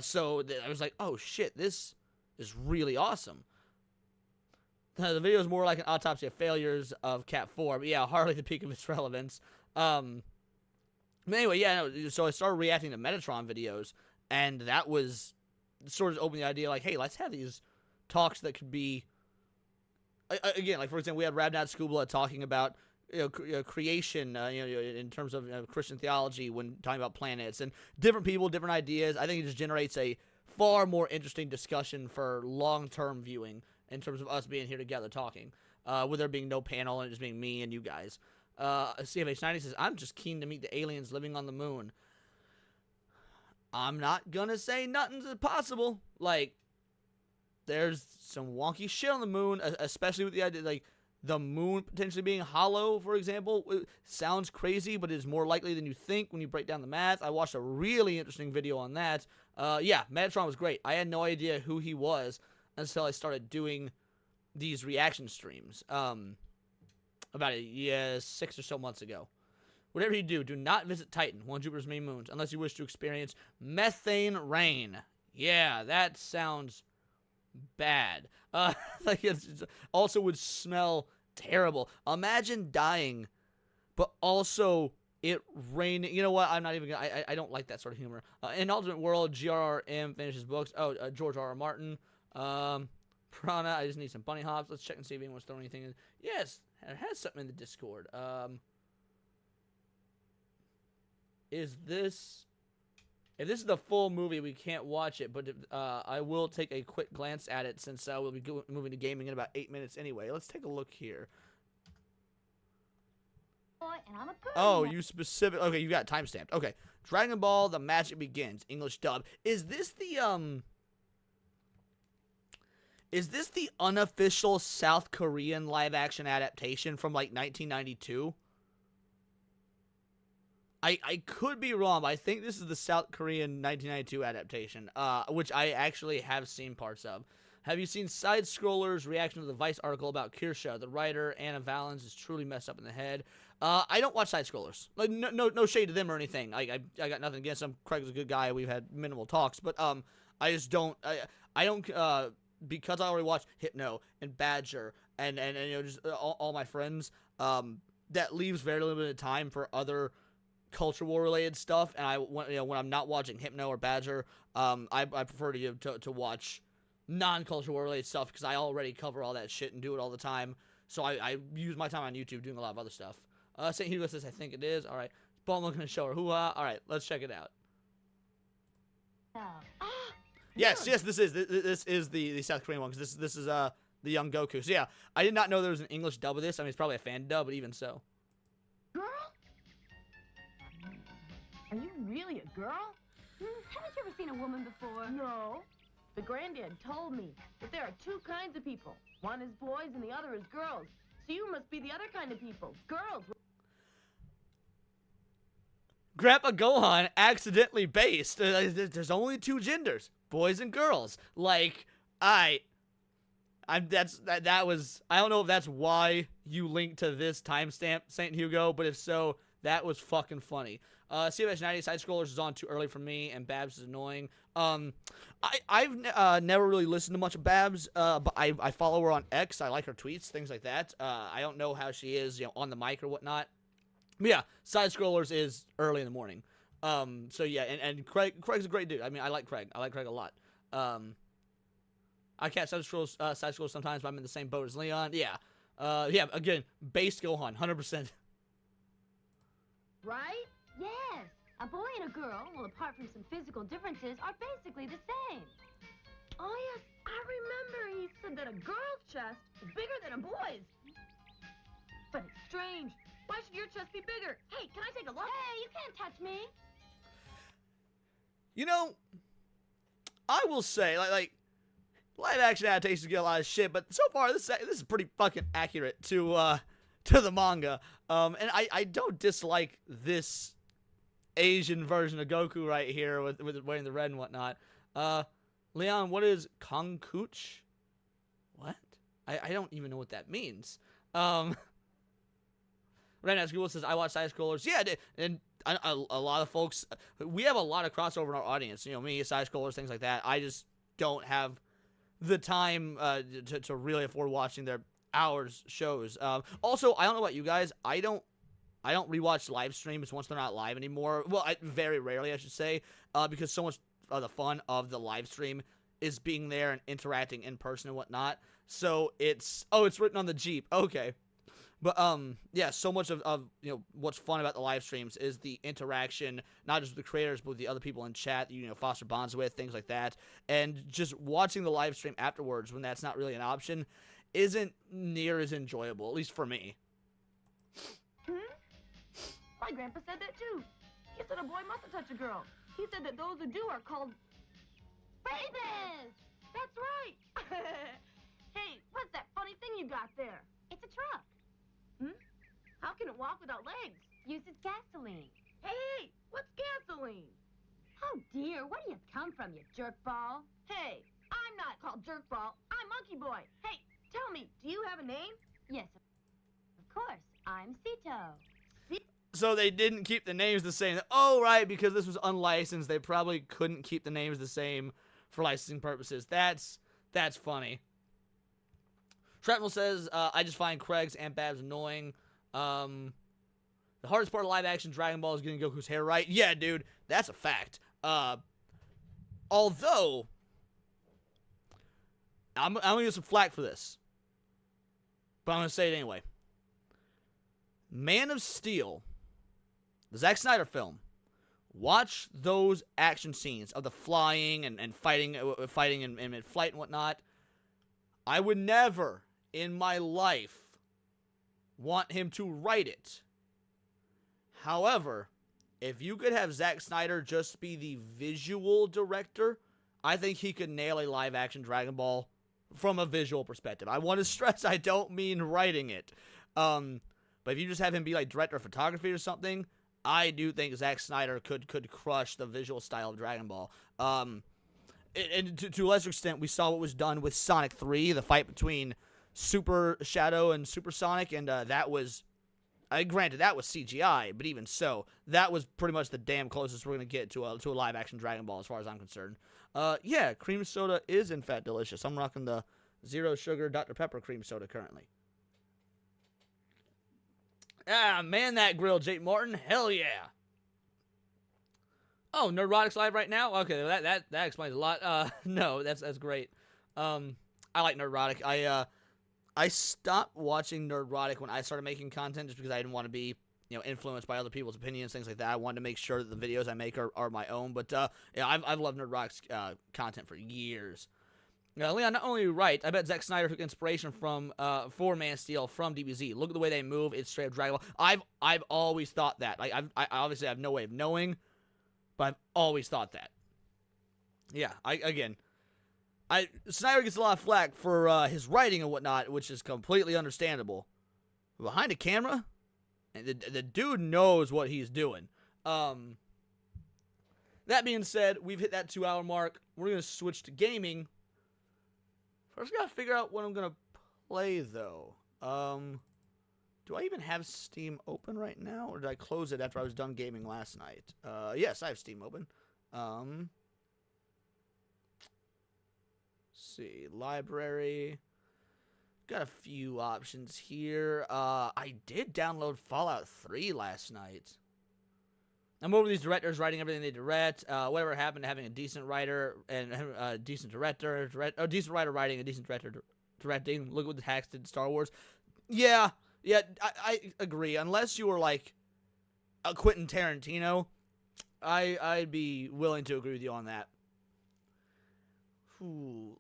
So I was like, oh shit, this is really awesome. The video is more like an autopsy of failures of Cat 4, but yeah, hardly the peak of its relevance. But anyway, yeah, no, so I started reacting to Metatron videos, and that was sort of opened the idea, like, hey, let's have these talks that could be, again, like, for example, we had Radnat Skubla talking about creation, in terms of Christian theology when talking about planets, and different people, different ideas. I think it just generates a far more interesting discussion for long-term viewing in terms of us being here together talking, with there being no panel and it just being me and you guys. CFH90 says, I'm just keen to meet the aliens living on the moon. I'm not gonna say nothing's impossible. Like, there's some wonky shit on the moon, especially with the idea, like, the moon potentially being hollow, for example. It sounds crazy, but it is more likely than you think when you break down the math. I watched a really interesting video on that. Yeah, Metatron was great. I had no idea who he was until I started doing these reaction streams. About 6 or so months ago. Whatever you do not visit Titan, one of Jupiter's main moons, unless you wish to experience methane rain. Yeah, that sounds bad. Like, it's also would smell terrible. Imagine dying, but also it raining. You know what? I'm not even gonna, I don't like that sort of humor. In Ultimate World, GRRM finishes books. Oh, George R.R. Martin. Piranha, I just need some bunny hops. Let's check and see if anyone's throwing anything in. Yes, it has something in the Discord. Is this... If this is the full movie, we can't watch it, but I will take a quick glance at it since we'll be moving to gaming in about 8 minutes anyway. Let's take a look here. Oh, you specific... Okay, you got timestamped. Okay. Dragon Ball, The Magic Begins, English dub. Is this the, Is this the unofficial South Korean live-action adaptation from, like, 1992? I could be wrong, but I think this is the South Korean 1992 adaptation, which I actually have seen parts of. Have you seen Side Scroller's reaction to the Vice article about Kirsha? The writer, Anna Valens, is truly messed up in the head. I don't watch Side Scrollers. Like, no shade to them or anything. I got nothing against them. Craig's a good guy. We've had minimal talks, but I just don't. I don't because I already watched Hypno and Badger and just all my friends. That leaves very little bit of time for other culture war related stuff, and when I'm not watching Hypno or Badger, I prefer to watch non-culture war related stuff because I already cover all that shit and do it all the time. So I use my time on YouTube doing a lot of other stuff. St. Hugo says I think it is. All right, Ball looking to show her hoo-ha. All right, let's check it out. Yes, this is the South Korean one because this is the young Goku. So yeah, I did not know there was an English dub of this. I mean, it's probably a fan dub, but even so. Are you really a girl? Haven't you ever seen a woman before? No. The granddad told me that there are two kinds of people. One is boys and the other is girls. So you must be the other kind of people. Girls. Grandpa Gohan accidentally based. There's only two genders, boys and girls. Like, that was, I don't know if that's why you linked to this timestamp, St. Hugo, but if so, that was fucking funny. CFH90 Side Scrollers is on too early for me, and Babs is annoying. I've never really listened to much of Babs, but I follow her on X. I like her tweets, things like that. I don't know how she is, on the mic or whatnot. But yeah, Side Scrollers is early in the morning. So yeah, and Craig's a great dude. I mean, I like Craig. I like Craig a lot. I catch Side Scrollers sometimes, but I'm in the same boat as Leon. Yeah. Yeah, again, based Gohan, 100%. Right? Yes. A boy and a girl, well, apart from some physical differences, are basically the same. Oh, yes. I remember he said that a girl's chest is bigger than a boy's. But it's strange. Why should your chest be bigger? Hey, can I take a look? Hey, you can't touch me. I will say, like live action adaptations get a lot of shit, but so far this is pretty fucking accurate to to the manga. And I don't dislike this Asian version of Goku right here with wearing the red and whatnot. Leon, what is Kongkuch? What? I don't even know what that means. Right now, Google says, I watch side scrollers. Yeah, and a lot of folks, we have a lot of crossover in our audience. You know, me, side scrollers, things like that. I just don't have the time to really afford watching their hours shows. Also, I don't know about you guys. I don't rewatch live streams once they're not live anymore. Well, very rarely, I should say, because so much of the fun of the live stream is being there and interacting in person and whatnot. So it's written on the Jeep. Okay. But yeah, so much of you know what's fun about the live streams is the interaction, not just with the creators, but with the other people in chat that you foster bonds with, things like that. And just watching the live stream afterwards when that's not really an option isn't near as enjoyable, at least for me. My grandpa said that too. He said a boy mustn't touch a girl. He said that those who do are called babies. That's right. Hey, what's that funny thing you got there? It's a truck. How can it walk without legs? Uses gasoline. Hey, what's gasoline? Oh dear, where do you come from, you jerkball? Hey, I'm not called Jerkball. I'm Monkey Boy. Hey, tell me, do you have a name? Yes, of course. I'm Sito. So they didn't keep the names the same. Oh, right, because this was unlicensed, they probably couldn't keep the names the same for licensing purposes. That's funny. Shrapnel says, I just find Craig's and Babs annoying. The hardest part of live action Dragon Ball is getting Goku's hair right. Yeah, dude, that's a fact. Although, I'm gonna get some flack for this, but I'm gonna say it anyway. Man of Steel, the Zack Snyder film. Watch those action scenes of the flying and fighting in flight and whatnot. I would never in my life want him to write it. However, if you could have Zack Snyder just be the visual director, I think he could nail a live-action Dragon Ball from a visual perspective. I want to stress I don't mean writing it. But if you just have him be like director of photography or something, I do think Zack Snyder could crush the visual style of Dragon Ball. And to a lesser extent, we saw what was done with Sonic 3, the fight between Super Shadow and Super Sonic, and that was, granted, that was CGI, but even so, that was pretty much the damn closest we're going to get to a live-action Dragon Ball as far as I'm concerned. Yeah, cream soda is, in fact, delicious. I'm rocking the Zero Sugar Dr. Pepper cream soda currently. Ah, man, that grill, Jake Martin. Hell yeah. Oh, Nerdrotic's live right now? Okay, that explains a lot. No, that's great. I like Nerdrotic. I stopped watching Nerdrotic when I started making content just because I didn't want to be, influenced by other people's opinions, things like that. I wanted to make sure that the videos I make are my own. But yeah, I've loved Nerdrotic's content for years. Leon, not only right, I bet Zack Snyder took inspiration from for Man of Steel from DBZ. Look at the way they move; it's straight up Dragon Ball. I've always thought that. I obviously have no way of knowing, but I've always thought that. Yeah, Snyder gets a lot of flack for his writing and whatnot, which is completely understandable. Behind the camera, the dude knows what he's doing. That being said, we've hit that 2-hour mark. We're gonna switch to gaming. First, gotta figure out what I'm gonna play though. Do I even have Steam open right now, or did I close it after I was done gaming last night? Yes, I have Steam open. See, library. Got a few options here. I did download Fallout 3 last night. I'm over these directors writing everything they direct. Whatever happened to having a decent writer and a decent director, decent writer writing, a decent director directing. Look what the hacks did in Star Wars. Yeah, I agree. Unless you were like a Quentin Tarantino, I'd be willing to agree with you on that. Ooh.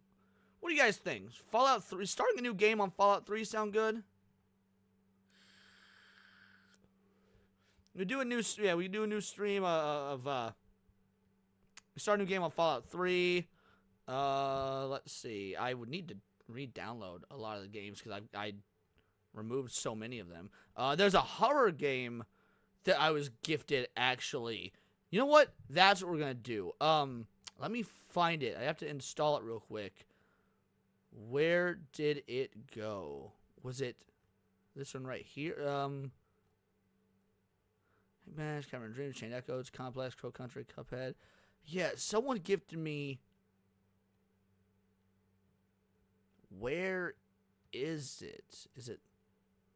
What do you guys think? Fallout 3, starting a new game on Fallout 3 sound good? We do a new stream of we start a new game on Fallout 3. Let's see. I would need to re-download a lot of the games because I removed so many of them. There's a horror game that I was gifted, actually. You know what? That's what we're going to do. Let me find it. I have to install it real quick. Where did it go? Was it this one right here? Hitman, Cameron Dreams, Chain Echoes, Complex, Crow Country, Cuphead. Yeah, someone gifted me. Where is it? Is it?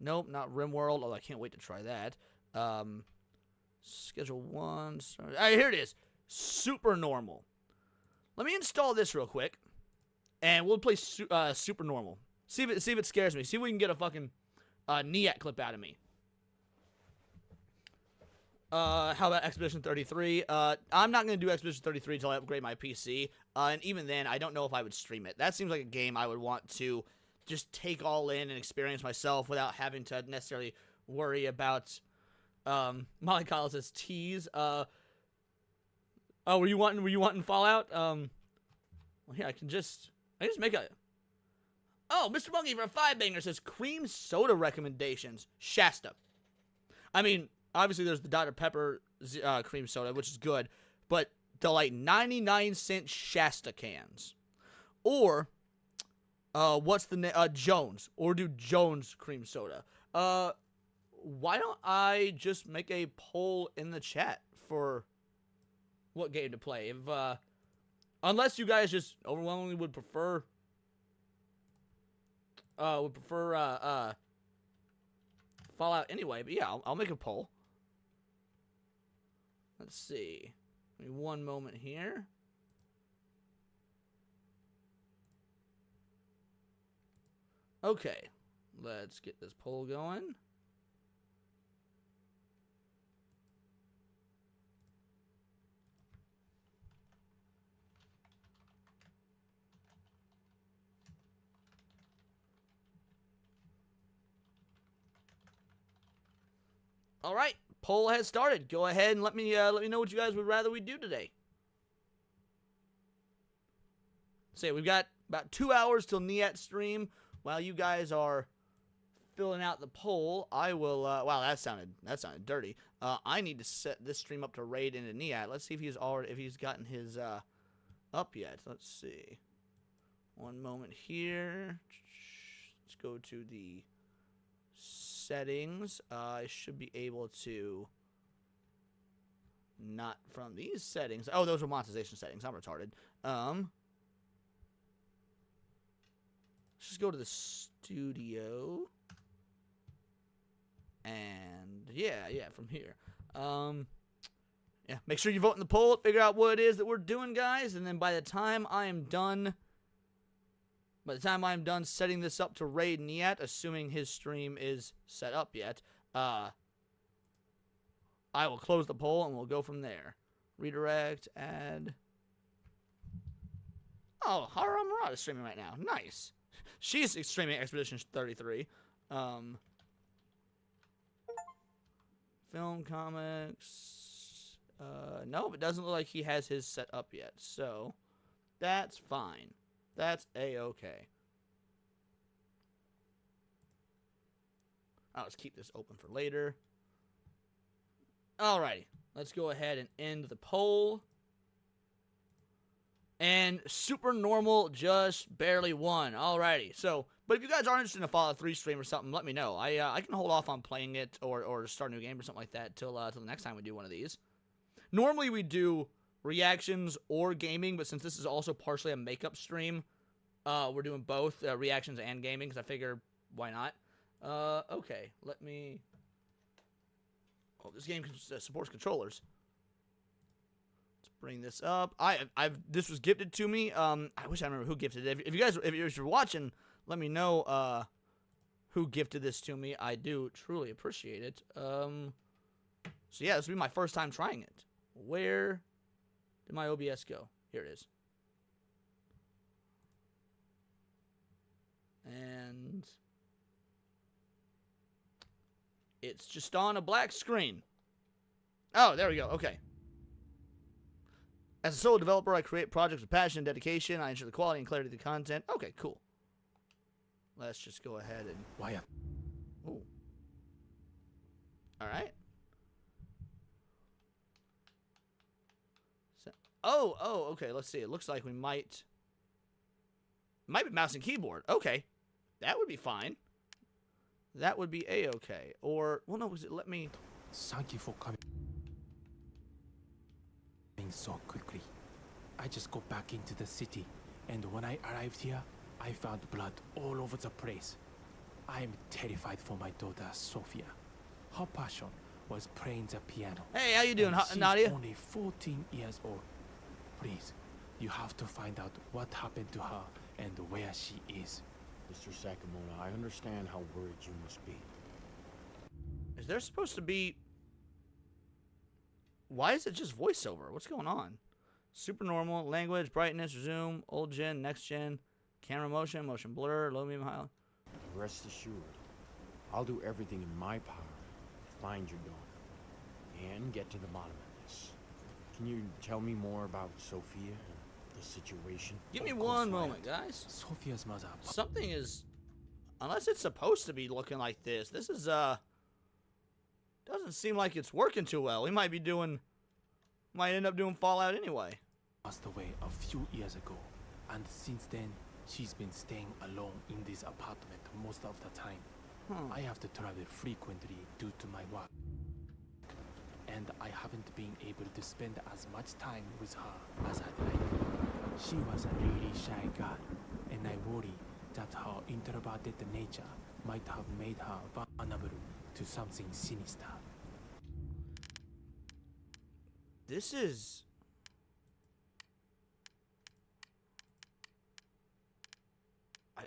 Nope, not RimWorld. Oh, I can't wait to try that. Schedule 1. All right, here it is. Super Normal. Let me install this real quick, and we'll play Super Normal. See if it scares me. See if we can get a fucking NIAT clip out of me. How about Expedition 33? I'm not going to do Expedition 33 until I upgrade my PC. And even then, I don't know if I would stream it. That seems like a game I would want to just take all in and experience myself without having to necessarily worry about, Molly Kyle says tease. Oh, were you wanting Fallout? Well, here, I can just make a... Oh, Mr. Monkey for a 5-banger says cream soda recommendations. Shasta. I mean, obviously there's the Dr. Pepper cream soda, which is good, but the like 99-cent Shasta cans. Or, what's the name? Jones. Or do Jones cream soda. Why don't I just make a poll in the chat for what game to play? If, unless you guys just overwhelmingly would prefer Fallout anyway, but yeah, I'll make a poll. Let's see. Give me one moment here. Okay, let's get this poll going. All right, poll has started. Go ahead and let me know what you guys would rather we do today. Say we've got about 2 hours till NIAT stream. While you guys are filling out the poll, I will. Wow, that sounded dirty. I need to set this stream up to raid into NIAT. Let's see if he's gotten his up yet. Let's see. One moment here. Let's go to the settings. I should be able to not from these settings. Oh, those are monetization settings. I'm retarded. Let's just go to the studio. And yeah, from here. Yeah, make sure you vote in the poll, figure out what it is that we're doing, guys, and then by the time I am done setting this up to raid NIAT, assuming his stream is set up yet, I will close the poll and we'll go from there. Redirect, add. Oh, Haru Murata is streaming right now. Nice. She's streaming Expedition 33. Film comics. Nope, it doesn't look like he has his set up yet, so that's fine. That's A-okay. I'll just keep this open for later. Alrighty, let's go ahead and end the poll. And Super Normal just barely won. Alrighty, so, but if you guys are interested in a Fallout 3 stream or something, let me know. I can hold off on playing it or start a new game or something like that till the next time we do one of these. Normally we do reactions or gaming, but since this is also partially a makeup stream, we're doing both reactions and gaming because I figure why not. Okay, let me. Oh, this game supports controllers. Let's bring this up. This was gifted to me. I wish I remember who gifted it. If you guys, if you're watching, let me know who gifted this to me. I do truly appreciate it. So yeah, this will be my first time trying it. Where did my OBS go? Here it is. And it's just on a black screen. Oh, there we go. Okay. As a solo developer, I create projects with passion and dedication. I ensure the quality and clarity of the content. Okay, cool. Let's just go ahead and... Ooh. All right. Oh, okay. Let's see. It looks like we might be mouse and keyboard. Okay, that would be fine. That would be a-okay. Or, well, no, was it let me? Thank you for coming so quickly. I just got back into the city, and when I arrived here, I found blood all over the place. I am terrified for my daughter, Sophia. Her passion was playing the piano. Hey, how you doing, and she's Nadia? Only 14 years old. Please, you have to find out what happened to her and where she is. Mr. Sakamona, I understand how worried you must be. Is there supposed to be... Why is it just voiceover? What's going on? Super normal, language, brightness, zoom, old gen, next gen, camera motion, motion blur, low, medium, high. Rest assured, I'll do everything in my power to find your daughter and get to the bottom of this. Can you tell me more about Sophia and the situation? Give me one moment, guys. Sophia's mother. Something is... Unless it's supposed to be looking like this. This is, doesn't seem like it's working too well. We might end up doing Fallout anyway. Passed away a few years ago, and since then, she's been staying alone in this apartment most of the time. I have to travel frequently due to my work, and I haven't been able to spend as much time with her as I'd like. She was a really shy girl, and I worry that her introverted nature might have made her vulnerable to something sinister. This is...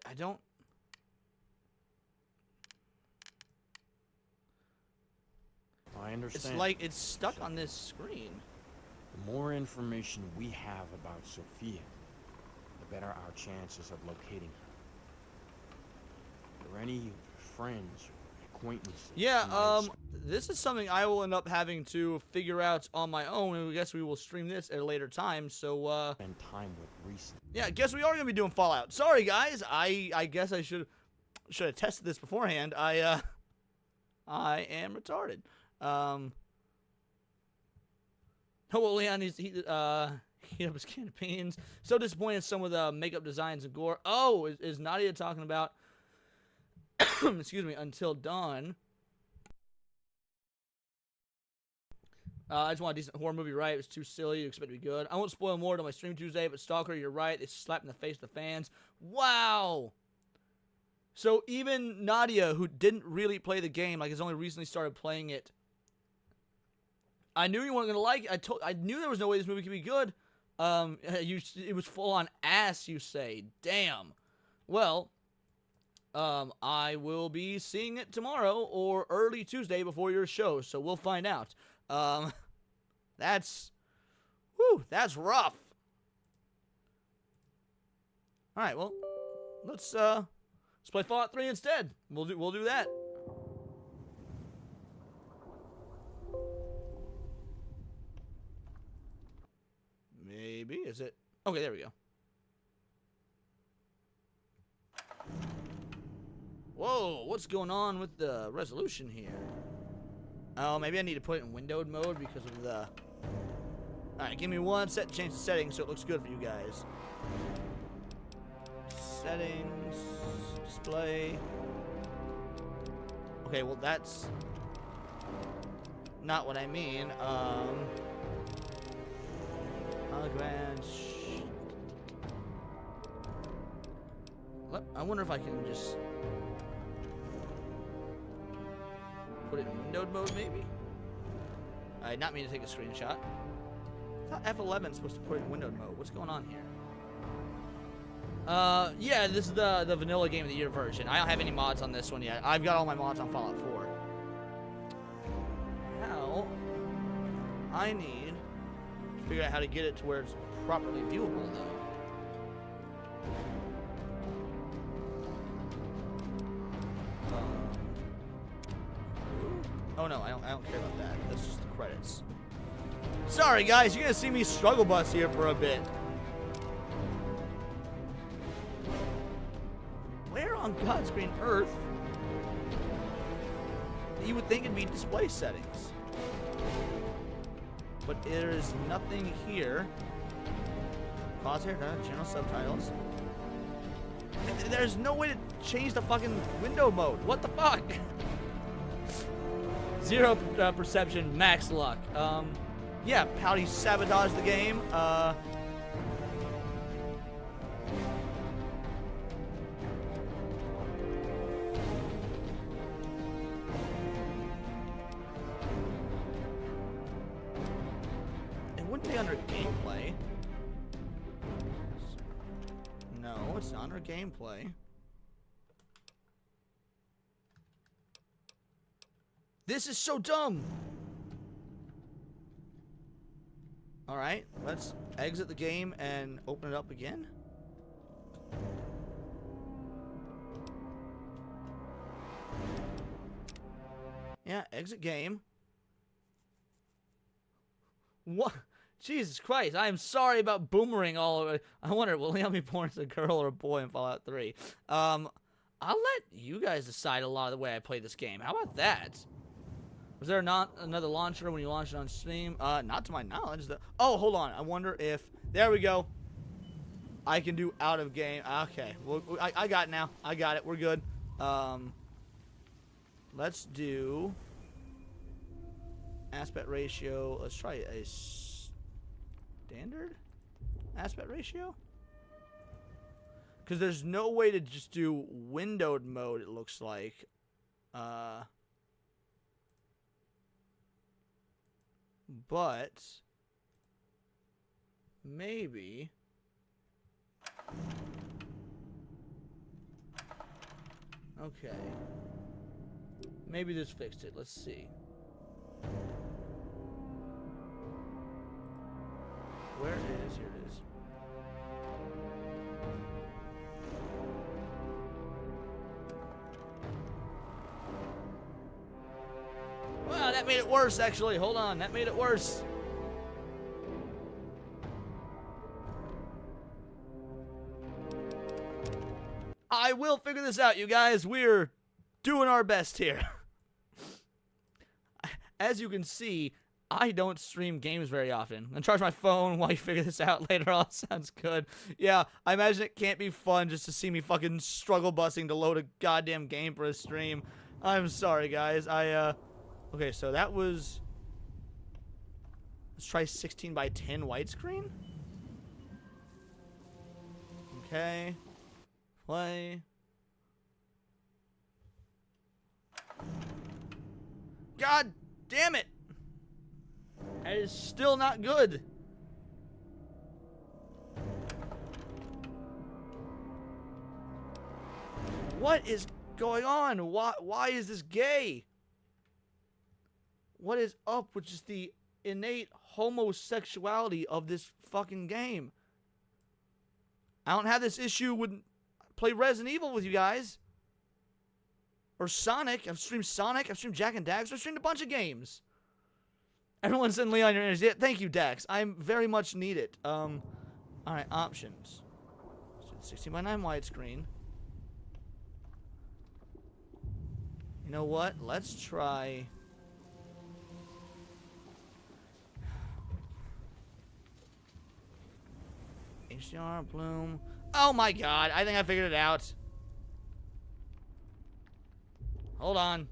I don't... I understand. It's like it's stuck on this screen. The more information we have about Sophia, the better our chances of locating her. Are there any friends or acquaintances? Yeah, this is something I will end up having to figure out on my own, and I guess we will stream this at a later time, so, spend time with recently. Yeah, I guess we are going to be doing Fallout. Sorry, guys, I guess I should have tested this beforehand. I am retarded. Oh, well, Leon, he up his can of beans. So disappointed in some of the makeup designs and gore. Oh, is Nadia talking about, excuse me, Until Dawn? I just want a decent horror movie, right? It was too silly. You expect it to be good. I won't spoil more till my stream Tuesday, but Stalker, you're right. They slapped in the face of the fans. Wow! So even Nadia, who didn't really play the game, like has only recently started playing it, I knew you weren't gonna like it. I knew there was no way this movie could be good. It was full on ass, you say. Damn. Well, I will be seeing it tomorrow or early Tuesday before your show, so we'll find out. That's rough. All right, well, let's play Fallout 3 instead. We'll do that. Maybe, is it? Okay, there we go. Whoa, what's going on with the resolution here? Oh, maybe I need to put it in windowed mode because of the... Alright, give me one sec to change the settings so it looks good for you guys. Settings, display. Okay, well that's not what I mean. I wonder if I can just put it in windowed mode, maybe? I did not mean to take a screenshot. I thought F11 is supposed to put it in windowed mode. What's going on here? Yeah, this is the vanilla Game of the Year version. I don't have any mods on this one yet. I've got all my mods on Fallout 4. How? I need to figure out how to get it to where it's properly viewable, though. Oh no, I don't care about that. That's just the credits. Sorry guys, you're gonna see me struggle bus here for a bit. Where on God's green earth you would think it'd be display settings. But there is nothing here. Pause here, general subtitles. There's no way to change the fucking window mode. What the fuck? 0 perception, max luck. Yeah, Pouty sabotaged the game. It wouldn't be under gameplay. No, it's not under gameplay. This is so dumb. All right, let's exit the game and open it up again. Yeah, exit game. What? Jesus Christ, I am sorry about boomerang all over. I wonder, will Leon be born as a girl or a boy in Fallout 3? I'll let you guys decide a lot of the way I play this game. How about that? Was there not another launcher when you launched it on Steam? Not to my knowledge. Oh, hold on. I wonder if... There we go. I can do out of game. Okay. Well, I got it now. I got it. We're good. Let's do... Aspect ratio. Let's try a standard aspect ratio. Because there's no way to just do windowed mode, it looks like. But maybe okay. Maybe this fixed it. Let's see. Where it is? Here it is. Wow, that made it worse, actually. Hold on, that made it worse. I will figure this out, you guys. We're doing our best here. As you can see, I don't stream games very often. I'm gonna charge my phone while you figure this out later on. Sounds good. Yeah, I imagine it can't be fun just to see me fucking struggle busting to load a goddamn game for a stream. I'm sorry, guys. Okay, so that was... Let's try 16 by 10 widescreen. Okay. Play. God damn it! That is still not good. What is going on? Why is this gay? What is up with just the innate homosexuality of this fucking game? I don't have this issue with play Resident Evil with you guys. Or Sonic. I've streamed Sonic. I've streamed Jak and Dax. I've streamed a bunch of games. Everyone send Leon your energy. Thank you, Dax. I'm very much needed. Alright, options. So 16 by 9 widescreen. You know what? Let's try... HDR, bloom. Oh my god, I think I figured it out. Hold on.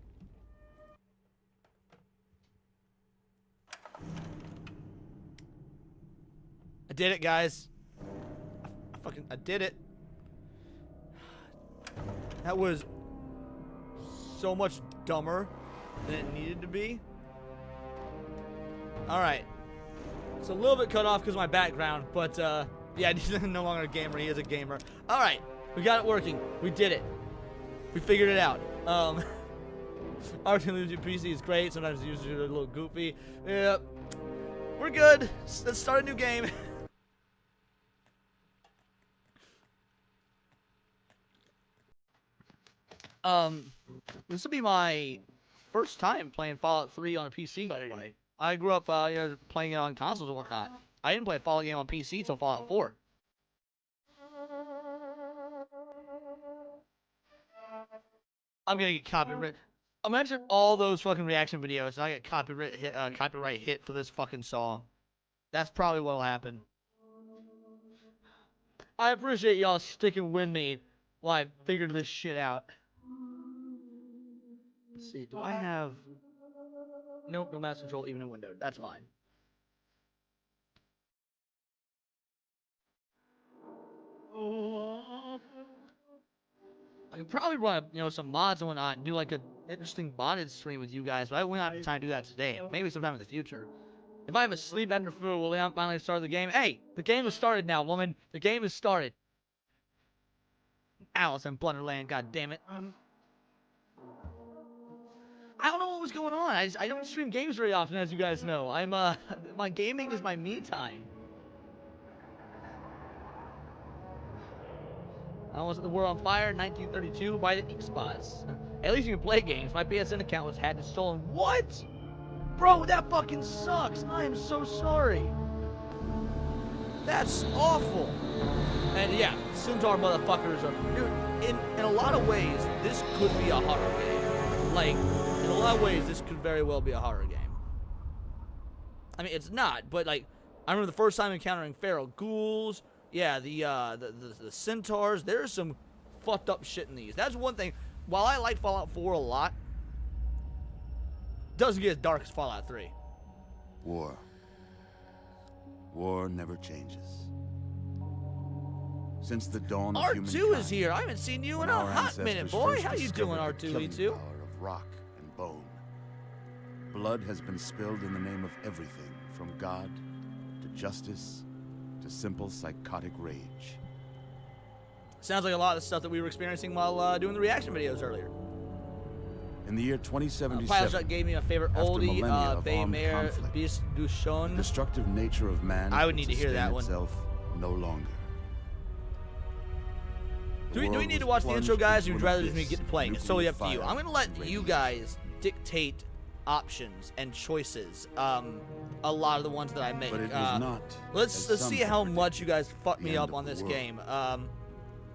I did it, guys. I did it. That was so much dumber than it needed to be. Alright. It's a little bit cut off because of my background, but yeah, he's no longer a gamer. He is a gamer. Alright. We got it working. We did it. We figured it out. Everything losing PC is great. Sometimes the users are a little goofy. Yep. We're good. Let's start a new game. This will be my first time playing Fallout 3 on a PC, by the way. I grew up playing it on consoles and whatnot. I didn't play a Fallout game on PC until Fallout 4. I'm gonna get copyright. Imagine all those fucking reaction videos and I get copyright hit for this fucking song. That's probably what'll happen. I appreciate y'all sticking with me while I figured this shit out. Let's see, do I have... Nope, no mouse control, even in window. That's fine. I could probably run, some mods and whatnot and do like an interesting modded stream with you guys, but I won't have time to do that today. Maybe sometime in the future. If I have a sleep ender fool, will Leon finally start the game? Hey, the game has started now, woman. The game has started. Alice in Blunderland, god damn it. I don't know what was going on. I don't stream games very often, as you guys know. My gaming is my me time. I was at the World on Fire in 1932 by the ink spots. At least you can play games. My PSN account was hacked and stolen. What? Bro, that fucking sucks. I am so sorry. That's awful. And yeah, Centaur motherfuckers are... Dude, in a lot of ways, this could be a horror game. Like, in a lot of ways, this could very well be a horror game. I mean, it's not, but like, I remember the first time encountering feral ghouls. Yeah, the centaurs. There's some fucked up shit in these. That's one thing. While I like Fallout 4 a lot, doesn't get as dark as Fallout 3. War. War never changes. Since the dawn of humankind, R2 is here. I haven't seen you in a hot minute, boy. How you doing, R2-D2? Power of rock and bone. Blood has been spilled in the name of everything, from God to justice to simple psychotic rage. Sounds like a lot of the stuff that we were experiencing while doing the reaction videos earlier. In the year 2077, Pileshot gave me a favorite after oldie, millennia of Bay armed Mare conflict, Bis the Dushon. destructive nature of man I would could need to hear sustain that one. itself no longer. Do we need to watch the intro, guys, or would you rather just me get to playing? It's totally up to you. I'm going to let you guys dictate options and choices. A lot of the ones that I make. But it was not, Let's as some see how much you guys fuck the me end up of on the this world. game.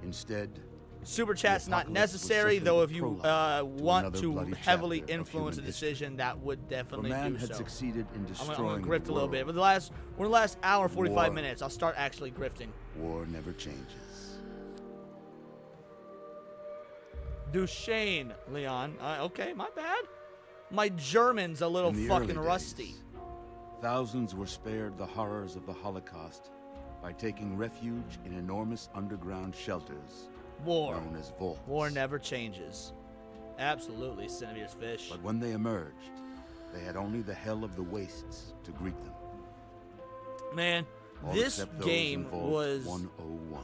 Instead, Super chat's not apocalypse was necessary, simply though. the If you prologue want another to bloody heavily chapter of influence a human decision, that would definitely man do had so. succeeded in I'm destroying gonna grift the a little bit. world. But we're in the last hour, 45 War. minutes. I'll start actually grifting. war never changes. Duchesne, Leon. Okay, my bad. My German's a little In the fucking early rusty. days, thousands were spared the horrors of the Holocaust by taking refuge in enormous underground shelters War. known as vaults. War never changes. Absolutely, Cinevere's fish. But when they emerged, they had only the hell of the wastes to greet them. Man, All this except those game in Vault was... 101.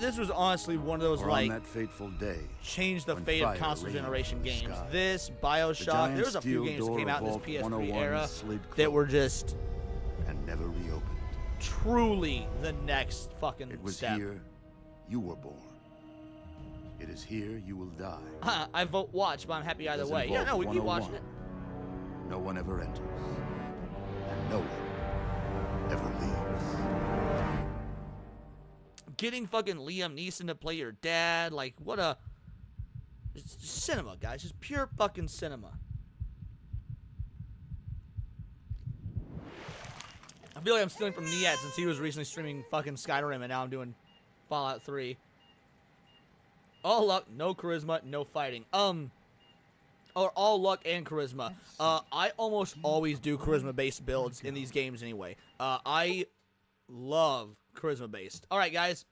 This was honestly one of those, For like, on that fateful day, change the when fate of fire console reigned generation in the games. sky, This, the Bioshock, giant there was a few steel games that door came of out in this Vault PS3 101 era slid that were closed just and never reopened. truly the next fucking It was step. here you were born. It is here you will die. I vote watch, but I'm happy either Because in way. Yeah, Vault no, we keep watching 101, it. No one ever enters, and no one ever leaves. Getting fucking Liam Neeson to play your dad, like, what a... It's just cinema, guys. Just pure fucking cinema. I feel like I'm stealing from Niat since he was recently streaming fucking Skyrim and now I'm doing Fallout 3. All luck, no charisma, no fighting. Or all luck and charisma. I almost always do charisma-based builds in these games anyway. I love charisma-based. All right, guys.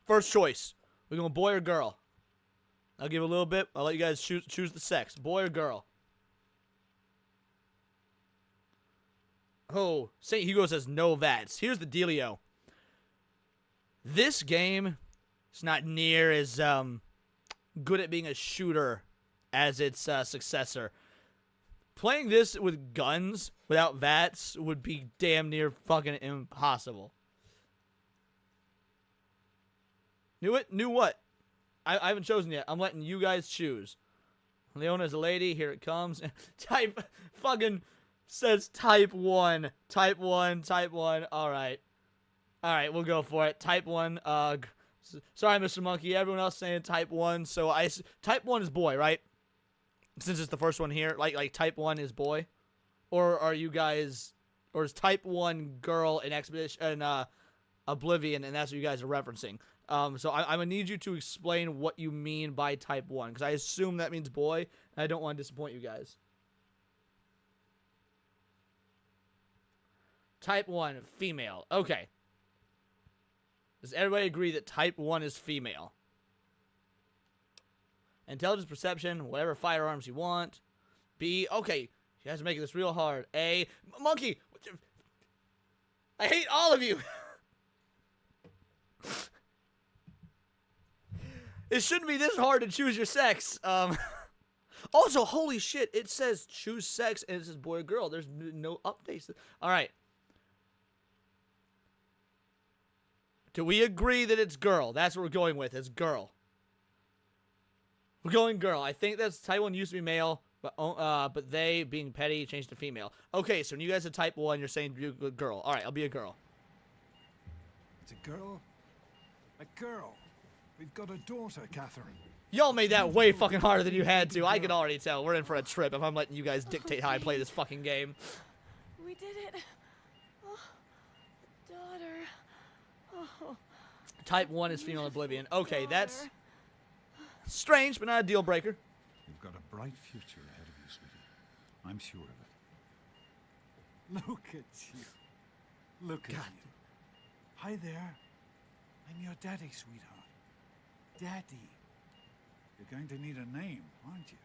First choice. We're going boy or girl. I'll give a little bit. I'll let you guys choose the sex. Boy or girl. Oh, St. Hugo says no VATS. Here's the dealio. This game is not near as good at being a shooter as its successor. Playing this with guns without VATS would be damn near fucking impossible. Knew it? Knew what? I haven't chosen yet. I'm letting you guys choose. Leona's a lady. Here it comes. Type fucking says type 1. Type 1. Type 1. All right. All right, we'll go for it. Type 1. Sorry, Mr. Monkey. Everyone else saying type 1. So type 1 is boy, right? Since it's the first one here, like type 1 is boy, or are you guys, or is type 1 girl in Expedition and Oblivion, and that's what you guys are referencing. So I'm gonna need you to explain what you mean by type 1, because I assume that means boy, and I don't want to disappoint you guys. Type 1, female. Okay. Does everybody agree that type 1 is female? Intelligence, perception, whatever firearms you want. B, okay. You guys are making this real hard. A, monkey! I hate all of you! It shouldn't be this hard to choose your sex. Also, holy shit, it says choose sex and it says boy or girl. There's no updates. Alright. Do we agree that it's girl? That's what we're going with. It's girl. We're going girl. I think that's type 1 used to be male, but they, being petty, changed to female. Okay, so when you guys are type 1, you're saying you're a girl. Alright, I'll be a girl. It's a girl? A girl? We've got a daughter, Catherine. Y'all made that way fucking harder than you had to. I can already tell. We're in for a trip if I'm letting you guys dictate how I play this fucking game. We did it. Oh, daughter. Oh. Type 1 is female Oblivion. Okay, that's strange, but not a deal breaker. You've got a bright future ahead of you, sweetie. I'm sure of it. Look at you. Look at you. Hi there. I'm your daddy, sweetheart. Daddy. You're going to need a name, aren't you?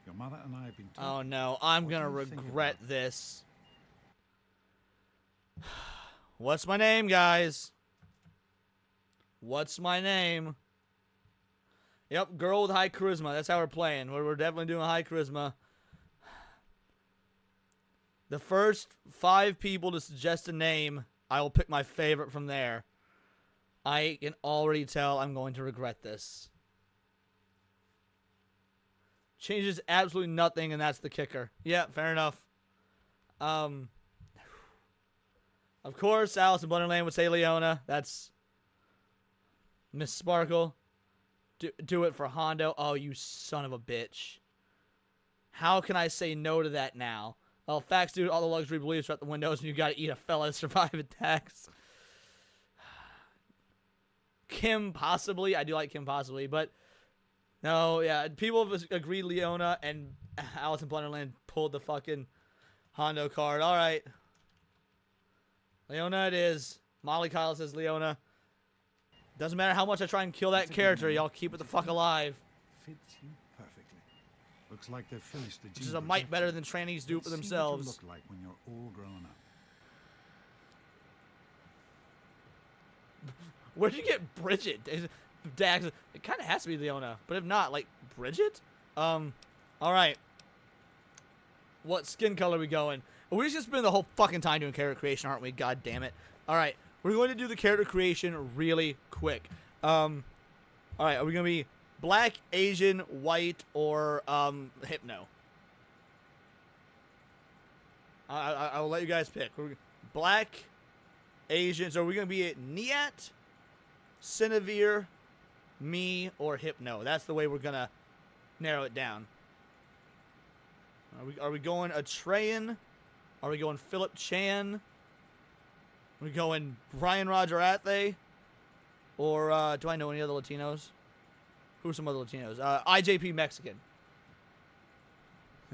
Your mother and I have been talking. Oh no, I'm What gonna do you think regret this. What's my name, guys? What's my name? Yep, girl with high charisma. That's how we're playing. We're definitely doing high charisma. The first 5 people to suggest a name, I will pick my favorite from there. I can already tell I'm going to regret this. Changes absolutely nothing, and that's the kicker. Yeah, fair enough. Of course, Alice in Wonderland would say Leona. That's Miss Sparkle. Do it for Hondo. Oh, you son of a bitch. How can I say no to that now? Well, facts, dude, all the luxury beliefs are out the windows, and you gotta eat a fella to survive attacks. Kim, possibly. I do like Kim, possibly, but no, yeah. People have agreed Leona, and Alice in Wonderland pulled the fucking Hondo card. All right. Leona it is. Molly Kyle says Leona. Doesn't matter how much I try and kill that character, y'all keep it the fuck alive. Fits you perfectly. Looks like they've finished the Which is a mite better than trannies do for themselves. Look like when you're all grown up. Where'd you get Bridget? Dax, it kind of has to be Leona, but if not, like Bridget. All right. What skin color are we going? We're just spending the whole fucking time doing character creation, aren't we? God damn it. All right, we're going to do the character creation really quick. All right, are we gonna be black, Asian, white, or Hypno? I'll let you guys pick. We're black, Asian. So are we gonna be at Niat, Cinevere, me, or Hypno? That's the way we're gonna narrow it down. Are we going Atreyan? Are we going Philip Chan? Are we going Ryan Roger Athe? Or do I know any other Latinos? Who are some other Latinos? IJP Mexican.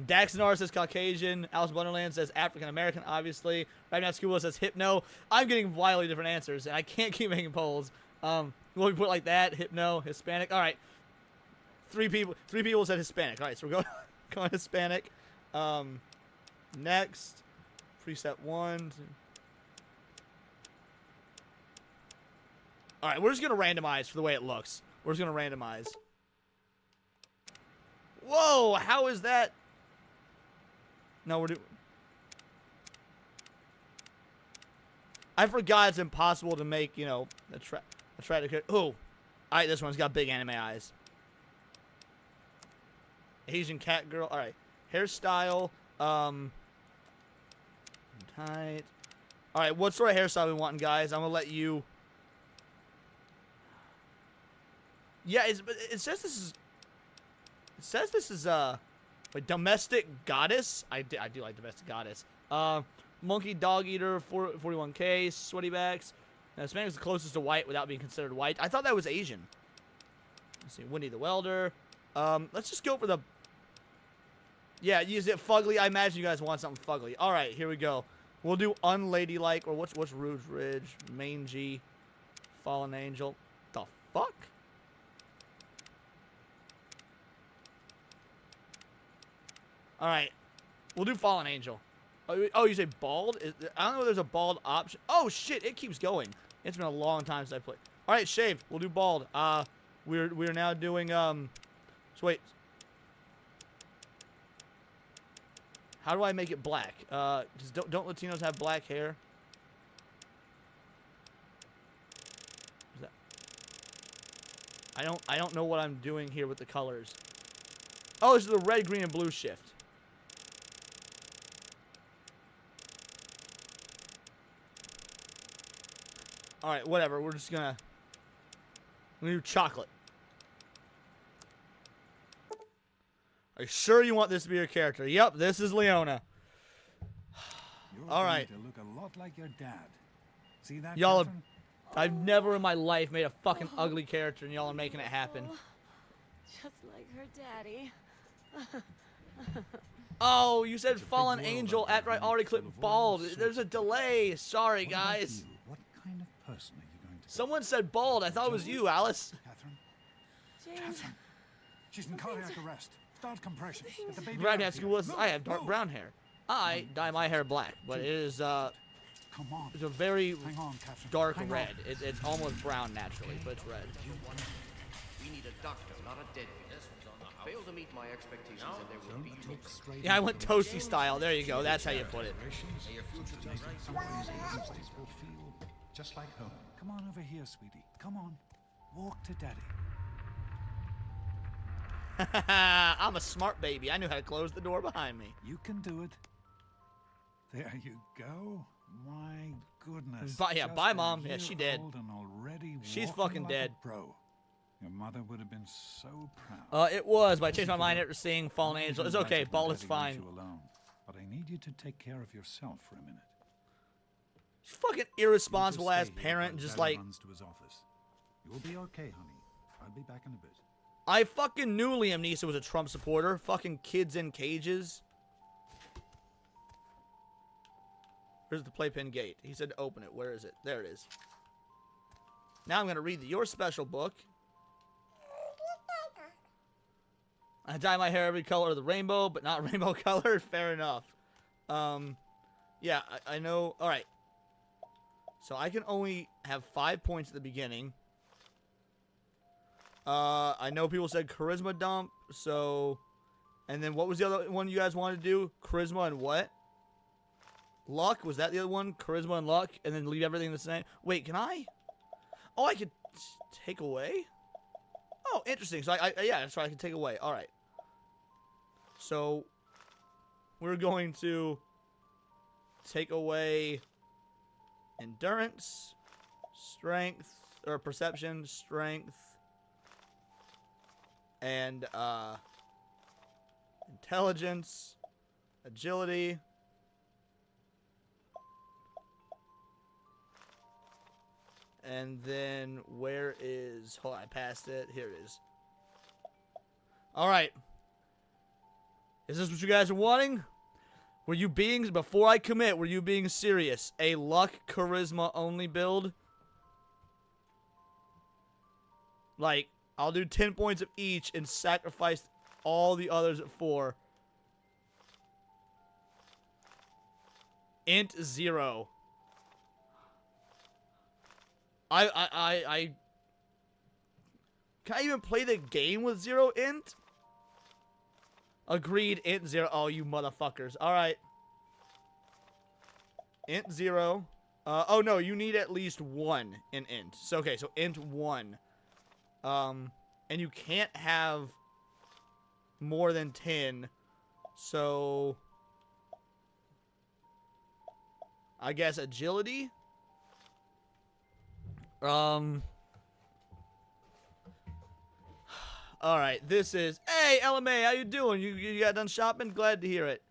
Daxonar says Caucasian. Alice in Wonderland says African American, obviously. Right now, Scuba says Hypno. I'm getting wildly different answers, and I can't keep making polls. Will we put it like that? Hypno, Hispanic. All right. Three people said Hispanic. All right, so we're going Hispanic. Next, preset 1. All right, we're just gonna randomize for the way it looks. We're just gonna randomize. Whoa, how is that? No, we're doing. I forgot it's impossible to make, you know, a try to. Oh, all right, this one's got big anime eyes. Asian cat girl. All right, hairstyle. Tight. All right, what sort of hairstyle we wanting, guys? I'm gonna let you. Yeah, it says this is. It says this is like domestic goddess. I do like domestic goddess. Monkey dog eater 41K sweaty backs. Now, Hispanic is the closest to white without being considered white. I thought that was Asian. Let's see, Winnie the Welder. Let's just go for the. Yeah, use it fugly. I imagine you guys want something fugly. All right, here we go. We'll do unladylike or what's Rouge Ridge, mangy, fallen angel. The fuck? All right, we'll do fallen angel. Oh, you say bald? I don't know if there's a bald option. Oh shit, it keeps going. It's been a long time since I played. All right, shave. We'll do bald. We're now doing so wait. How do I make it black? Don't Latinos have black hair? Is that... I don't know what I'm doing here with the colors. Oh, this is the red, green, and blue shift. All right, whatever. We're gonna do chocolate. Are you sure you want this to be your character? Yep, this is Leona. All right. To look a lot like your dad. See that? Y'all, Catherine? I've never in my life made a fucking ugly character, and y'all are making it happen. Just like her daddy. Oh, you said fallen angel after I already clicked bald. There's a delay. Sorry, guys. What kind of person are you going to be? Someone said bald. I thought it was you, Alice. Catherine? James. Catherine! She's in cardiac arrest. Start compression. Get the baby Brad out asks here. who was. Move, I have dark move. brown hair. I dye my hair black, but it is Come on. it's a very Hang on, Catherine. dark Hang on. red. It's almost brown naturally, but it's red. We need a doctor, not a deadbeat. Fail to meet my expectations and there will be toast. Yeah, I went toasty style. There you go. That's how you put it. Someplace will feel just like home. Come on over here, sweetie. Come on. Walk to daddy. I'm a smart baby. I knew how to close the door behind me. You can do it. There you go. My goodness. Bye, yeah, Just bye, a Mom. Yeah, year she dead. old and already She's walking fucking like a dead. pro. Your mother would have been so proud. It was, but I changed my mind after seeing Fallen Angel. It's okay. Ball is fine. You alone, but I need you to take care of yourself for a minute. Fucking irresponsible ass You just stay here parent, while just Daddy like runs to his office. You'll be okay, honey. I'll be back in a bit. I fucking knew Liam Neeson was a Trump supporter. Fucking kids in cages. Where's the playpen gate? He said to open it. Where is it? There it is. Now I'm gonna read your special book. I dye my hair every color of the rainbow, but not rainbow colored. Fair enough. Yeah, I know. All right. So I can only have 5 points at the beginning. I know people said charisma dump, so... And then what was the other one you guys wanted to do? Charisma and what? Luck? Was that the other one? Charisma and luck? And then leave everything the same? Wait, can I? Oh, I could take away? Oh, interesting. So yeah, that's right. I can take away. All right. So we're going to take away endurance, strength, or perception, strength, and intelligence, agility, and then where is... Hold on, I passed it. Here it is. All right. Is this what you guys are wanting? Were you being... Before I commit, were you being serious? A luck, charisma only build? Like, I'll do 10 points of each and sacrifice all the others at 4. Int 0. I can I even play the game with 0 int? Agreed, int 0. Oh, you motherfuckers. Alright. Int 0. Oh no, you need at least 1 in int. So okay, so int 1. And you can't have more than 10. So I guess agility. All right, this is. Hey, LMA, how you doing? You got done shopping? Glad to hear it.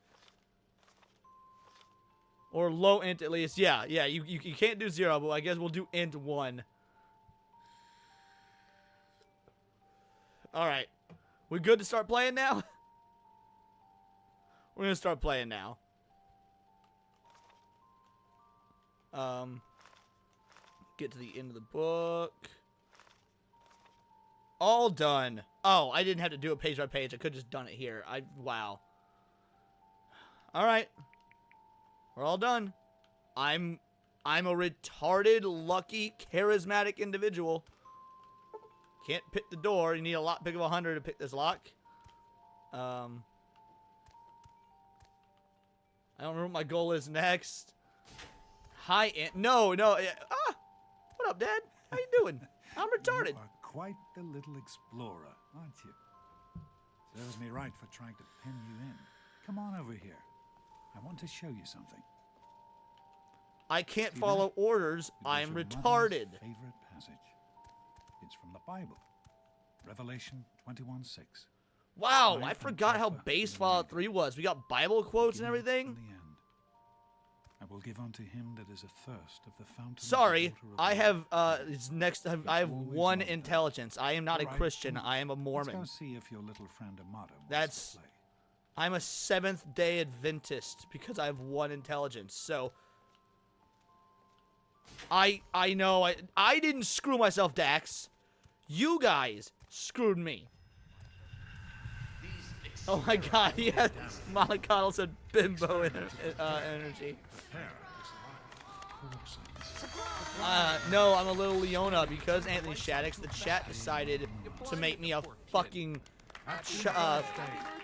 Or low int at least. Yeah. You can't do 0, but I guess we'll do int 1. All right, we good to start playing now? We're gonna start playing now. Get to the end of the book. All done. Oh, I didn't have to do it page by page. I could have just done it here. Wow. All right. We're all done. I'm a retarded, lucky, charismatic individual. Can't pick the door. You need a lockpick of 100 to pick this lock. I don't know what my goal is next. Hi, Aunt. No. What up, Dad? How you doing? I'm retarded. You are quite the little explorer, aren't you? Serves me right for trying to pin you in. Come on over here. I want to show you something. I can't See follow that? orders. It was I'm your retarded. mother's favorite passage. It's from the Bible. Revelation 21:6. Wow, I forgot how base Fallout 3 was. We got Bible quotes and everything. I will give unto him that is athirst of the fountain. Sorry, I have it's next. I have 1 intelligence. I am not a All right, Christian. come on. I am a Mormon. Let's go see if your little friend Amada wants That's. to play. I'm a Seventh-day Adventist because I have 1 intelligence. So. I know I didn't screw myself, Dax. You guys screwed me. Oh my God! Yeah, Mollycoddle said bimbo energy. No, I'm a little Leona because Anthony Shaddix, the chat decided to make me a fucking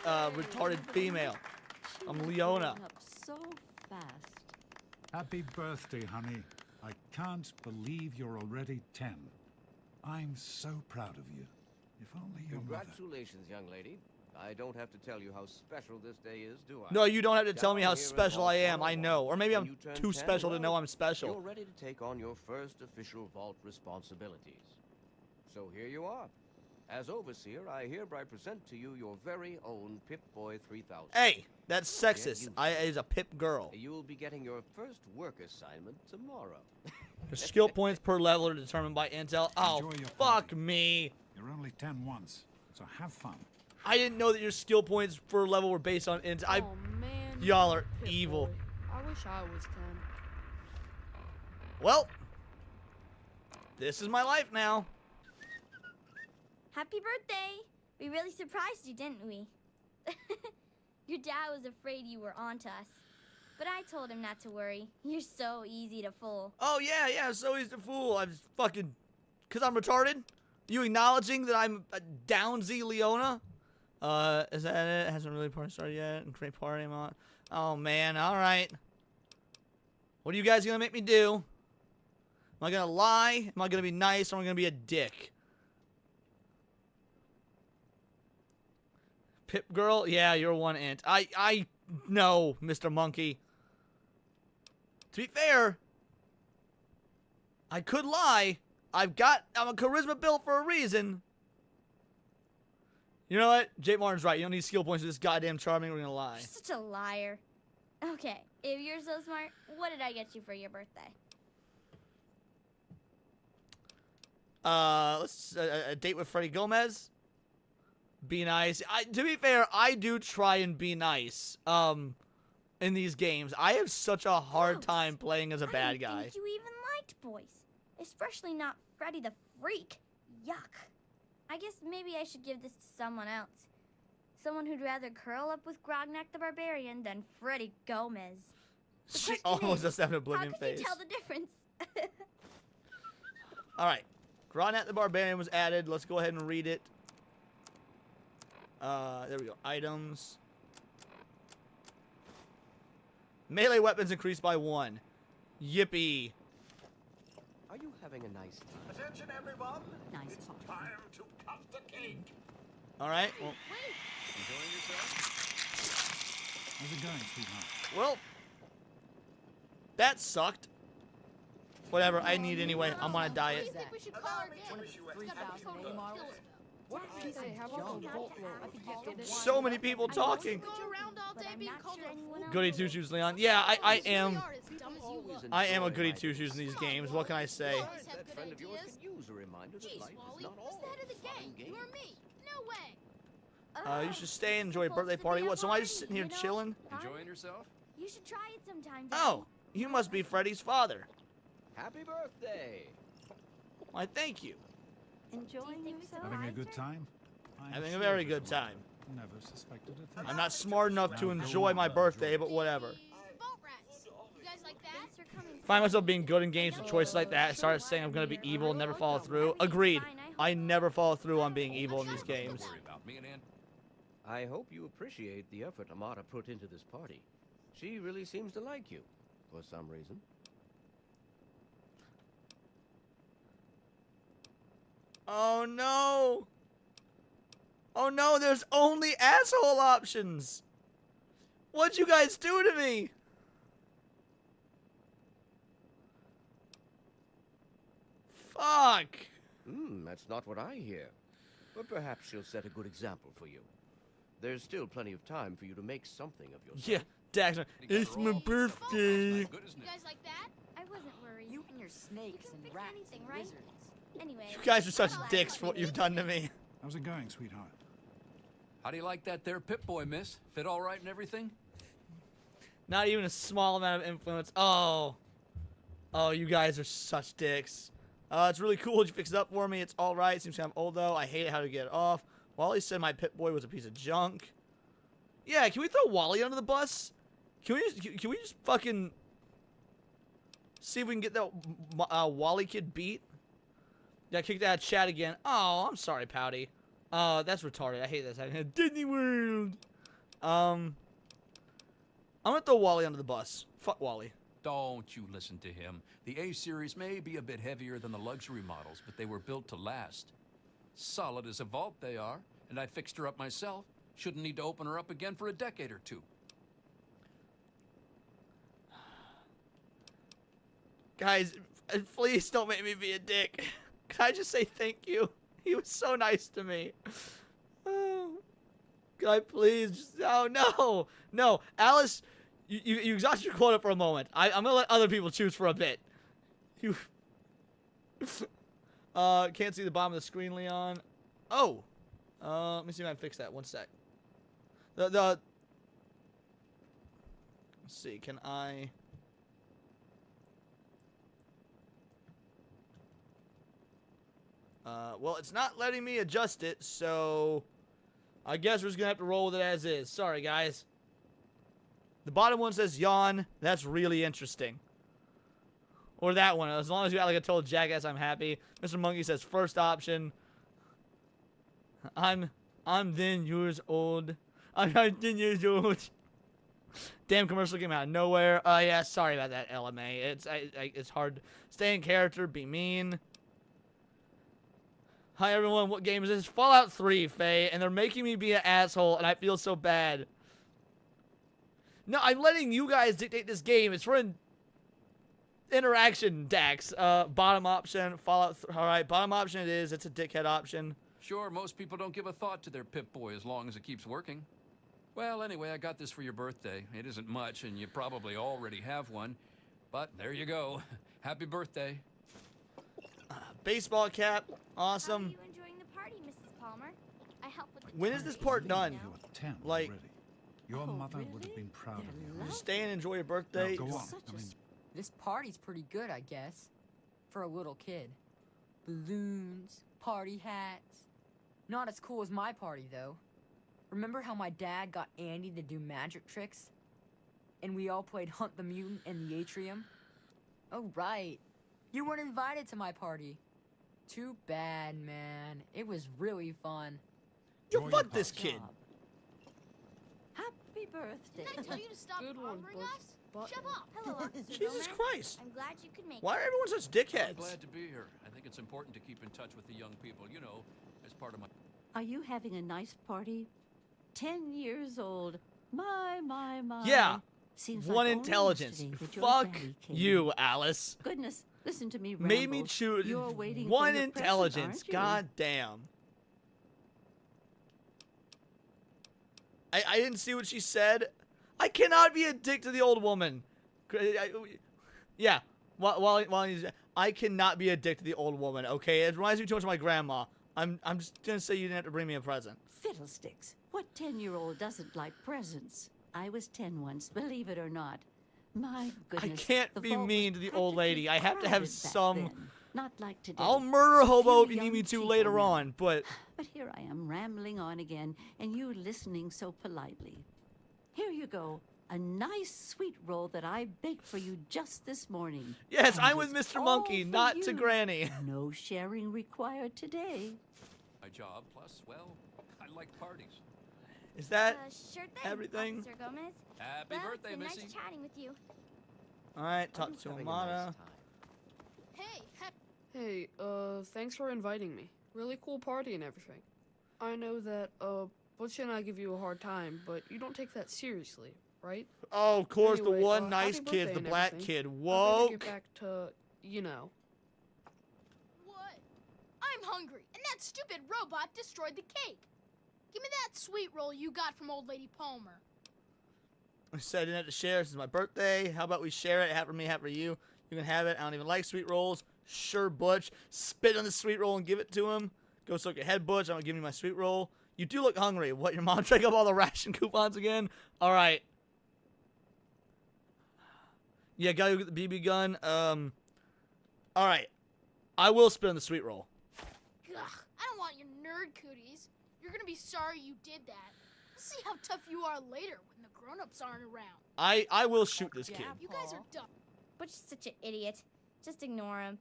retarded female. I'm Leona. So fast. Happy birthday, honey. I can't believe you're already 10. I'm so proud of you. If only your mother... Congratulations, young lady. I don't have to tell you how special this day is, do I? No, you don't have to tell me how Down here in special I am. Vault I know. Or maybe when I'm you turn too 10, special to know well, I'm special. You're ready to take on your first official vault responsibilities. So here you are. As overseer, I hereby present to you your very own Pip-Boy 3000. Hey, that's sexist. I is a Pip girl. You'll be getting your first work assignment tomorrow. The skill points per level are determined by intel. Oh, Enjoy your fuck me. You're only 10 once, so have fun. I didn't know that your skill points per level were based on intel. Oh man. Y'all are Pip evil. Boy. I wish I was 10. Well, this is my life now. Happy birthday! We really surprised you, didn't we? Your dad was afraid you were onto us. But I told him not to worry. You're so easy to fool. Oh, yeah, so easy to fool. I'm just fucking... Because I'm retarded? You acknowledging that I'm a Downsy Leona? Is that it? Hasn't really party started yet. And create party mod. Oh, man, alright. What are you guys gonna make me do? Am I gonna lie? Am I gonna be nice? Or am I gonna be a dick? Pip girl? Yeah, you're 1 int. I know, Mr. Monkey. To be fair, I could lie. I'm a charisma built for a reason. You know what? Jake Martin's right. You don't need skill points for this goddamn charming. We're gonna lie. You're such a liar. Okay, if you're so smart, what did I get you for your birthday? Let's a date with Freddy Gomez. Be nice. To be fair, I do try and be nice. In these games, I have such a hard time playing as a bad guy. I didn't think you even liked boys, especially not Freddy the Freak. Yuck. I guess maybe I should give this to someone else. Someone who'd rather curl up with Grognak the Barbarian than Freddy Gomez. The She question almost is, does have an oblivion how could face. you tell the difference? All right, Grognak the Barbarian was added. Let's go ahead and read it. There we go. Items. Melee weapons increased by 1. Yippee. Are you having a nice time? Attention, everyone. Nice It's time to cut the cake. All right. Well, Enjoying yourself? How's it going, sweetheart? well, that sucked. Whatever. I need it anyway. I'm on a diet. Hey, how about the Volt Roll? I think you get it. So many people talking. Go around all day being called a fool. Goody two shoes, Leon. Yeah, I am. Dumb as you look. I am a goody two shoes in these games. What can I say? That friend of yours can use a reminder that Jeez, life Wally, is not who's all the head of the fun gang? and You or me? No way. You should stay and enjoy a birthday party. What? So am I just sitting here chilling? Enjoying yourself? You should try it sometime. Oh, you must be Freddy's father. Happy birthday! Why, thank you. Enjoying yourself? Having a good time? I'm Having a sure very of it, good Wally. time. Never suspected a thing. I'm not smart enough to enjoy my birthday, but whatever. Vault rats. You guys like that? Find myself being good in games with choices like that. I started saying I'm gonna be evil and never follow through. Agreed. I never follow through on being evil in these games. I hope you appreciate the effort Amata put into this party. She really seems to like you, for some reason. Oh no! Oh no, there's only asshole options! What'd you guys do to me? Fuck! That's not what I hear. But perhaps she'll set a good example for you. There's still plenty of time for you to make something of yourself. Yeah, Dax, it's my birthday. You guys like that? I wasn't worried. You and your snakes and fix rats anything, and right? lizards. Anyway. You guys are such dicks for what you've done to me. How's it going, sweetheart? How do you like that there Pip-Boy, miss? Fit all right and everything? Not even a small amount of influence. Oh. Oh, you guys are such dicks. It's really cool that you fixed it up for me. It's alright. Seems kind of old, though. I hate how to get it off. Wally said my Pip-Boy was a piece of junk. Yeah, can we throw Wally under the bus? Can we just fucking see if we can get that Wally kid beat? Got kicked out of chat again. Oh, I'm sorry, Pouty. That's retarded. I hate this. Disney World. I'm gonna throw Wally under the bus. Fuck Wally. Don't you listen to him. The A-Series may be a bit heavier than the luxury models, but they were built to last. Solid as a vault they are, and I fixed her up myself. Shouldn't need to open her up again for a decade or two. Guys, please don't make me be a dick. Can I just say thank you? He was so nice to me. Oh, can I please just... Oh, no. No, Alice, you exhausted your quota for a moment. I'm going to let other people choose for a bit. You... Can't see the bottom of the screen, Leon. Oh. Let me see if I can fix that. One sec. Let's see, can I... well, it's not letting me adjust it, so I guess we're just gonna have to roll with it as is. Sorry, guys. The bottom one says yawn. That's really interesting. Or that one. As long as you act like a total jackass, I'm happy. Mr. Monkey says first option. I'm then years old. I'm 10 years old. Damn commercial came out of nowhere. Yeah, sorry about that, LMA. It's hard. Stay in character, be mean. Hi everyone, what game is this? Fallout 3, Faye, and they're making me be an asshole, and I feel so bad. No, I'm letting you guys dictate this game. It's for interaction, Dax. Bottom option, Fallout. Alright, bottom option it is. It's a dickhead option. Sure, most people don't give a thought to their Pip-Boy as long as it keeps working. Well, anyway, I got this for your birthday. It isn't much, and you probably already have one. But there you go. Happy birthday. Baseball cap. Awesome. How are you enjoying the party, Mrs. Palmer? I help with the When is this part done? You're 10 Like, already. Your mother would have been proud of you. just stay and enjoy your birthday. Now, go on. Such I a mean, This party's pretty good, I guess. For a little kid. Balloons, party hats. Not as cool as my party, though. Remember how my dad got Andy to do magic tricks? And we all played Hunt the Mutant in the atrium? Oh, right. You weren't invited to my party. Too bad, man. It was really fun. You fuck this kid. Happy birthday. Didn't I tell you to stop bothering us? Shut up. Hello, Officer Jesus Gomez. Christ. I'm glad you could make Why it. are everyone such I'm dickheads? glad to be here. I think it's important to keep in touch with the young people, you know, as part of my... Are you having a nice party? 10 years old. My. Yeah. Seems One like only intelligence. yesterday that your Fuck daddy came. you, Alice. Goodness, listen to me, Made me Rambles. choose You're waiting one for your present, intelligence. aren't you? God damn. I didn't see what she said. I cannot be a dick to the old woman. Yeah. While he's, I cannot be a dick to the old woman. Okay, it reminds me too much of my grandma. I'm just gonna say you didn't have to bring me a present. Fiddlesticks. What 10-year-old doesn't like presents? I was 10 once, believe it or not. My goodness. I can't the be vault mean was to the old lady. I have to have crowded back some. then. Not like today. I'll murder a So hobo if few you need me young to people later now. on, but But here I am rambling on again, and you listening so politely. Here you go. A nice sweet roll that I baked for you just this morning. yes, And I'm with it's Mr. all Monkey, for not to you. Granny. No sharing required today. My job, plus, well, I like parties. Is that Sure thing, everything? Officer Gomez. Happy Well, birthday, it's been Missy. nice chatting with you. All right, talk to Amada. Hey, thanks for inviting me. Really cool party and everything. I know that, Butch and I give you a hard time, but you don't take that seriously, right? Oh, of course, Anyway, the one happy nice kid, birthday the and black everything. kid. I better Whoa. get back to, you know. What? I'm hungry, and that stupid robot destroyed the cake. Give me that sweet roll you got from old lady Palmer. I said I didn't have to share. This is my birthday. How about we share it? Half for me, half for you. You can have it. I don't even like sweet rolls. Sure, Butch. Spit on the sweet roll and give it to him. Go soak your head, Butch. I'm gonna give you my sweet roll. You do look hungry. What, your mom drank up all the ration coupons again? All right. Yeah, gotta go get the BB gun. All right. I will spit on the sweet roll. Ugh, I don't want your nerd cooties. You're gonna be sorry you did that. We'll see how tough you are later when the grown-ups aren't around. I will shoot this kid. You guys are dumb. Butch is such an idiot. Just ignore him.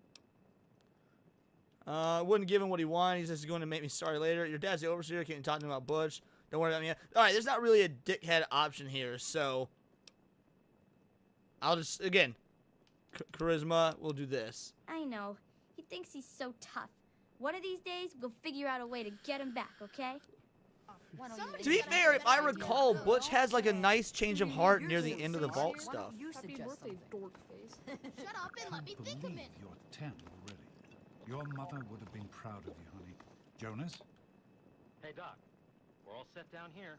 Wouldn't give him what he wanted. He's just going to make me sorry later. Your dad's the overseer. Can't talk to him about Butch. Don't worry about me. All right, there's not really a dickhead option here, so I'll just, again, charisma, we'll do this. I know. He thinks he's so tough. One of these days, we'll figure out a way to get him back, okay? To be fair, if I recall, Butch has like a nice change of heart near the end of the vault stuff. Happy birthday, dork face. Shut up and let me think a minute. You're 10 already. Your mother would have been proud of you, honey. Jonas? Hey, Doc. We're all set down here.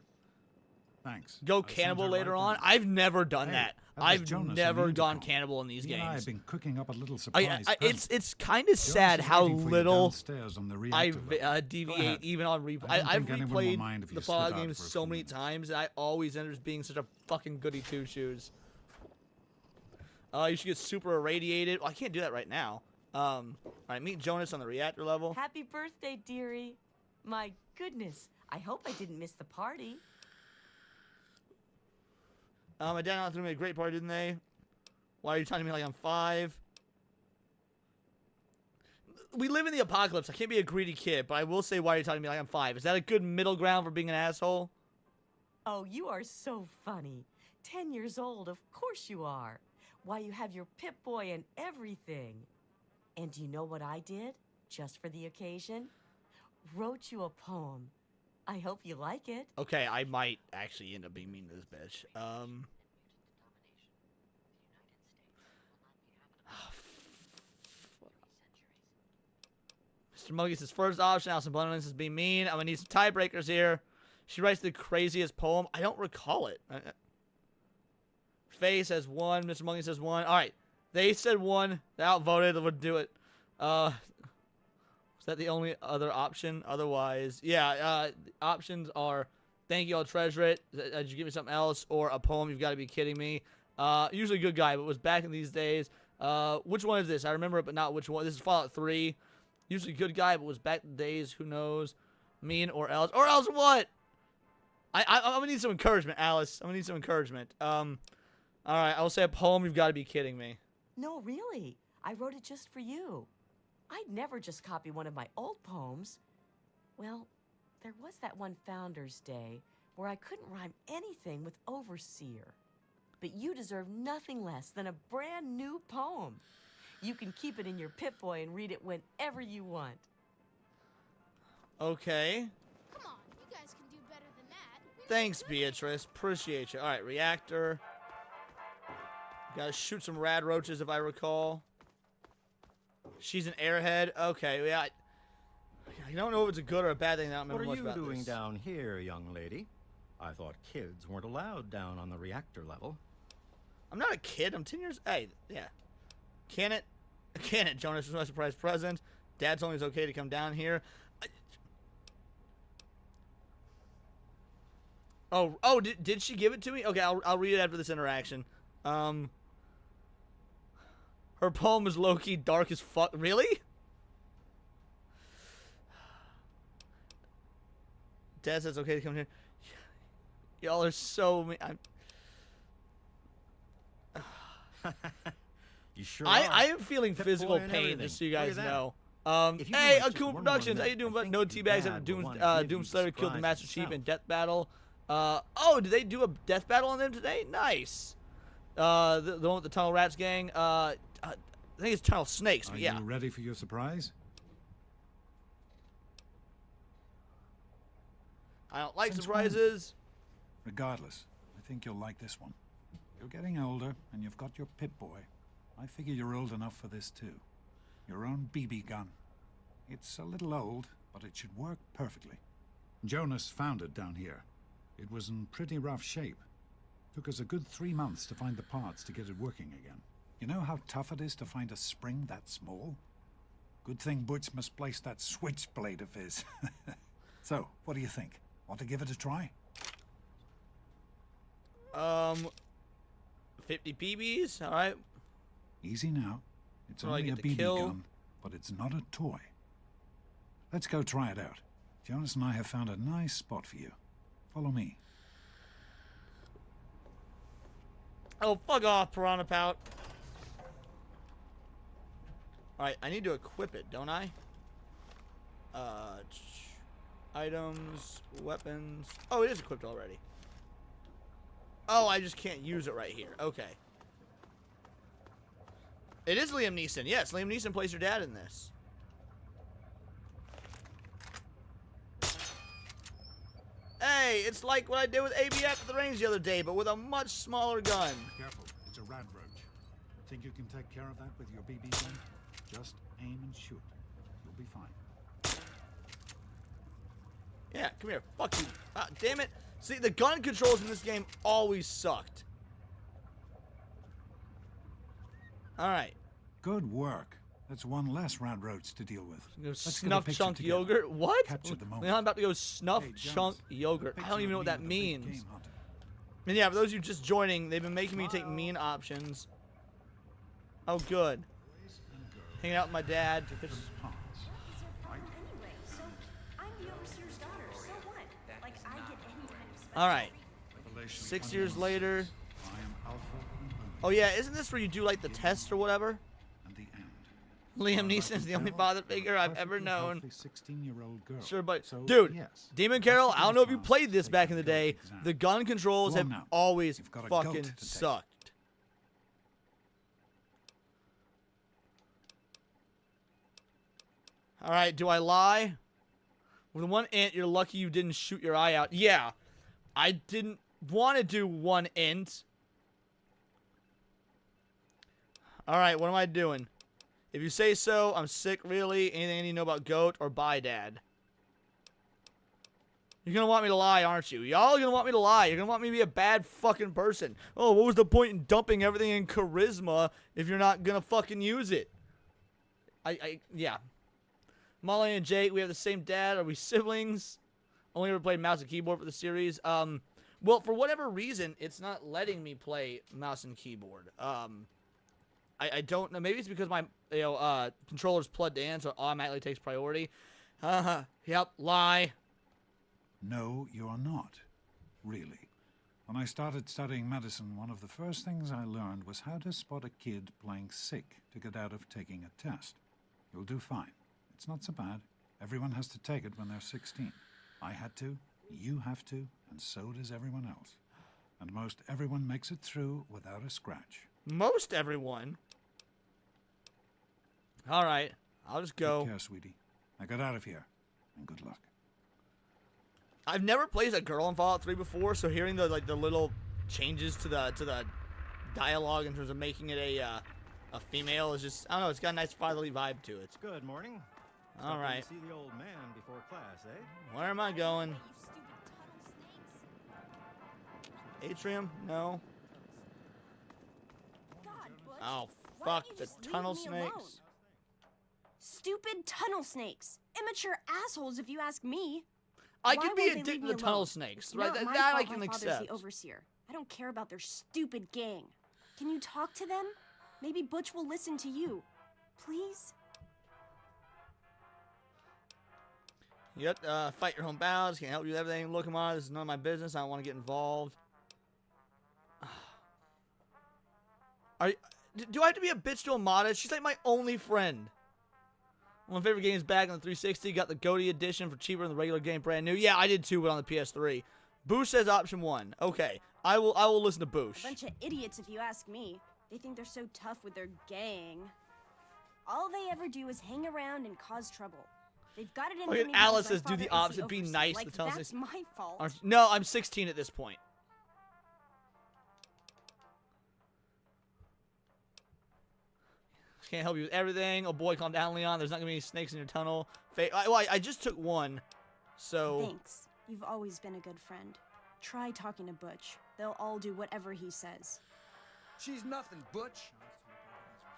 Thanks. Go I'll send cannibal her later right on? down. I've never done Hey, that. that was I've Jonas on never the gone intercom. cannibal in these He and I games. have been cooking up a little surprise It's present. kind of Jonas sad is how waiting for you little downstairs on the I reactor level. Go deviate ahead. even on replay. I don't I've think anyone will replayed mind if you the slip Fallout out games for a so few many minutes. times, and I always end up being such a fucking goody two shoes. You should get super irradiated. Well, I can't do that right now. All right, meet Jonas on the reactor level. Happy birthday, dearie. My goodness. I hope I didn't miss the party. My dad and I threw me a great party, didn't they? Why are you talking to me like I'm 5? We live in the apocalypse. I can't be a greedy kid, but I will say, why are you talking to me like I'm 5? Is that a good middle ground for being an asshole? Oh, you are so funny. 10 years old, of course you are. Why, you have your Pip-Boy and everything. And do you know what I did, just for the occasion? Wrote you a poem. I hope you like it. Okay, I might actually end up being mean to this bitch. Mr. Monkey says first option, Alison Abundance is being mean. I'm gonna need some tiebreakers here. She writes the craziest poem. I don't recall it. Faye says 1. Mr. Monkey says 1. All right, they said 1. They outvoted. We'll do it. Was that the only other option? Otherwise, yeah. Options are thank you, I'll treasure it. Did you give me something else? Or a poem? You've got to be kidding me. Usually a good guy, but was back in these days. Which one is this? I remember it, but not which one. This is Fallout 3. Usually good guy, but was back in the days. Who knows? Mean or else? Or else what? I'm gonna need some encouragement, Alice. I'm gonna need some encouragement. All right, I will say a poem. You've got to be kidding me. No, really. I wrote it just for you. I'd never just copy one of my old poems. Well, there was that one Founders Day where I couldn't rhyme anything with overseer. But you deserve nothing less than a brand new poem. You can keep it in your Pip-Boy and read it whenever you want. Okay. Come on, you guys can do better than that. Thanks, Beatrice. Appreciate you. All right, reactor. Gotta shoot some rad roaches, if I recall. She's an airhead. Okay, yeah. I don't know if it's a good or a bad thing. I don't What remember are much you about doing this. down here, young lady? I thought kids weren't allowed down on the reactor level. I'm not a kid. I'm 10 years. Hey, yeah. Can it? Jonas was my surprise present. Dad told me it's okay to come down here. Oh, did she give it to me? Okay, I'll read it after this interaction. Her poem is low-key dark as fuck. Really? Dad says it's okay to come here. Y'all are so mean. You sure I am feeling Pip physical boy and pain, everything. just so you Look guys at that. know. If you Hey, do like just Akuma one Productions, more how you minute, doing? I But think no your teabags dad after will Doom, wanna give you Doom the Slayer killed the surprise Master Chief in himself. death battle. Oh, did they do a death battle on them today? Nice. The one with the Tunnel Rats gang. I think it's Tunnel Snakes, but Are yeah. you ready for your surprise? I don't like Since surprises. Regardless, I think you'll like this one. You're getting older, and you've got your Pip-Boy. I figure you're old enough for this too. Your own BB gun. It's a little old, but it should work perfectly. Jonas found it down here. It was in pretty rough shape. Took us a good 3 months to find the parts to get it working again. You know how tough it is to find a spring that small? Good thing Butch misplaced that switchblade of his. So, what do you think? Want to give it a try? 50 PBs, all right. Easy now. It's So I only a get to BB kill? gun, but it's not a toy. Let's go try it out. Jonas and I have found a nice spot for you. Follow me. Oh, fuck off, Piranha Pout. Alright, I need to equip it, don't I? Items, weapons. Oh, it is equipped already. Oh, I just can't use it right here. Okay. It is Liam Neeson. Yes, Liam Neeson plays your dad in this. Hey, it's like what I did with ABF at the range the other day, but with a much smaller gun. Careful, it's a rad roach. Think you can take care of that with your BB gun? Just aim and shoot. You'll be fine. Yeah, come here. Fuck you. Ah, damn it. See, the gun controls in this game always sucked. Alright. Good work. That's one less rad roach to deal with. Let's get a Snuff picture chunk together. yogurt? What? Capture the moment. Leon, I'm about to go snuff Hey, Jones, chunk yogurt. I don't even know what that means. And yeah, for those of you just joining, they've been making me take mean options. Oh, good. Hanging out with my dad. Alright. 6 years later. Oh yeah, isn't this where you do like the test or whatever? Liam Neeson's the only father figure I've ever known. 16-year-old girl. Sure, but So, dude, yes, Demon Carol, I don't know if you played this back in the day. The gun controls Go have on now. always You've got a goat fucking to take. sucked. All right, do I lie? With one int, you're lucky you didn't shoot your eye out. Yeah, I didn't want to do one int. All right, what am I doing? If you say so, I'm sick, really. Anything I need to know about Goat or bye, Dad? You're gonna want me to lie, aren't you? Y'all are gonna want me to lie. You're gonna want me to be a bad fucking person. Oh, what was the point in dumping everything in charisma if you're not gonna fucking use it? Yeah. Molly and Jake, we have the same dad. Are we siblings? Only ever played mouse and keyboard for the series. Well, for whatever reason, it's not letting me play mouse and keyboard. I don't know. Maybe it's because my controller's plugged in, so it automatically takes priority. Yep, lie. No, you're not. Really. When I started studying medicine, one of the first things I learned was how to spot a kid playing sick to get out of taking a test. You'll do fine. It's not so bad. Everyone has to take it when they're 16. I had to, you have to, and so does everyone else. And most everyone makes it through without a scratch. Most everyone? Alright, I'll just go. Take care, sweetie. I got out of here. And good luck. I've never played as a girl in Fallout 3 before, so hearing the little changes to the dialogue in terms of making it a female is just, I don't know, it's got a nice fatherly vibe to it. Good morning. All right. See the old man before class, eh? Where am I going? Atrium? No. God, Butch, Oh, why don't fuck you the just leave tunnel me alone? snakes. Stupid tunnel snakes. Immature assholes, if you ask me. I Why could be won't they addicted leave to me the tunnel alone? snakes, It's right? not my That I fault can my father's accept. the overseer. I don't care about their stupid gang. Can you talk to them? Maybe Butch will listen to you. Please? Yep, fight your own battles, can't help you with everything. Look, come on, this is none of my business. I don't want to get involved. Do I have to be a bitch to Amada? She's like my only friend. One of my favorite games back on the 360. Got the GOTY edition for cheaper than the regular game, brand new. Yeah, I did too, but on the PS3. Boosh says option 1. Okay, I will listen to A Boosh. bunch of idiots, if you ask me. They think they're so tough with their gang. All they ever do is hang around and cause trouble. They've got it in Look for at me because Alice my says, do the father is opposite, be overseer. nice. Like, The tunnel that's snakes. my fault. No, I'm 16 at this point. Can't help you with everything. Oh boy, calm down, Leon. There's not gonna be any snakes in your tunnel. I just took one, so. Thanks. You've always been a good friend. Try talking to Butch. They'll all do whatever he says. She's nothing, Butch.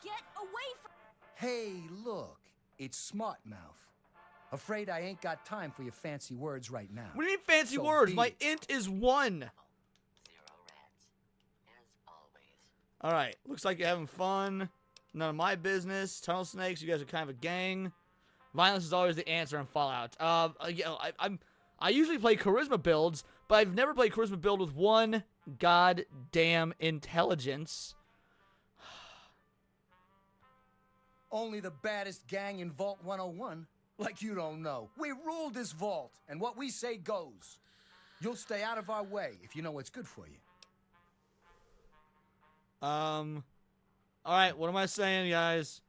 Get away from... Hey, look. It's Smart Mouth. Afraid I ain't got time for your fancy words right now. What do you mean fancy So words? be My it. int is 1. Alright, looks like you're having fun. None of my business. Tunnel snakes, you guys are kind of a gang. Violence is always the answer in Fallout. I usually play charisma builds, but I've never played charisma build with 1 goddamn intelligence. Only the baddest gang in Vault 101. Like you don't know. We rule this vault, and what we say goes. You'll stay out of our way if you know what's good for you. Alright, what am I saying, guys?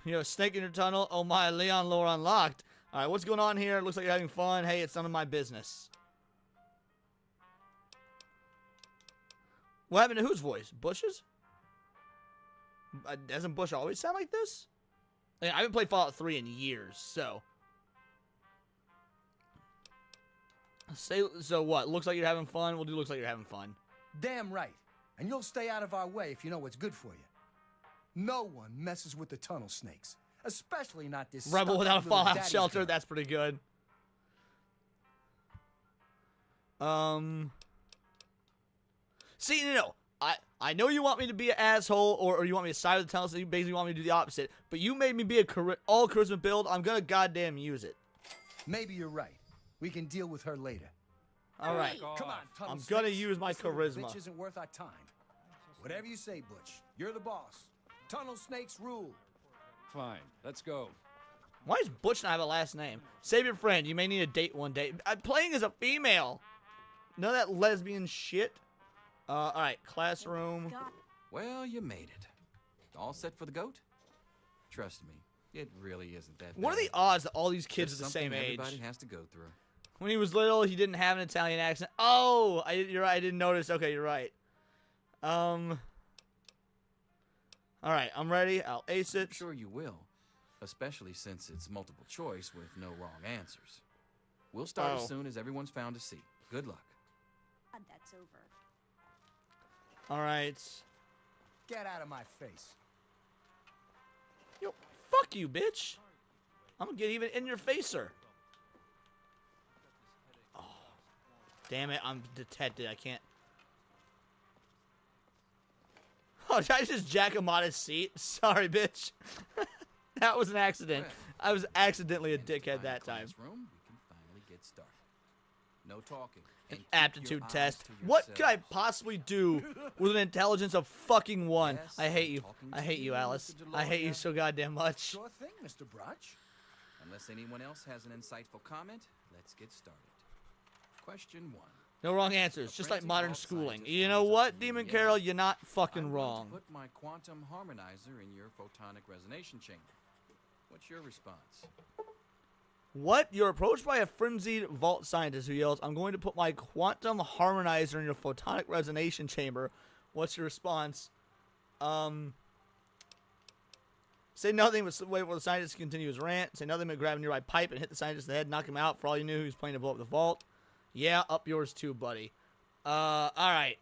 You know, snake in your tunnel. Oh my, Leon lore unlocked. Alright, what's going on here? It looks like you're having fun. Hey, it's none of my business. What happened to whose voice? Bush's? Doesn't Bush always sound like this? I haven't played Fallout 3 in years, so. So what? Looks like you're having fun? We'll do looks like you're having fun. Damn right. And you'll stay out of our way if you know what's good for you. No one messes with the tunnel snakes. Especially not this Rebel without a stuck-up little Fallout daddy's shelter. girl. That's pretty good. See, no. I know you want me to be an asshole, or you want me to side with the tunnel, so you basically want me to do the opposite. But you made me be a all charisma build. I'm gonna goddamn use it. Maybe you're right. We can deal with her later. All right. Come on, tunnel I'm gonna snakes. use my This little charisma. bitch isn't worth our time. Whatever you say, Butch. You're the boss. Tunnel snakes rule. Fine, let's go. Why does Butch not have a last name? Save your friend. You may need a date one day. I'm playing as a female. None of that lesbian shit. All right, classroom. Well, you made it. All set for the goat? Trust me, it really isn't that bad. What are the odds that all these kids Just are the same something age? everybody has to go through. When he was little, he didn't have an Italian accent. Oh, you're right. I didn't notice. Okay, you're right. All right, I'm ready. I'll ace it. I'm sure you will, especially since it's multiple choice with no wrong answers. We'll start as soon as everyone's found a seat. Good luck. God, that's over. All right. Get out of my face. Yo, fuck you, bitch. I'm gonna get even in your face, sir. Oh, damn it! I'm detected. I can't. Oh, did I just jack him on his seat? Sorry, bitch. That was an accident. I was accidentally a dickhead that time. Classroom, we can finally get started. No talking. An and keep aptitude your eyes test. to What could I yourselves. possibly do with an intelligence of fucking 1? Yes, I hate you. talking I to hate you, you, Alice. Mr. I hate you DeLorean. so goddamn much. Sure thing, Mr. Brotch. Unless anyone else has an insightful comment, let's get started. Question 1. No wrong answers, just like forensic modern vault schooling. scientist You know comes up what, to you Demon and Carol? yells, You're not fucking I'm going to wrong. put my quantum harmonizer in your photonic resonation chamber. What's your response? What? You're approached by a frenzied vault scientist who yells, I'm going to put my quantum harmonizer in your photonic resonation chamber. What's your response? Say nothing, but wait for the scientist to continue his rant. Say nothing, but grab a nearby pipe and hit the scientist in the head, knock him out. For all you knew, he was planning to blow up the vault. Yeah, up yours too, buddy. All right.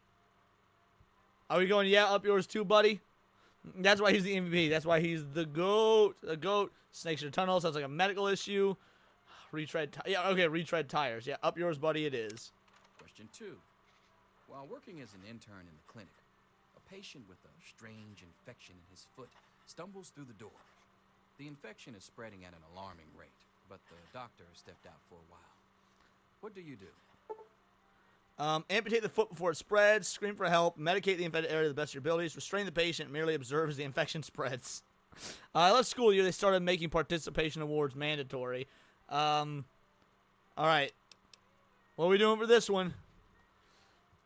Are we going, yeah, up yours too, buddy? That's why he's the MVP. That's why he's the GOAT. The GOAT. Snakes in the tunnel. Sounds like a medical issue. Retread. Yeah, okay, retread tires. Yeah, up yours, buddy, it is. Question 2. While working as an intern in the clinic, a patient with a strange infection in his foot stumbles through the door. The infection is spreading at an alarming rate, but the doctor has stepped out for a while. What do you do? Amputate the foot before it spreads, scream for help, medicate the infected area to the best of your abilities, restrain the patient, merely observe as the infection spreads. I left school year, they started making participation awards mandatory. Alright. What are we doing for this one?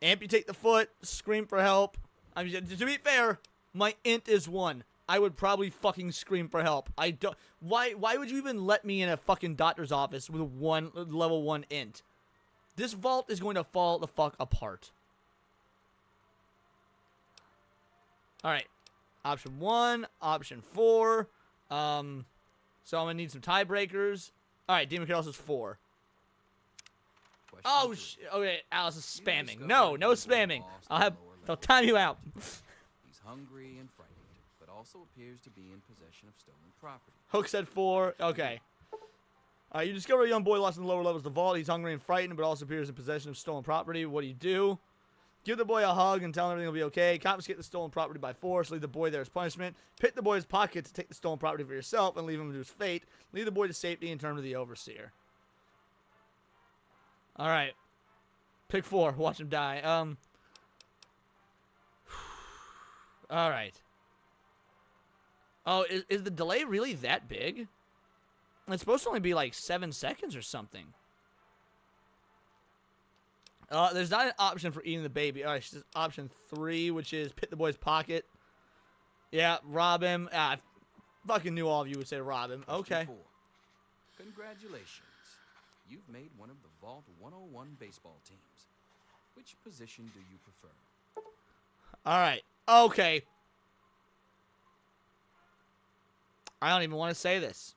Amputate the foot, scream for help. I mean, to be fair, my int is 1. I would probably fucking scream for help. I don't. Why would you even let me in a fucking doctor's office with a level 1 int? This vault is going to fall the fuck apart. Alright. Option 1. Option 4. So I'm going to need some tiebreakers. Alright, Demon Chaos is 4. Oh, okay, Alice is spamming. No spamming. I'll time you out. He's hungry and frightened, but also appears to be in possession of stolen property. Hook said 4. Okay. You discover a young boy lost in the lower levels of the vault. He's hungry and frightened, but also appears in possession of stolen property. What do? Give the boy a hug and tell him everything will be okay. Confiscate the stolen property by force. Leave the boy there as punishment. Pick the boy's pocket to take the stolen property for yourself and leave him to his fate. Leave the boy to safety and turn to the overseer. Alright. Pick 4. Watch him die. Alright. Oh, is the delay really that big? It's supposed to only be like 7 seconds or something. There's not an option for eating the baby. Alright, it's option 3, which is pick the boy's pocket. Yeah, rob him. I fucking knew all of you would say rob him. Okay. Question 4. Congratulations. You've made one of the Vault 101 baseball teams. Which position do you prefer? Alright. Okay. I don't even want to say this.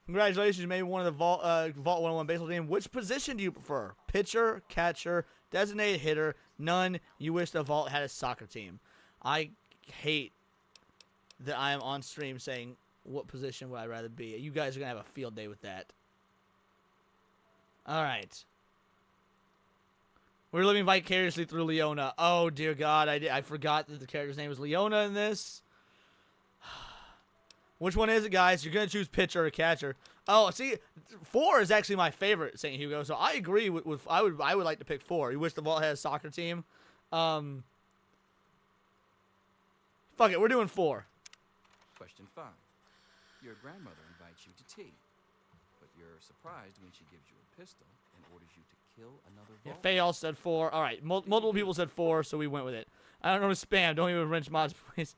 Congratulations, you made one of the Vault 101 baseball team. Which position do you prefer? Pitcher, catcher, designated hitter, none. You wish the Vault had a soccer team. I hate that I am on stream saying what position would I rather be. You guys are going to have a field day with that. Alright. We're living vicariously through Leona. Oh, dear God. I forgot that the character's name was Leona in this. Which one is it, guys? You're going to choose pitcher or catcher. Oh, see, 4 is actually my favorite, St. Hugo. So I agree with I would like to pick 4. You wish the Vault had a soccer team. Fuck it, we're doing 4. Question 5. Your grandmother invites you to tea, but you're surprised when she gives you a pistol and orders you to kill another Yeah, Vault. Faye all said 4. All right, multiple people said 4, so we went with it. I don't know spam. Don't even wrench mods, please.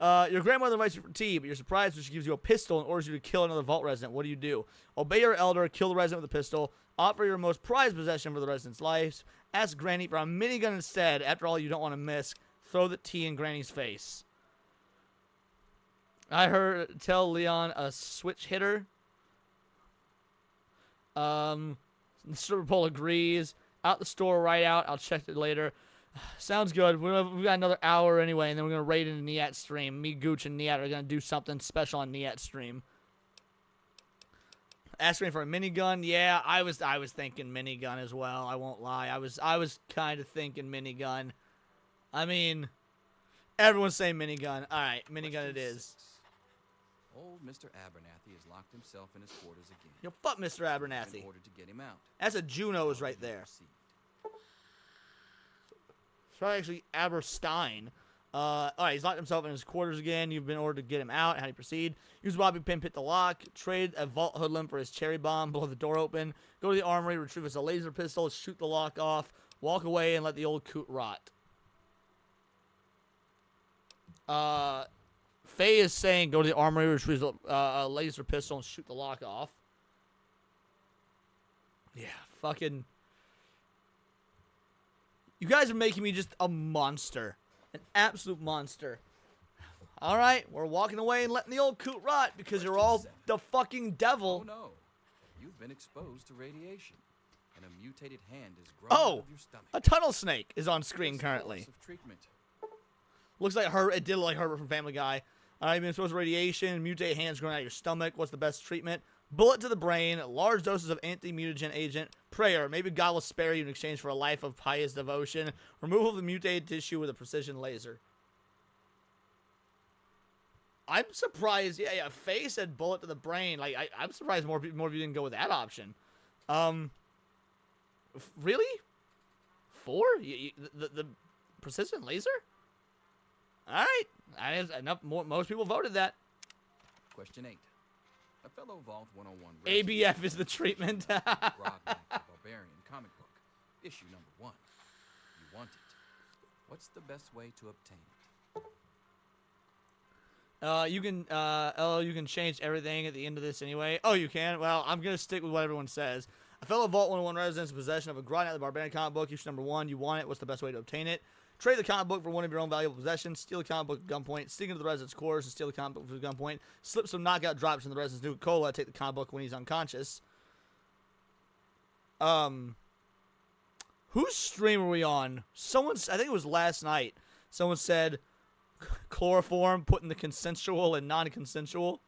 Your grandmother invites you for tea, but you're surprised when she gives you a pistol and orders you to kill another Vault resident. What do? Obey your elder, kill the resident with a pistol, offer your most prized possession for the resident's life, ask Granny for a minigun instead. After all, you don't want to miss. Throw the tea in Granny's face. I heard tell Leon a switch hitter. Stripper pole agrees. Out the store, right out. I'll check it later. Sounds good. We've got another hour anyway, and then we're going to raid into Niat stream. Me, Gooch, and Niat are going to do something special on Niat stream. Asking me for a minigun. Yeah, I was thinking minigun as well. I won't lie. I was kind of thinking minigun. I mean, everyone's saying minigun. All right, minigun it is. Old Mr. Abernathy has locked himself in his quarters again. Yo, fuck Mr. Abernathy. In order to get him out. That's a Juno's right there. It's probably actually Aberstein. Alright, he's locked himself in his quarters again. You've been ordered to get him out. How do you proceed? Use bobby pin, hit the lock. Trade a Vault hoodlum for his cherry bomb. Blow the door open. Go to the armory, retrieve us a laser pistol, shoot the lock off, walk away, and let the old coot rot. Faye is saying go to the armory, retrieve a laser pistol, and shoot the lock off. Yeah, fucking... You guys are making me just a monster. An absolute monster. Alright, we're walking away and letting the old coot rot because you're all the fucking devil. Oh no, you've been exposed to radiation. and a mutated hand is growing out Oh, of your stomach. a tunnel snake is on screen It's currently. course of treatment. Looks like it did look like Herbert from Family Guy. I've been exposed to radiation, mutate hands growing out of your stomach. What's the best treatment? Bullet to the brain, large doses of anti-mutagen agent, prayer. Maybe God will spare you in exchange for a life of pious devotion. Removal of the mutated tissue with a precision laser. I'm surprised. Yeah, face and bullet to the brain. Like I'm surprised more of you didn't go with that option. Really? 4? The precision laser? All right, that is enough. Most people voted that. Question 8. A fellow Vault 101 ABF is the treatment. Grognak the Barbarian comic book, issue number 1. You want it. What's the best way to obtain it? You can change everything at the end of this anyway. Oh, you can? Well, I'm going to stick with what everyone says. A fellow Vault 101 residents in possession of a Grognak the Barbarian comic book, issue number 1. You want it. What's the best way to obtain it? Trade the comic book for one of your own valuable possessions. Steal the comic book at gunpoint. Sneak into the resident's quarters and steal the comic book for gunpoint. Slip some knockout drops in the resident's Nuka-Cola. Take the comic book when he's unconscious. Whose stream were we on? I think it was last night. Someone said chloroform, put in the consensual and non-consensual.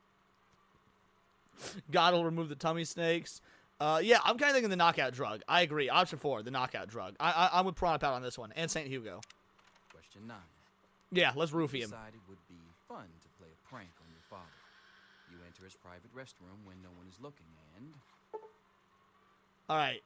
God will remove the tummy snakes. Yeah, I'm kind of thinking the knockout drug. I agree. Option 4, the knockout drug. I'm with Piranha Pal on this one. And St. Hugo. Question 9. Yeah, let's roofie him. Decided it would be fun to play a prank on your father. You enter his private restroom when no one is looking and... Alright.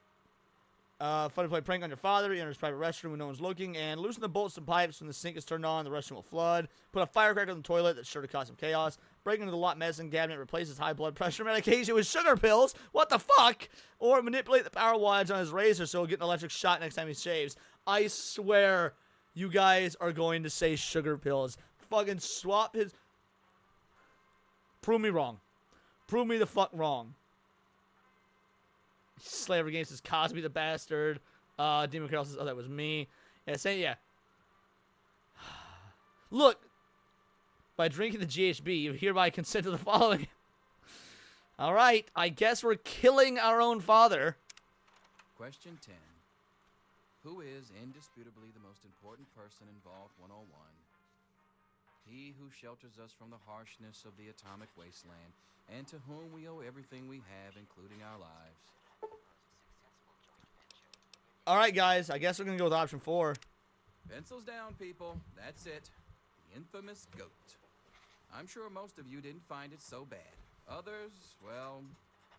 Fun to play a prank on your father. You enter his private restroom when no one's looking. And loosen the bolts and pipes when the sink is turned on. The restroom will flood. Put a firecracker in the toilet. That's sure to cause some chaos. Break into the lot medicine cabinet. Replace his high blood pressure medication with sugar pills. What the fuck? Or manipulate the power wattage on his razor so he'll get an electric shot next time he shaves. I swear you guys are going to say sugar pills. Fucking swap his... Prove me wrong. Prove me the fuck wrong. Slaver Games says Cosby the bastard. Demon Carol says, oh, that was me. Yeah. Look, by drinking the GHB, you hereby consent to the following. All right, I guess we're killing our own father. Question 10. Who is indisputably the most important person in Vault 101? He who shelters us from the harshness of the atomic wasteland, and to whom we owe everything we have, including our lives. All right, guys, I guess we're going to go with option 4. Pencils down, people. That's it. The infamous goat. I'm sure most of you didn't find it so bad. Others, well,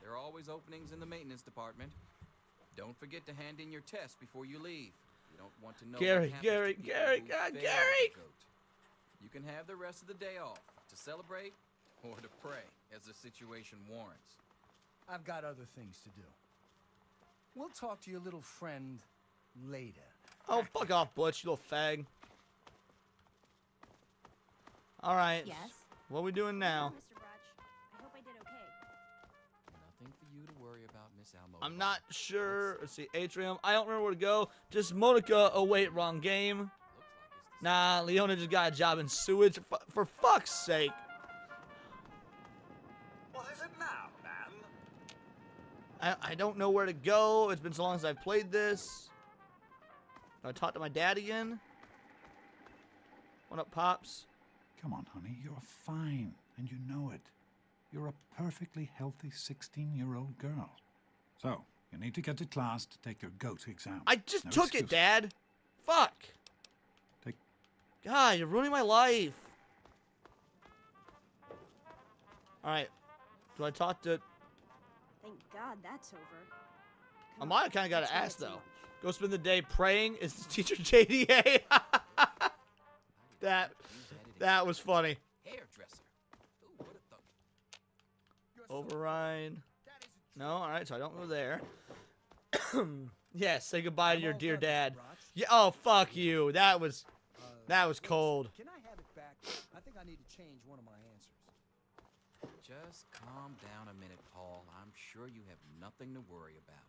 there are always openings in the maintenance department. Don't forget to hand in your test before you leave. You don't want to know Gary. God, Gary! You can have the rest of the day off to celebrate or to pray as the situation warrants. I've got other things to do. We'll talk to your little friend later. Oh, fuck off, Butch, you little fag. All right. Yes? What are we doing now? Mr. Brotch, I hope I did okay. Nothing for you to worry about, Miss Almo. I'm not sure. Let's see, Atrium. I don't remember where to go. Just Monica. Oh, wait, wrong game. Nah, Leona just got a job in sewage. For fuck's sake. What is it now, man? I don't know where to go. It's been so long since I've played this. Do I talk to my dad again? What up, Pops? Come on, honey, you're fine, and you know it. You're a perfectly healthy 16-year-old girl. So, you need to get to class to take your GOAT exam. I just No took excuses. it, Dad. Fuck. God, you're ruining my life. Alright. Do I talk to... Thank God that's over. I might have kind of got to ask, though. Go spend the day praying. Is the teacher JDA? That was funny. Hairdresser. Who would have thought? Override. No, alright, so I don't go there. Yes, say goodbye to your dear dad. Yeah, oh, fuck you. That was cold. Can I have it back? I think I need to change one of my answers. Just calm down a minute, Paul. I'm sure you have nothing to worry about.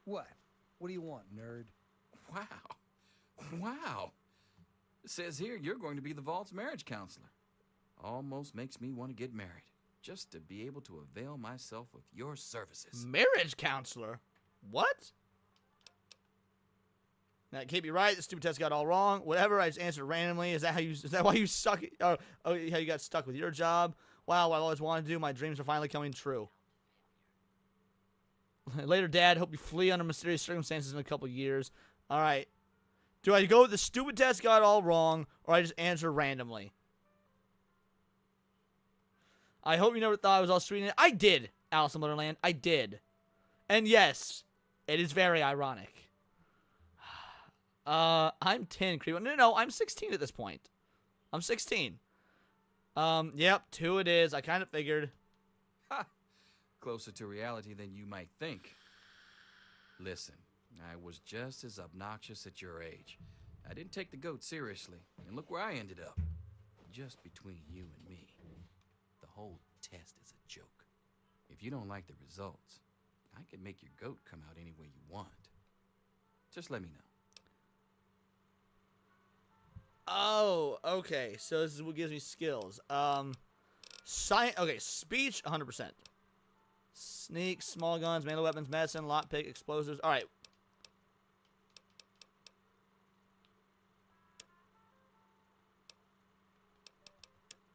What? What do you want, nerd? Wow. Wow. It says here you're going to be the Vault's marriage counselor. Almost makes me want to get married. just to be able to avail myself of your services. Marriage counselor? What? That can't be right. The stupid test got all wrong. Whatever. I just answered randomly. Is that how you? Is that why you suck? Oh, how you got stuck with your job? Wow, what I always wanted to do. My dreams are finally coming true. Later, Dad. Hope you flee under mysterious circumstances in a couple years. All right. Do I go with the stupid test got all wrong, or I just answer randomly? I hope you never thought I was all sweet in it. I did, Alice in Wonderland. I did. And yes, it is very ironic. I'm 10, creep. No, I'm 16 at this point. I'm 16. Yep, 2 it is. I kind of figured. Ha! Closer to reality than you might think. Listen, I was just as obnoxious at your age. I didn't take the goat seriously, and look where I ended up. Just between you and me. The whole test is a joke. If you don't like the results, I can make your goat come out any way you want. Just let me know. Oh, okay. So this is what gives me skills. Okay, speech, 100%. Sneak, small guns, melee weapons, medicine, lockpick, explosives. All right.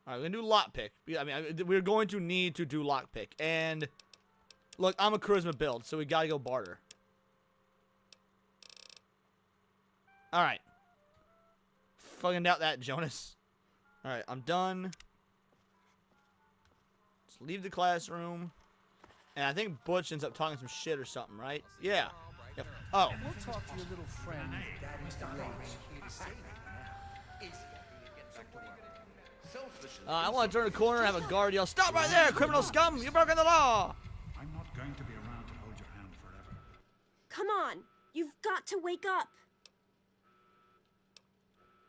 All right, we're gonna do lockpick. I mean, we're going to need to do lockpick. And look, I'm a charisma build, so we gotta go barter. All right. Fucking doubt that, Jonas. All right, I'm done. Just leave the classroom. And I think Butch ends up talking some shit or something, right? Yeah. Yep. Oh. We'll talk to your little friend, I want to turn the corner and have a guard yell, "Stop right there, criminal scum! You've broken the law!" I'm not going to be around to hold your hand forever. Come on, you've got to wake up.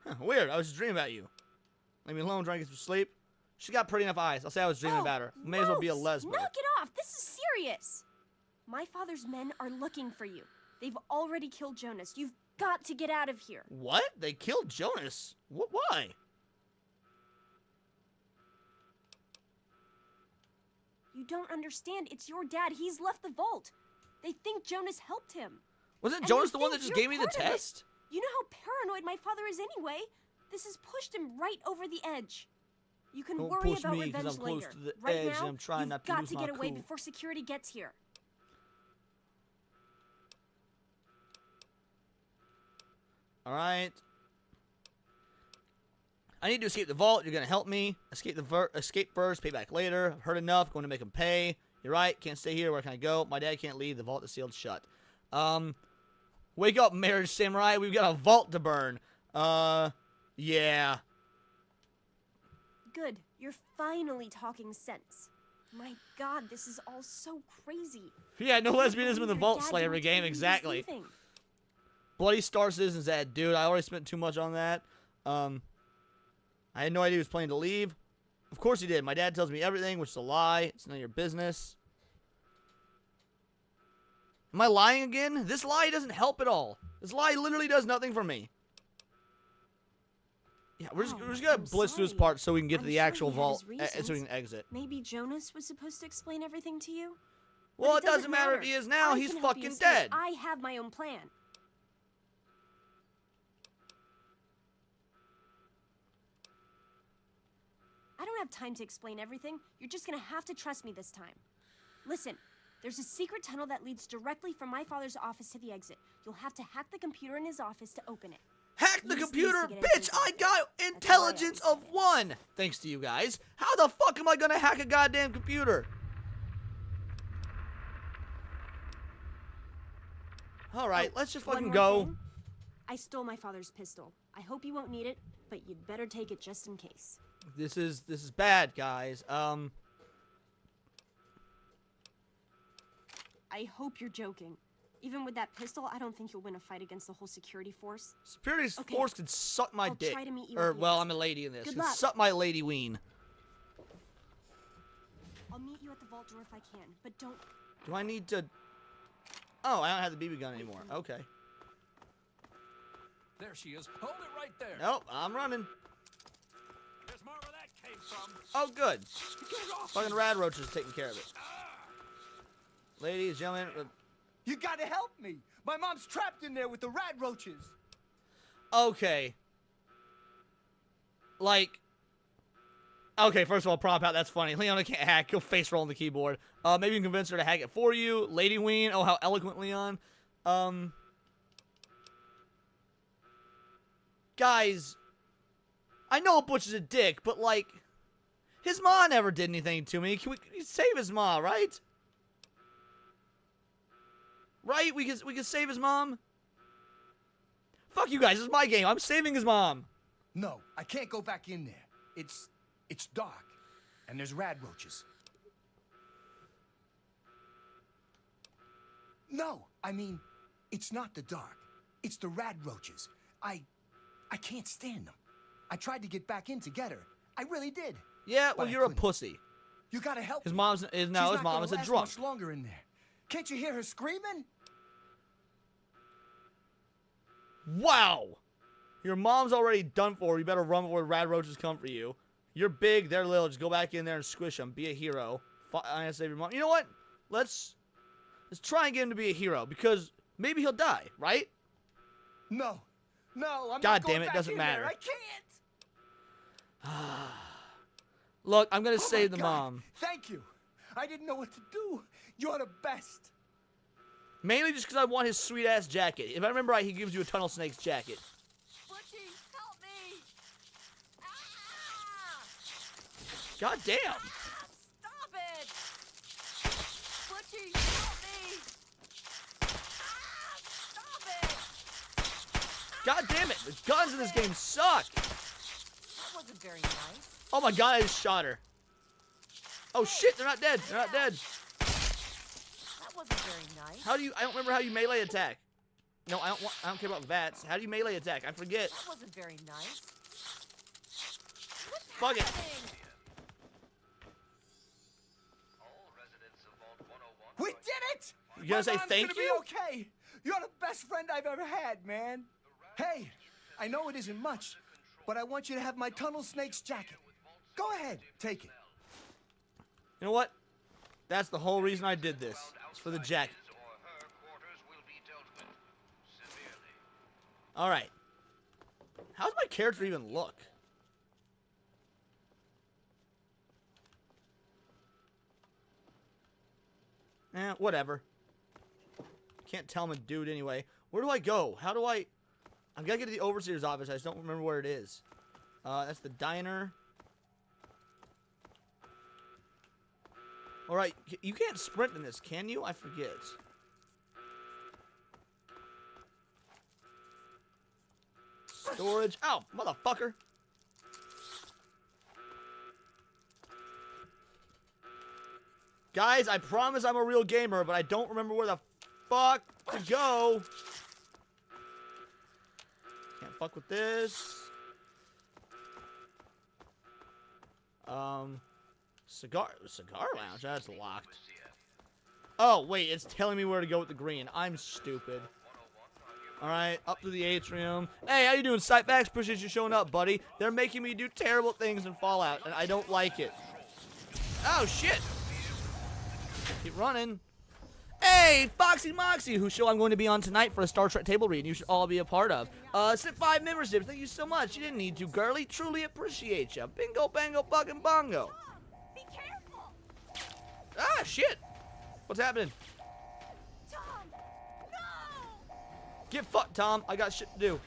Huh, weird. I was just dreaming about you. Leave me alone, trying to get some sleep. She got pretty enough eyes. I'll say I was dreaming about her. May as well be a lesbo. Knock it off. This is serious. My father's men are looking for you. They've already killed Jonas. You've got to get out of here. What? They killed Jonas? Why? You don't understand. It's your dad. He's left the vault. They think Jonas helped him. Wasn't And Jonas they the one that think just you're gave me the part of it. test? You know how paranoid my father is anyway. This has pushed him right over the edge. You can Don't worry push about me, 'cause revenge I'm close later. to the right edge now, and I'm trying you've not to got lose to my get away cool. before security gets here. All right. I need to escape the vault. You're gonna help me. Escape first, pay back later. I've heard enough. Going to make him pay. You're right. Can't stay here. Where can I go? My dad can't leave. The vault is sealed shut. Wake up, marriage samurai. We've got a vault to burn. Yeah. Good. You're finally talking sense. My God, this is all so crazy. Yeah, no lesbianism in the Vault Dad Slayer didn't game. tell you he was Exactly. leaving. Bloody Star Citizen's that, dude. I already spent too much on that. I had no idea he was planning to leave. Of course he did. My dad tells me everything, which is a lie. It's none of your business. Am I lying again? This lie doesn't help at all. This lie literally does nothing for me. Yeah, we're just gonna blitz through this part so we can get to the actual vault, so we can exit. Maybe Jonas was supposed to explain everything to you? Well, But it doesn't matter if he is now. I He's can help you fucking escape. dead. I have my own plan. I don't have time to explain everything. You're just gonna have to trust me this time. Listen, there's a secret tunnel that leads directly from my father's office to the exit. You'll have to hack the computer in his office to open it. Hack the Use computer, these to get bitch! into I the got intelligence of 1! Thanks to you guys. How the fuck am I gonna hack a goddamn computer? Alright, let's just One fucking more go. thing. I stole my father's pistol. I hope you won't need it, but you'd better take it just in case. This is bad, guys. I hope you're joking. Even with that pistol, I don't think you'll win a fight against the whole security force. Security force could suck my I'll dick. try to meet you Or, at the well, exit. I'm a lady in this. Good Could luck. suck my lady ween. I'll meet you at the vault door if I can, but don't. Do I need to... Oh, I don't have the BB gun anymore. Okay. There she is. Hold it right there. Nope, I'm running. There's more of that case Oh, good. Fucking rad roach is taking care of it. Ladies, gentlemen. You gotta help me. My mom's trapped in there with the rad roaches. Okay. Like. Okay, first of all, prop out. That's funny. Leona can't hack. He'll face roll on the keyboard. Maybe you can convince her to hack it for you. Lady Ween. Oh, how eloquent, Leon. Guys. I know Butch is a dick, but like. His ma never did anything to me. Can we save his ma, right? Right? We can save his mom? Fuck you guys. This is my game. I'm saving his mom. No, I can't go back in there. It's dark, and there's rad roaches. No, I mean, it's not the dark. It's the rad roaches. I can't stand them. I tried to get back in to get her. I really did. Yeah, well, you're a pussy. You gotta help his me. mom's his mom is a drunk. Much longer in there. Can't you hear her screaming? Wow. Your mom's already done for. You better run before the rad roaches come for you. You're big, they're little. Just go back in there and squish them. Be a hero. I gotta save your mom. You know what? Let's try and get him to be a hero because maybe he'll die, right? No, I'm God not going damn it, back doesn't in matter. There. I can't. Look, I'm gonna Oh save my the God. mom. Thank you. I didn't know what to do. You're the best. Mainly just because I want his sweet ass jacket. If I remember right, he gives you a Tunnel Snake's jacket. Butchie, help me! God damn. Stop it! Butchie, help me! Stop it! God damn it. The guns in this game suck. That wasn't very nice. Oh my God, I just shot her. Oh shit, they're not dead. They're not dead. That wasn't very nice. How do you? I don't remember how you melee attack. No, I don't care about VATS. How do you melee attack? I forget. That wasn't very nice. Fuck it. We did it! You gonna say My mom's thank gonna you? Be okay. You're the best friend I've ever had, man. Hey, I know it isn't much, but I want you to have my Tunnel Snake's jacket. Go ahead, take it. You know what? That's the whole reason I did this. It's for the jacket. Alright. How does my character even look? Whatever. Can't tell him a dude anyway. Where do I go? How do I... I've got to get to the Overseer's office. I just don't remember where it is. That's the diner. Alright, you can't sprint in this, can you? I forget. Storage. Ow, motherfucker. Guys, I promise I'm a real gamer, but I don't remember where the fuck to go. Can't fuck with this. Cigar lounge. That's locked. Oh, wait, it's telling me where to go with the green. I'm stupid. Alright, up to the atrium. Hey, how you doing, Cyphax? Appreciate you showing up, buddy. They're making me do terrible things in Fallout, and I don't like it. Oh, shit. Keep running. Hey, Foxy Moxie, whose show I'm going to be on tonight for a Star Trek table read you should all be a part of. Sent 5 memberships. Thank you so much. You didn't need to, girly. Truly appreciate you. Bingo, bango, fucking bongo. Be careful! Ah, shit. What's happening? Tom! No! Get fucked, Tom. I got shit to do.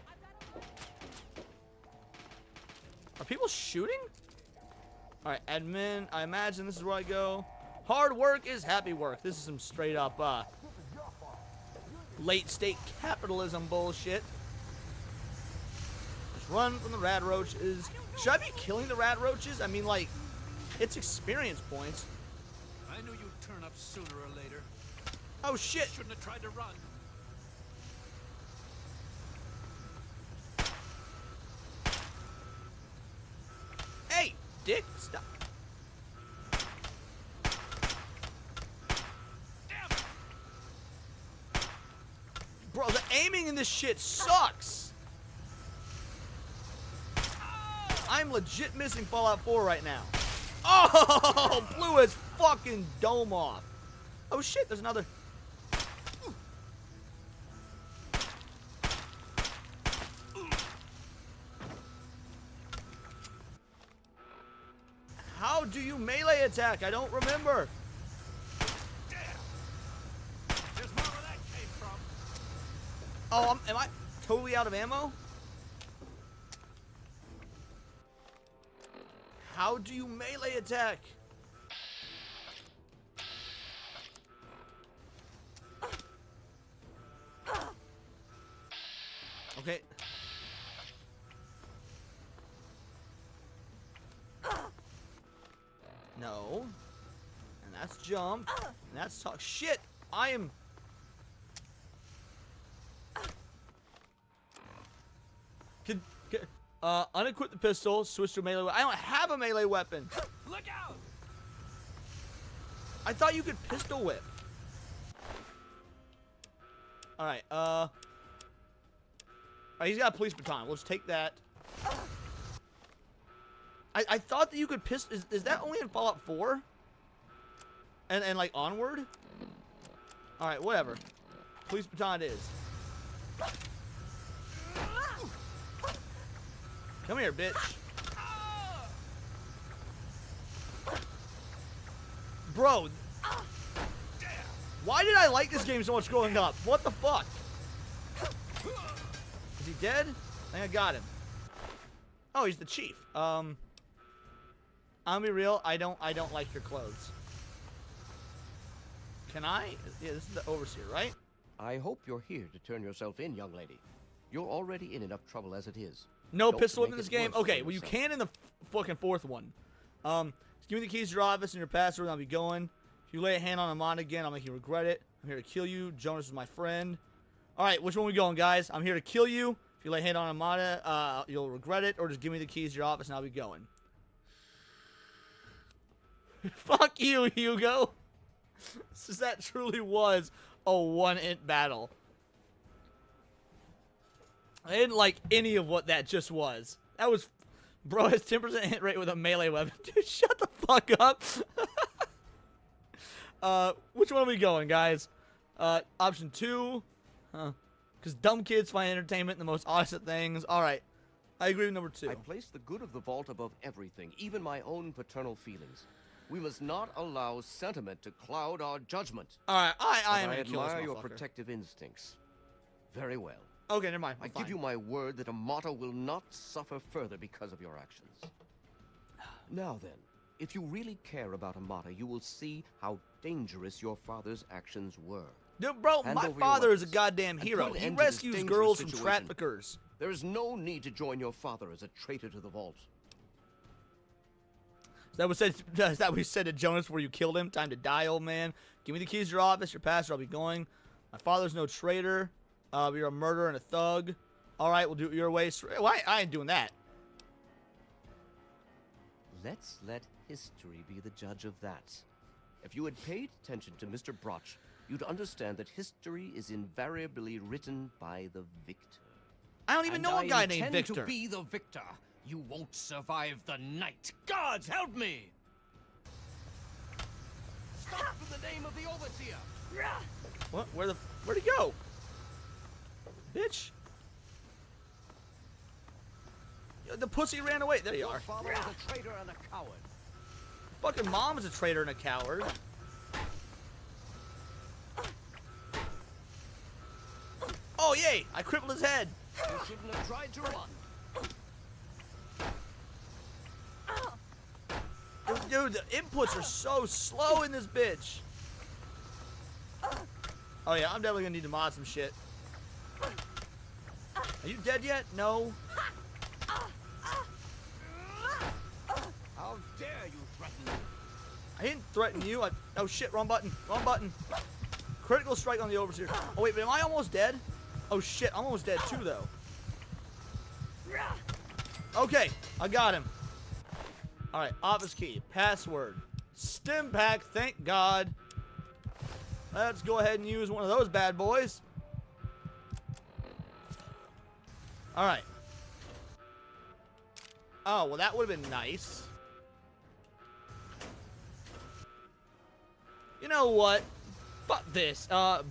Are people shooting? Alright, admin. I imagine this is where I go. Hard work is happy work. This is some straight up, late state capitalism bullshit. Just run from the rad roaches. Should I be killing the rad roaches? I mean, like, it's experience points. I knew you'd turn up sooner or later. Oh, shit. Shouldn't have tried to run. Hey, dick, stop. Bro, the aiming in this shit sucks. I'm legit missing Fallout 4 right now. Oh, blew his fucking dome off. Oh shit, there's another. How do you melee attack? I don't remember. Oh, am I totally out of ammo? How do you melee attack? Okay. No. And that's jump. And that's talk. Shit! I am. Unequip the pistol, switch to a melee weapon. I don't have a melee weapon. Look out! I thought you could pistol whip. Alright, alright, he's got a police baton. Let's take that. I thought that you could pistol. Is that only in Fallout 4? And like onward? Alright, whatever. Police baton it is. Come here, bitch. Bro. Why did I like this game so much growing up? What the fuck? Is he dead? I think I got him. Oh, he's the chief. I'll be real, I don't like your clothes. Can I? Yeah, this is the overseer, right? I hope you're here to turn yourself in, young lady. You're already in enough trouble as it is. No Don't pistol make in this it game? worse Okay, for well you yourself. can in the fucking fourth one. Just give me the keys to your office and your password and I'll be going. If you lay a hand on Amanda again, I'll make you regret it. I'm here to kill you. Jonas is my friend. Alright, which one we going, guys? I'm here to kill you. If you lay a hand on Amanda, you'll regret it. Or just give me the keys to your office and I'll be going. Fuck you, Hugo. Since that truly was a one-int battle. I didn't like any of what that just was. That was... Bro has 10% hit rate with a melee weapon. Dude, shut the fuck up. Which one are we going, guys? Option 2. Because dumb kids find entertainment in the most honest of things. Alright. I agree with number 2. I place the good of the vault above everything, even my own paternal feelings. We must not allow sentiment to cloud our judgment. Alright, I am I gonna kill this admire your motherfucker. protective instincts. Very well. Okay, never mind. I give you my word that Amata will not suffer further because of your actions. Now then, if you really care about Amata, you will see how dangerous your father's actions were. Dude, bro, Hand my over your father is a weapons goddamn and hero. put an He end to this rescues dangerous girls from situation. traffickers. There is no need to join your father as a traitor to the vault. Is that what we said to Jonas before you killed him? Time to die, old man. Give me the keys to your office, your password, I'll be going. My father's no traitor. You're a murderer and a thug. Alright, we'll do it your way. Why? I ain't doing that. Let's let history be the judge of that. If you had paid attention to Mr. Broch, you'd understand that history is invariably written by the victor. I don't even know a guy named Victor. To be the victor. You won't survive the night. Gods, help me! Stop in the name of the overseer! What? Where'd he go? Bitch. The pussy ran away. There you are. Father is a traitor and a coward. Fucking mom is a traitor and a coward. Oh, yay! I crippled his head. You shouldn't have tried to run. Dude, the inputs are so slow in this bitch. Oh yeah, I'm definitely gonna need to mod some shit. Are you dead yet? No. How dare you threaten me? I didn't threaten you. Oh shit, wrong button. Wrong button. Critical strike on the overseer. Oh wait, but am I almost dead? Oh shit, I'm almost dead too though. Okay, I got him. Alright, office key, password, stim pack, thank God. Let's go ahead and use one of those bad boys. Alright. Oh, well, that would have been nice. You know what? Fuck this.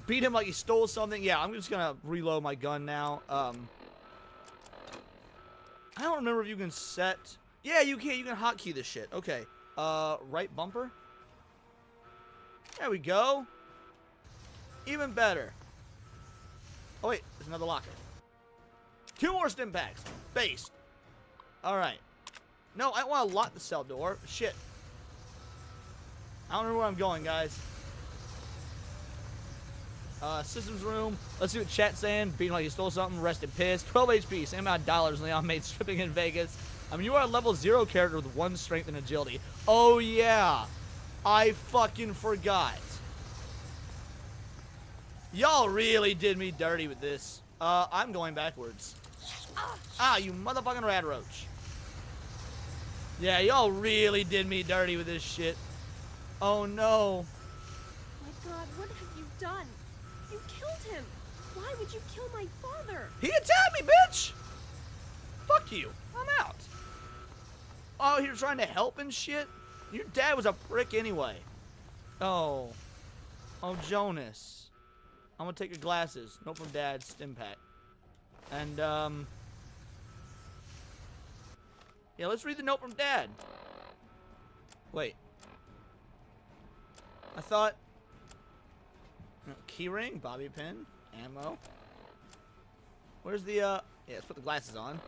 Beat him like he stole something. Yeah, I'm just gonna reload my gun now. I don't remember if you can set... Yeah, you can. You can hotkey this shit. Okay. Right bumper. There we go. Even better. Oh, wait. There's another locker. 2 more stim packs. Based. Alright. No, I want to lock the cell door. Shit. I don't know where I'm going, guys. Systems room. Let's see what chat's saying. Beating like you stole something. Rested pissed. 12 HP. Same amount of dollars Leon made stripping in Vegas. I mean, you are a level 0 character with 1 strength and agility. Oh, yeah. I fucking forgot. Y'all really did me dirty with this. I'm going backwards. Ah, you motherfucking rad roach. Yeah, y'all really did me dirty with this shit. Oh, no. My God, what have you done? You killed him. Why would you kill my father? He attacked me, bitch! Fuck you. I'm out. Oh, you're trying to help and shit? Your dad was a prick anyway. Oh. Oh, Jonas. I'm gonna take your glasses. Note from Dad, stim pack. And, yeah, let's read the note from Dad. Wait. I thought... No, keyring, bobby pin, ammo. Where's the, yeah, let's put the glasses on.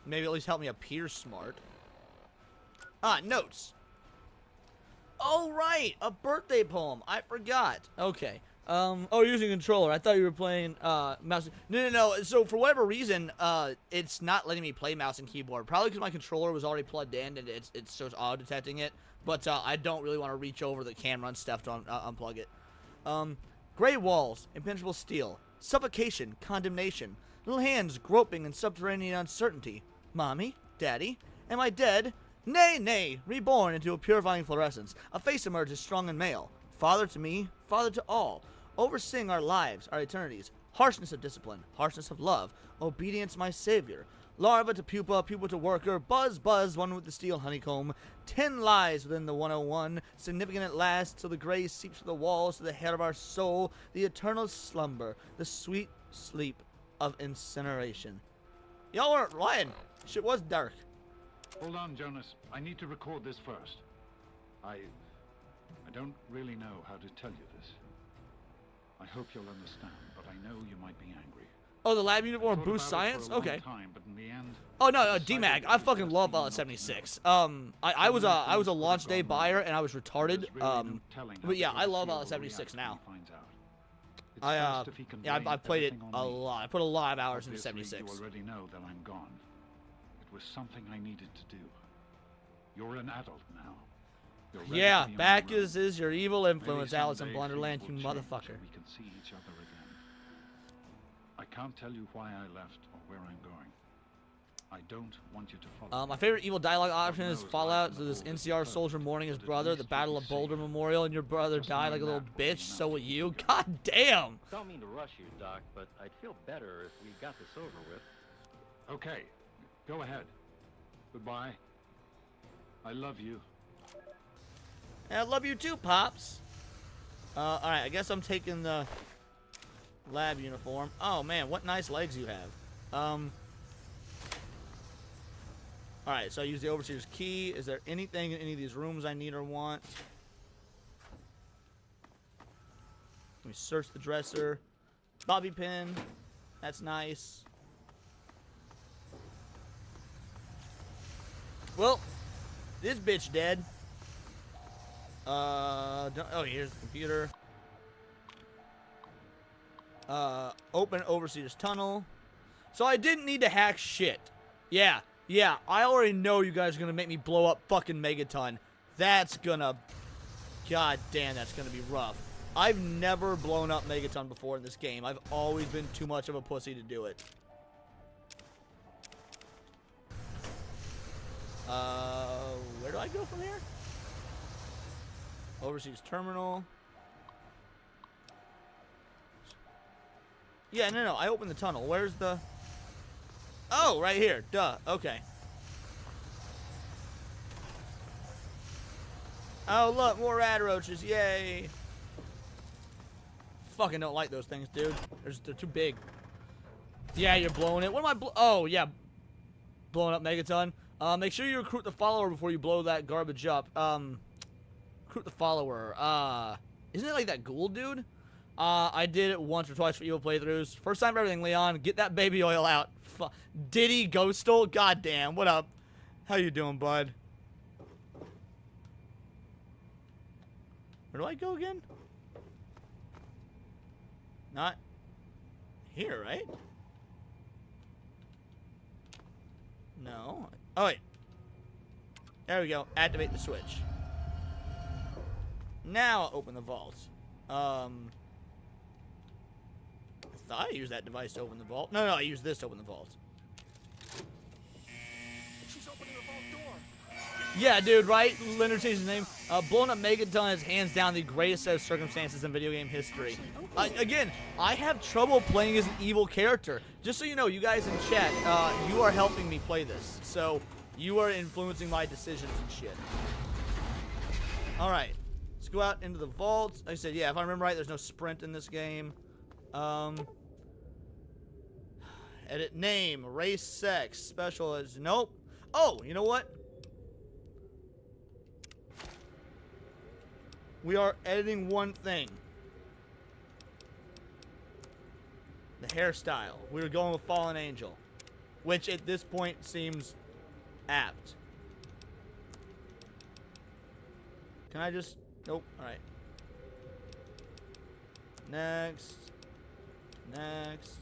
Maybe at least help me appear smart. Ah, notes. Oh, right, a birthday poem. I forgot. Okay. Oh, using controller. I thought you were playing, mouse. No. So, for whatever reason, it's not letting me play mouse and keyboard. Probably because my controller was already plugged in and it's so it's auto-detecting it. But, I don't really want to reach over the camera and stuff to unplug it. Gray walls, impenetrable steel, suffocation, condemnation, little hands groping in subterranean uncertainty. Mommy? Daddy? Am I dead? Nay, nay, reborn into a purifying fluorescence. A face emerges strong and male. Father to me, father to all. Overseeing our lives, our eternities. Harshness of discipline, harshness of love. Obedience, my savior. Larva to pupa, pupa to worker. Buzz, buzz, one with the steel honeycomb. 10 lies within the 101. Significant at last, till the gray seeps through the walls to the head of our soul. The eternal slumber, the sweet sleep of incineration. Y'all weren't lying. Shit was dark. Hold on, Jonas. I need to record this first. I don't really know how to tell you this. I hope you'll understand, but I know you might be angry. Oh, the lab uniform boosts science? Okay. Oh no, DMAG. I fucking love Fallout 76. I was a launch day buyer and I was retarded. But yeah, I love Fallout 76 now. I played it a lot. I put a lot of hours into 76. You already know that I'm gone. It was something I needed to do. You're an adult now. Yeah, back is your evil influence, Alice in Blunderland, you motherfucker. We can see each other again. I can't tell you why I left or where I'm going. I don't want you to follow. My favorite evil dialogue option is Fallout. So this NCR soldier mourning his brother, the Battle of Boulder Memorial, and your brother died like a little bitch. So will you. God damn. Don't mean to rush you, Doc, but I'd feel better if we got this over with. Okay, go ahead. Goodbye. I love you. And I love you too, Pops. Alright, I guess I'm taking the lab uniform. Oh, man, what nice legs you have. Alright, so I use the Overseer's key. Is there anything in any of these rooms I need or want? Let me search the dresser. Bobby pin. That's nice. Well, this bitch dead. Oh, here's the computer. Open Overseer's tunnel. So I didn't need to hack shit. Yeah, I already know you guys are gonna make me blow up fucking Megaton. That's gonna... God damn, that's gonna be rough. I've never blown up Megaton before in this game. I've always been too much of a pussy to do it. Where do I go from here? Overseas terminal. Yeah, no, I opened the tunnel. Where's the... Oh, right here. Duh. Okay. Oh, look, more rad roaches. Yay. Fucking don't like those things, dude. They're too big. Yeah, you're blowing it. What am I oh, yeah. Blowing up Megaton. Make sure you recruit the follower before you blow that garbage up. Recruit the follower. Isn't it like that ghoul dude? I did it once or twice for evil playthroughs. First time for everything, Leon. Get that baby oil out. Diddy Ghostal? Goddamn. What up? How you doing, bud? Where do I go again? Not here, right? No. Oh, wait. There we go. Activate the switch. Now I'll open the vault. I thought I used that device to open the vault. No, I used this to open the vault. She's opening the vault door. Yeah, dude, right? Leonard changed his name. Blowing up Megaton is hands down the greatest set of circumstances in video game history. Again, I have trouble playing as an evil character. Just so you know, you guys in chat, you are helping me play this. So, you are influencing my decisions and shit. Alright. Let's go out into the vault. Like I said, yeah, if I remember right, there's no sprint in this game. Edit name, race, sex, special is nope. Oh, you know what? We are editing one thing. The hairstyle. We were going with Fallen Angel, which at this point seems apt. Can I just... Nope. Alright. Next. Next.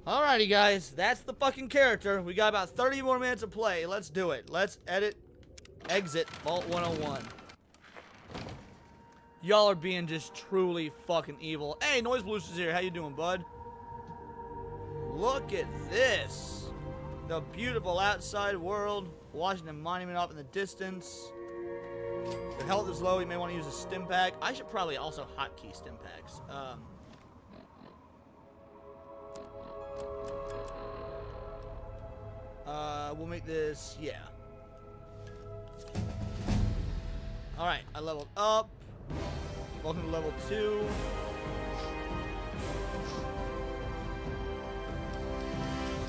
Alrighty, guys. That's the fucking character. We got about 30 more minutes of play. Let's do it. Let's exit Vault 101. Y'all are being just truly fucking evil. Hey, Noise Blues is here. How you doing, bud? Look at this. The beautiful outside world. Washington Monument off in the distance. The health is low. You may want to use a stim pack. I should probably also hotkey stim packs. We'll make this, yeah. Alright, I leveled up. Welcome to level 2.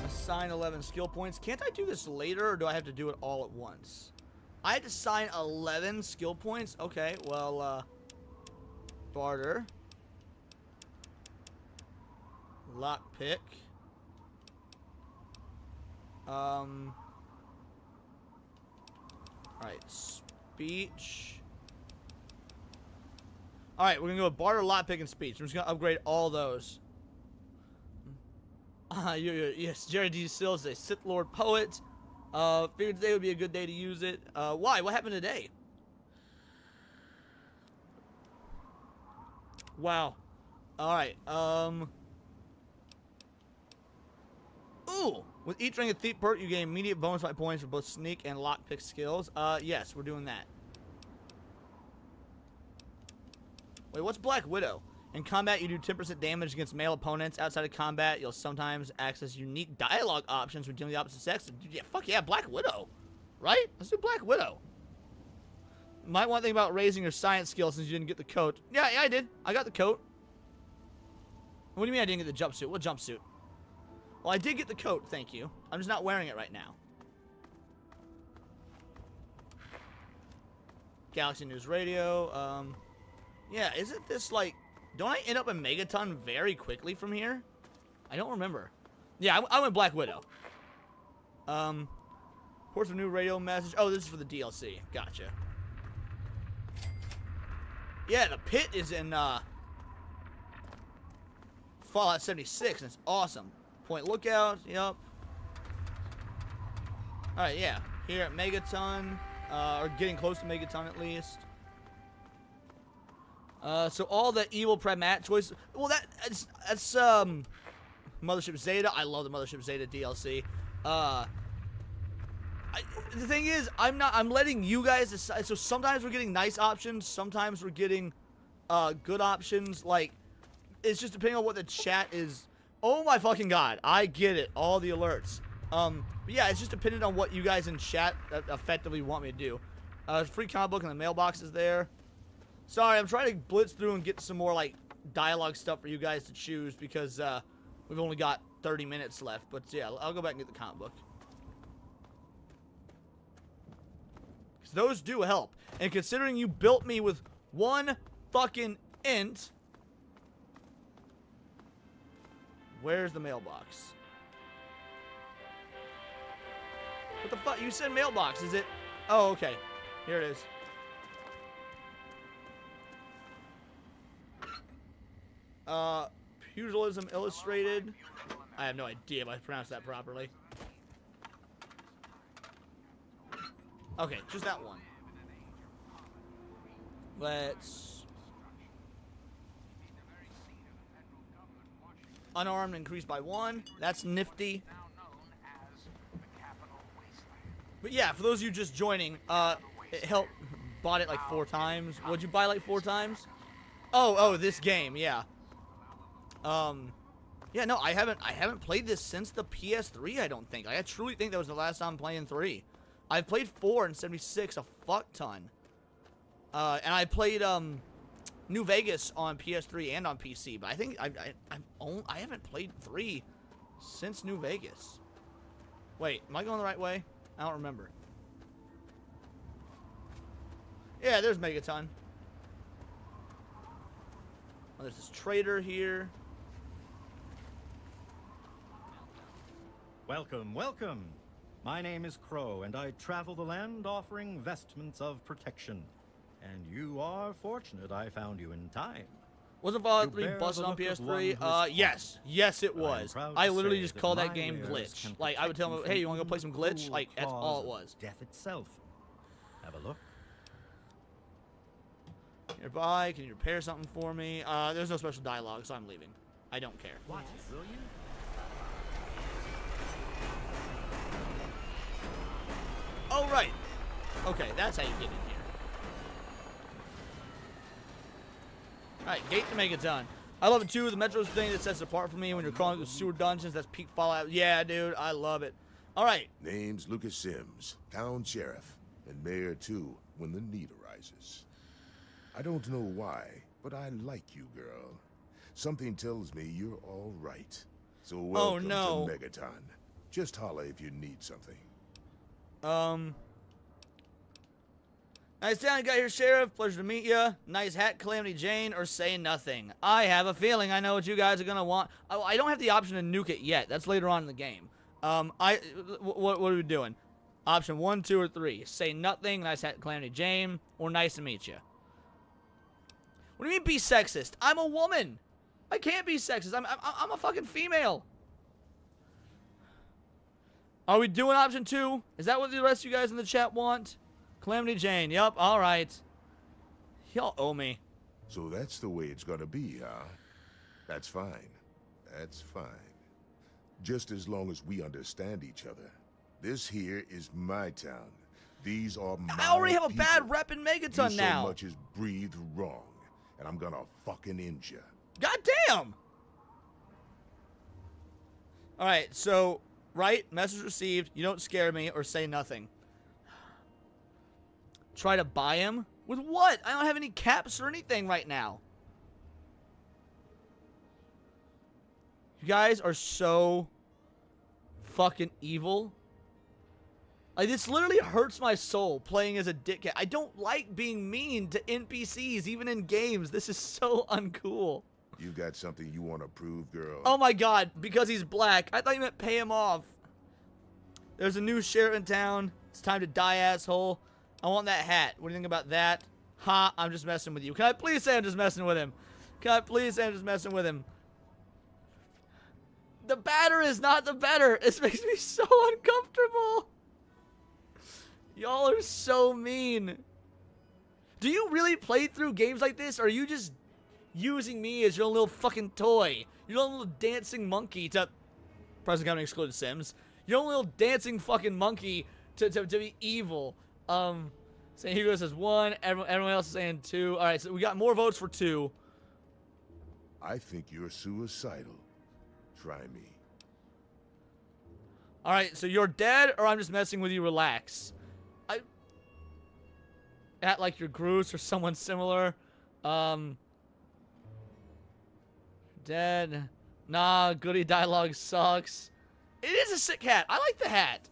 Assign 11 skill points. Can't I do this later, or do I have to do it all at once? I had to assign 11 skill points? Okay, well, barter. Lockpick. Alright, speech. Alright, we're gonna go with barter, lockpick, and speech. I'm just gonna upgrade all those. Yes, Jerry D. Sills is a Sith Lord poet. Figured today would be a good day to use it. Why? What happened today? Wow. Alright, Ooh! With each ring of Thief perk, you gain immediate bonus fight points for both sneak and lockpick skills. Yes, we're doing that. Wait, what's Black Widow? In combat, you do 10% damage against male opponents. Outside of combat, you'll sometimes access unique dialogue options when dealing with the opposite sex. Yeah, fuck yeah, Black Widow. Right? Let's do Black Widow. Might want to think about raising your science skills since you didn't get the coat. Yeah, I did. I got the coat. What do you mean I didn't get the jumpsuit? What jumpsuit? Well, I did get the coat, thank you. I'm just not wearing it right now. Galaxy News Radio. Yeah, isn't this like... Don't I end up in Megaton very quickly from here? I don't remember. Yeah, I went Black Widow. Ports of new radio message. Oh, this is for the DLC. Gotcha. Yeah, the pit is in Fallout 76, and it's awesome. Point Lookout, yep. Alright, yeah. Here at Megaton, or getting close to Megaton at least. So all the evil Pragmat choices. Well, that's Mothership Zeta. I love the Mothership Zeta DLC. The thing is, I'm letting you guys decide. So sometimes we're getting nice options, sometimes we're getting good options. Like, it's just depending on what the chat is. Oh my fucking god, I get it. All the alerts. But yeah, it's just dependent on what you guys in chat effectively want me to do. Free comic book in the mailbox is there. Sorry, I'm trying to blitz through and get some more, like, dialogue stuff for you guys to choose because, we've only got 30 minutes left. But, yeah, I'll go back and get the comic book. Because those do help. And considering you built me with one fucking int... Where's the mailbox? What the fuck? You said mailbox, is it? Oh, okay. Here it is. Pugilism Illustrated. I have no idea if I pronounced that properly. Okay, just that one. Let's... Unarmed increased by 1. That's nifty. But yeah, for those of you just joining, it helped. Bought it like 4 times. Would you buy like 4 times? Oh, this game, yeah. Yeah, no, I haven't played this since the PS3. I don't think. I truly think that was the last time playing 3. I've played 4 and 76 a fuck ton. And I played New Vegas on PS3 and on PC, but I think I haven't played 3 since New Vegas. Wait, am I going the right way? I don't remember. Yeah, there's Megaton. Oh, there's this trader here. Welcome, welcome. My name is Crow, and I travel the land offering vestments of protection. And you are fortunate I found you in time. Wasn't Fallout 3 busted on PS3? Yes. Yes, it was. I literally just called that game Glitch. Like, I would tell them, hey, you want to go play some Glitch? Like, that's all it was. Death itself. Have a look. Nearby, can you repair something for me? There's no special dialogue, so I'm leaving. I don't care. Watch it, will you? Oh, right. Okay, that's how you get in here. Alright, Gate to Megaton. I love it too. The Metro's thing that sets it apart for me when you're crawling through sewer dungeons. That's peak Fallout. Yeah, dude, I love it. Alright. Name's Lucas Sims, town sheriff, and mayor too when the need arises. I don't know why, but I like you, girl. Something tells me you're all right. So welcome to Megaton. Just holler if you need something. Nice town you got here, Sheriff. Pleasure to meet you. Nice hat, Calamity Jane, or say nothing. I have a feeling I know what you guys are gonna want. Oh, I don't have the option to nuke it yet. That's later on in the game. What are we doing? Option 1, 2, or 3. Say nothing, nice hat, Calamity Jane, or nice to meet you. What do you mean be sexist? I'm a woman. I can't be sexist. I'm a fucking female. Are we doing option 2? Is that what the rest of you guys in the chat want? Calamity Jane, yep, alright. Y'all owe me. So that's the way it's gonna be, huh? That's fine. That's fine. Just as long as we understand each other. This here is my town. These are my I already have a people. bad rep in Megaton you now. so much as breathe wrong, and I'm gonna fucking end you. God damn! Alright, so, right, message received, you don't scare me or say nothing. Try to buy him? With what? I don't have any caps or anything right now. You guys are so fucking evil. Like, this literally hurts my soul playing as a dickhead. I don't like being mean to NPCs, even in games. This is so uncool. You got something you want to prove, girl? Oh my god, because he's black. I thought you meant pay him off. There's a new sheriff in town. It's time to die, asshole. I want that hat. What do you think about that? Ha, I'm just messing with you. Can I please say I'm just messing with him? Can I please say I'm just messing with him? The badder is not the better. This makes me so uncomfortable. Y'all are so mean. Do you really play through games like this, or are you just using me as your little fucking toy? Your little dancing monkey to... Present Company excluded Sims. Your little dancing fucking monkey to be evil. St. Hugo says 1. Everyone else is saying 2. Alright, so we got more votes for 2. I think you're suicidal. Try me. Alright, so you're dead, or I'm just messing with you, relax. Act like you're Groose or someone similar. Dead. Nah, Goody dialogue sucks. It is a sick hat. I like the hat.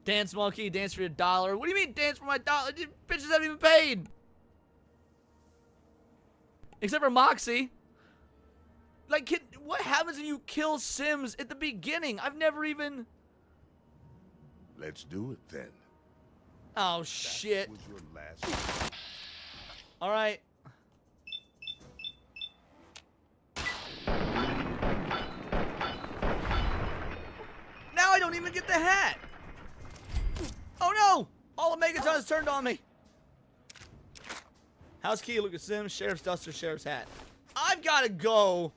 Dance monkey, dance for your $1. What do you mean dance for my $1? These bitches haven't even paid. Except for Moxie. Like, what happens when you kill Sims at the beginning? I've never even... Let's do it then. Oh, shit. Was your last... Alright. Now I don't even get the hat. Oh no! All of Megatons turned on me. House key, Lucas Sims, Sheriff's Duster, Sheriff's hat. I've got to go.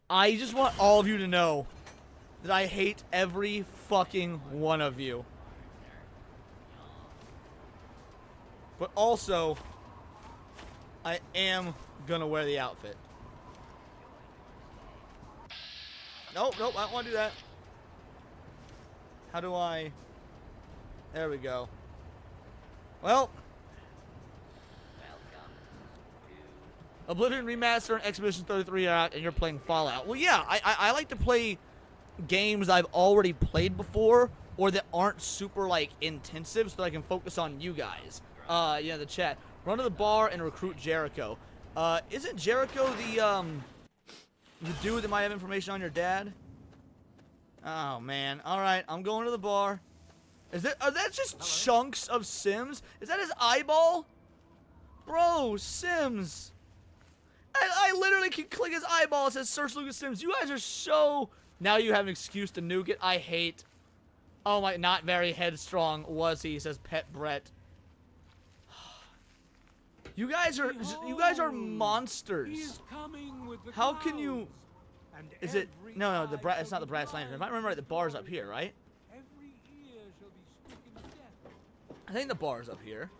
I just want all of you to know that I hate every fucking one of you. But also, I am gonna wear the outfit. Nope, nope, I don't want to do that. How do I... There we go. Well. Oblivion Remaster and Expedition 33 are out, and you're playing Fallout. Well, yeah, I like to play games I've already played before, or that aren't super, like, intensive, so that I can focus on you guys. Yeah, the chat. Run to the bar and recruit Jericho. Isn't Jericho the dude that might have information on your dad? Oh, man. Alright, I'm going to the bar. Are that just chunks of Sims? Is that his eyeball? Bro, Sims. I literally can click his eyeball. It says search Lucas Sims. You guys are so... Now you have an excuse to nuke it. I hate... Oh my, not very headstrong was he, says Pet Brett. You guys are monsters. How can you... Is it... No, it's not the Brass Lantern. If I remember right, the bar's up here, right? I think the bar's up here.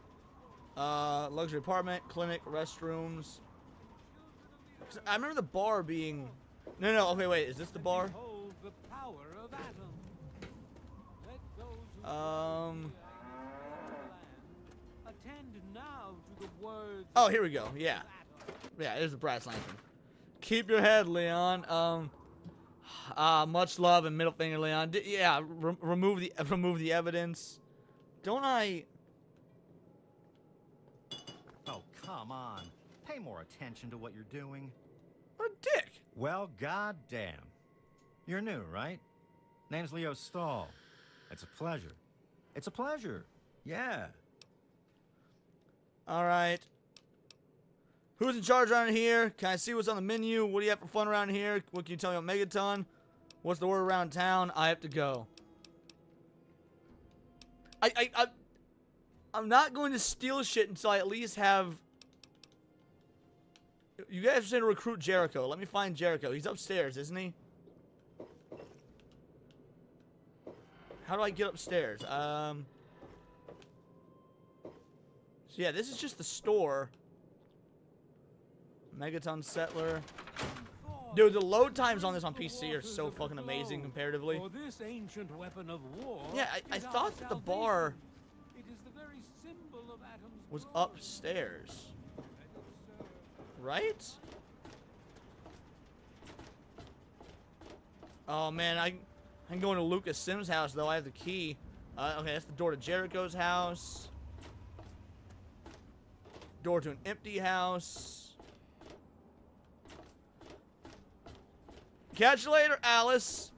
Luxury apartment, clinic, restrooms. I remember the bar being... No, okay, wait, is this the bar? Oh, here we go, yeah. Yeah, there's the Brass Lantern. Keep your head, Leon. Much love and middle finger, Leon. Yeah, remove the evidence. Don't I... Oh, come on. Pay more attention to what you're doing. What a dick. Well, goddamn. You're new, right? Name's Leo Stahl. It's a pleasure. It's a pleasure. Yeah. All right. Who's in charge around here? Can I see what's on the menu? What do you have for fun around here? What can you tell me about Megaton? What's the word around town? I have to go. I'm not going to steal shit until I at least have... You guys are saying to recruit Jericho. Let me find Jericho. He's upstairs, isn't he? How do I get upstairs? So yeah, this is just the store. Megaton Settler. Dude, the load times on this on PC are so fucking amazing comparatively. Yeah, I thought that the bar was upstairs. Right? Oh man, I'm going to Lucas Sims' house though. I have the key. Okay, that's the door to Jericho's house. Door to an empty house. Catch you later, Alice.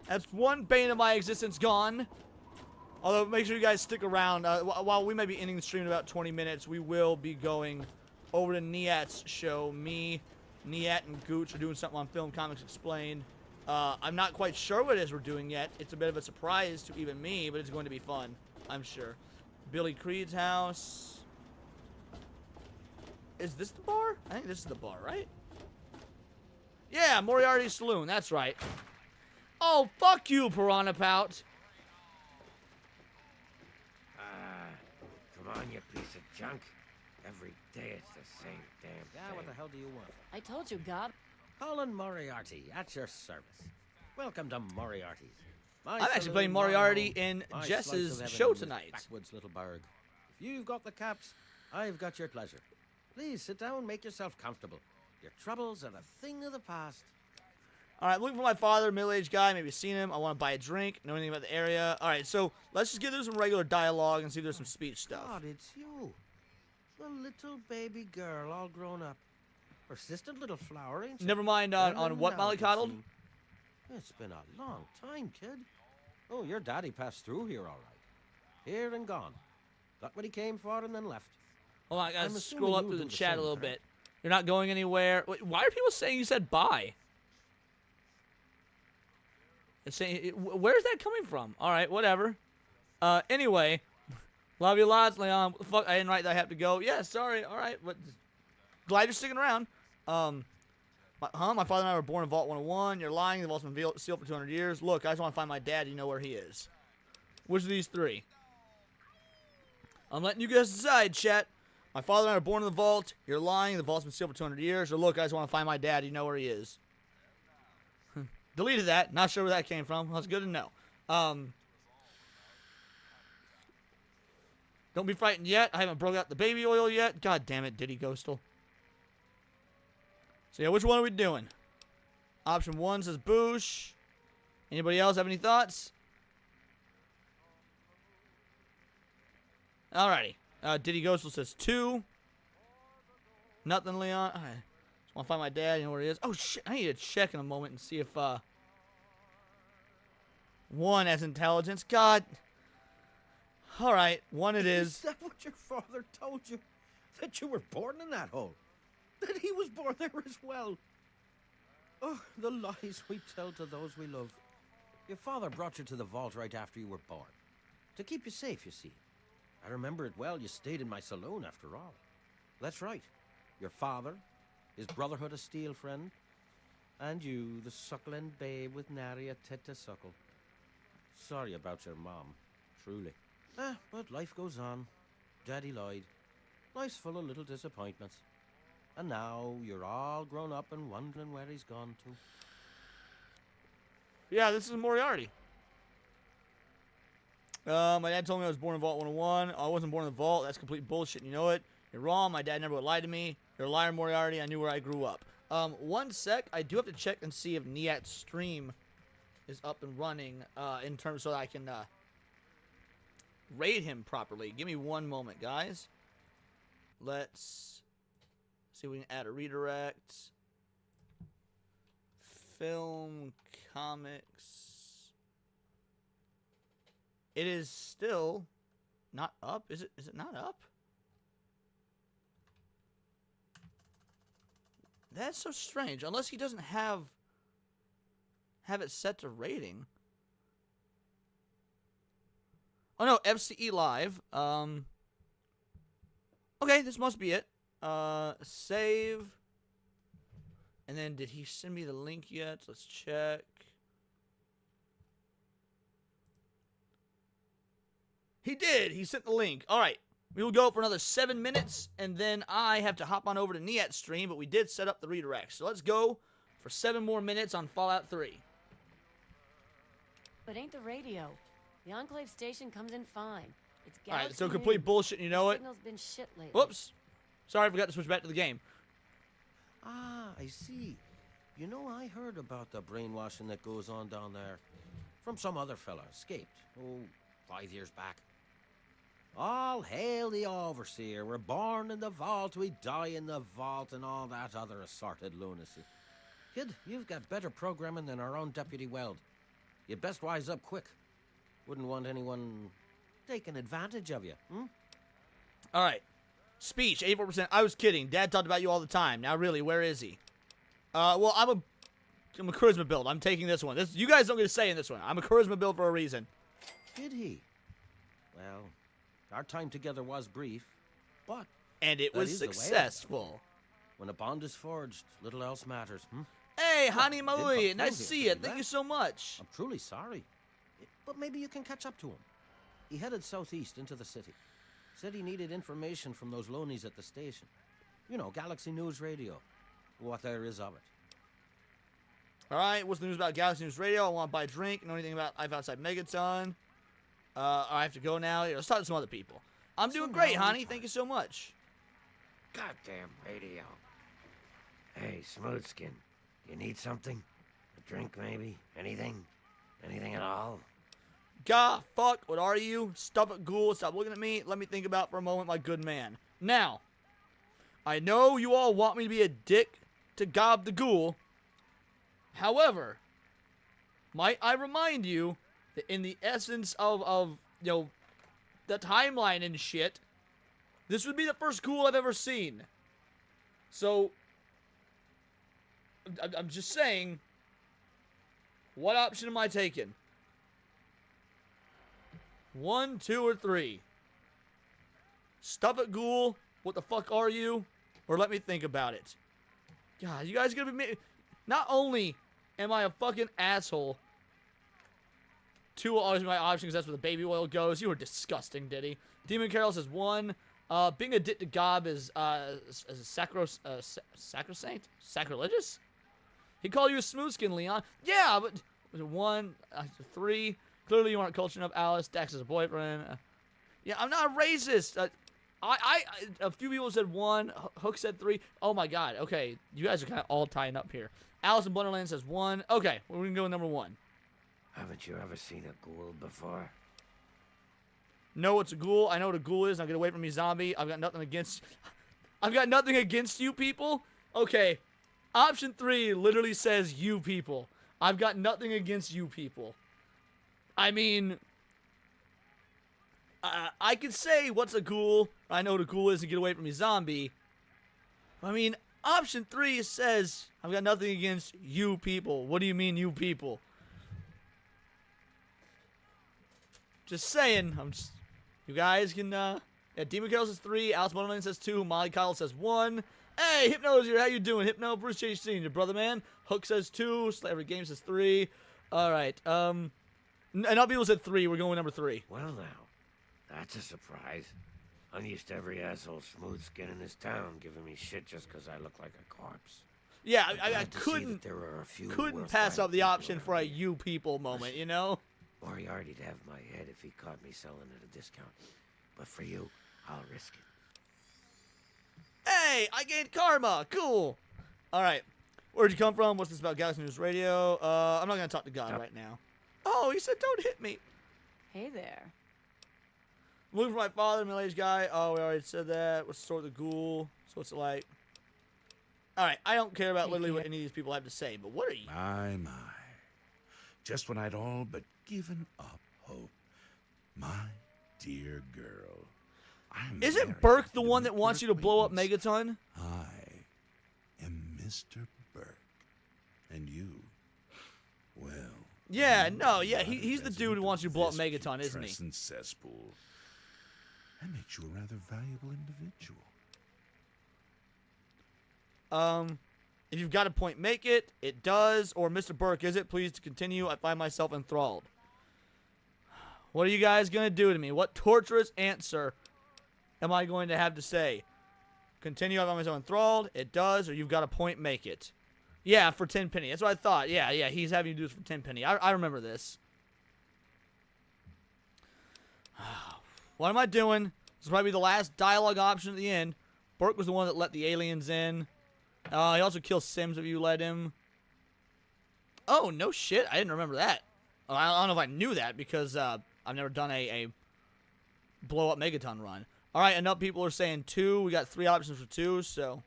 That's one bane of my existence gone. Although, make sure you guys stick around. While we may be ending the stream in about 20 minutes, we will be going over to Niat's show. Me, Niat, and Gooch are doing something on Film Comics Explained. I'm not quite sure what it is we're doing yet. It's a bit of a surprise to even me, but it's going to be fun, I'm sure. Billy Creed's house. Is this the bar? I think this is the bar, right? Yeah, Moriarty's Saloon, that's right. Oh, fuck you, Piranha Pout. Come on, you piece of junk. Every day it's the same damn thing. Yeah, what the hell do you want? I told you, Gob. Colin Moriarty, at your service. Welcome to Moriarty's. I'm actually playing Moriarty in Jess's show tonight. Backwoods little burg. If you've got the caps, I've got your pleasure. Please sit down, make yourself comfortable. Your troubles are a thing of the past. All right, looking for my father, middle-aged guy. Maybe seen him. I want to buy a drink. Know anything about the area? All right, so let's just get through some regular dialogue and see if there's some speech stuff. God, it's you. The little baby girl, all grown up. Persistent little flower, ain't you? Never mind on what mollycoddled? It's been a long time, kid. Oh, your daddy passed through here all right. Here and gone. Got what he came for and then left. Hold on, I gotta I'm scroll assuming up you'll through the do the chat a same, little correct? bit. You're not going anywhere. Wait, why are people saying you said bye? It's saying, where's that coming from? All right, whatever. Anyway, love you lots, Leon. Fuck, I didn't write that I have to go. Yeah, sorry. All right, but glad you're sticking around. My father and I were born in Vault 101. You're lying. The vault's been sealed for 200 years. Look, I just want to find my dad. You know where he is. Which of these three? I'm letting you guys decide, chat. My father and I were born in the vault. You're lying. The vault's been sealed for 200 years. Or look, I just want to find my dad. You know where he is. Deleted that. Not sure where that came from. That's good to know. Don't be frightened yet. I haven't broke out the baby oil yet. God damn it, Diddy Ghostal. So yeah, which one are we doing? Option 1 says Boosh. Anybody else have any thoughts? Alrighty. Diddy Ghostal says 2. Nothing, Leon. I just want to find my dad. You know where he is. Oh shit! I need to check in a moment and see if 1 has intelligence. God. All right, 1 it is. Is that what your father told you? That you were born in that hole? That he was born there as well? Oh, the lies we tell to those we love. Your father brought you to the vault right after you were born. To keep you safe, you see. I remember it well. You stayed in my saloon after all. That's right. Your father, his Brotherhood of Steel friend, and you, the suckling babe with nary a tit to suckle. Sorry about your mom, truly. But life goes on. Daddy lied. Life's full of little disappointments. And now you're all grown up and wondering where he's gone to. Yeah, this is Moriarty. My dad told me I was born in Vault 101. I wasn't born in the Vault. That's complete bullshit. You know it. You're wrong. My dad never would lie to me. You're a liar, Moriarty. I knew where I grew up. 1 sec. I do have to check and see if Niat's stream is up and running in terms so that I can raid him properly. Give me 1 moment, guys. Let's see if we can add a redirect. Film, comics. It is still not up. Is it not up? That's so strange. Unless he doesn't have it set to rating. Oh no, FCE Live. Okay, this must be it. Save. And then did he send me the link yet? Let's check. He did. He sent the link. All right. We will go for another 7 minutes, and then I have to hop on over to Niat's stream, but we did set up the redirect. So let's go for 7 more minutes on Fallout 3. But ain't the radio. The Enclave station comes in fine. It's All right, Galaxy so complete News. bullshit, you know The it. signal's been shit lately. Whoops. Sorry, I forgot to switch back to the game. Ah, I see. You know, I heard about the brainwashing that goes on down there. From some other fella, escaped. Oh, 5 years back. All hail the Overseer. We're born in the vault, we die in the vault, and all that other assorted lunacy. Kid, you've got better programming than our own Deputy Weld. You'd best wise up quick. Wouldn't want anyone taking advantage of you, hmm? All right. Speech, 84%. I was kidding. Dad talked about you all the time. Now, really, where is he? Well, I'm a charisma build. I'm taking this one. You guys don't get to say in this one. I'm a charisma build for a reason. Did he? Well, our time together was brief, but... And it that was is the way. successful. When a bond is forged, little else matters, hmm? Hey, Well, Hani didn't Maui. come Nice to through see here you. do Thank that. you so much. I'm truly sorry. But maybe you can catch up to him. He headed southeast into the city. Said he needed information from those loonies at the station. You know, Galaxy News Radio. What there is of it. All right, what's the news about Galaxy News Radio? I want to buy a drink. Know anything about Life Outside Megaton? I have to go now. Yeah, let's talk to some other people. I'm doing great, honey. Thank you so much. Goddamn radio. Hey, Smoothskin, you need something? A drink, maybe? Anything? Anything at all? God, fuck, what are you? Stuff it, ghoul. Stop looking at me. Let me think about for a moment, my good man. Now, I know you all want me to be a dick to Gob the Ghoul. However, might I remind you that in the essence of you know, the timeline and shit, this would be the first ghoul I've ever seen. So, I'm just saying, what option am I taking? 1, 2, or 3? Stuff it, ghoul. What the fuck are you? Or let me think about it. God, you guys gonna be... Not only am I a fucking asshole. 2 will always be my option because that's where the baby oil goes. You are disgusting, Diddy. Demon Carol says 1. Being a dick to Gob is sacrosanct? Sacrilegious? He called you a smoothskin, Leon. Yeah, but... 1, 3... Clearly you aren't cultured enough, Alice. Dax is a boyfriend. Yeah, I'm not a racist. A few people said 1. Hook said 3. Oh my god. Okay, you guys are kind of all tying up here. Alice in Blunderland says 1. Okay, we're gonna go with number 1. Haven't you ever seen a ghoul before? No, it's a ghoul. I know what a ghoul is. Now get away from me, zombie. I've got nothing against you people. Okay, option 3 literally says you people. I've got nothing against you people. I mean, I could say what's a ghoul. I know what a ghoul is and get away from me, zombie. I mean, option 3 says I've got nothing against you people. What do you mean, you people? Just saying. You guys can. Yeah, Demon Carol says 3. Alice Monoland says 2. Molly Kyle says 1. Hey, Hypno's here. How you doing, Hypno? Bruce J. Senior, brother man. Hook says 2. Slavery Game says 3. All right. And other people said 3. We're going with number 3. Well, now, that's a surprise. I'm used to every asshole smooth skin in this town giving me shit just because I look like a corpse. Yeah, I couldn't pass up the option for a here. you people moment, you know? Moriarty'd have my head if he caught me selling at a discount. But for you, I'll risk it. Hey, I gained karma. Cool. All right. Where'd you come from? What's this about Galaxy News Radio? I'm not going to talk to God right now. Oh, he said don't hit me. Hey there. I'm looking for my father, middle-aged guy. Oh, we already said that. What's the story of the ghoul? So what's it like? All right, I don't care about literally what any of these people have to say, but what are you? My. Just when I'd all but given up hope. My dear girl. Isn't Burke the one that wants you to blow up Megaton? I am Mr. Burke. And you, well... Yeah, no, yeah, he's the dude who wants you to blow up Megaton, isn't he? Putrescent cesspool. That makes you a rather valuable individual. If you've got a point, make it. It does. Or Mr. Burke, is it? Please to continue. I find myself enthralled. What are you guys going to do to me? What torturous answer am I going to have to say? Continue. I find myself enthralled. It does. Or you've got a point, make it. Yeah, for 10 penny. That's what I thought. Yeah, he's having you do this for 10 penny. I remember this. What am I doing? This will probably be the last dialogue option at the end. Burke was the one that let the aliens in. He also kills Sims if you let him. Oh, no shit. I didn't remember that. Well, I don't know if I knew that because I've never done a blow up Megaton run. All right, enough people are saying 2. We got 3 options for 2, so.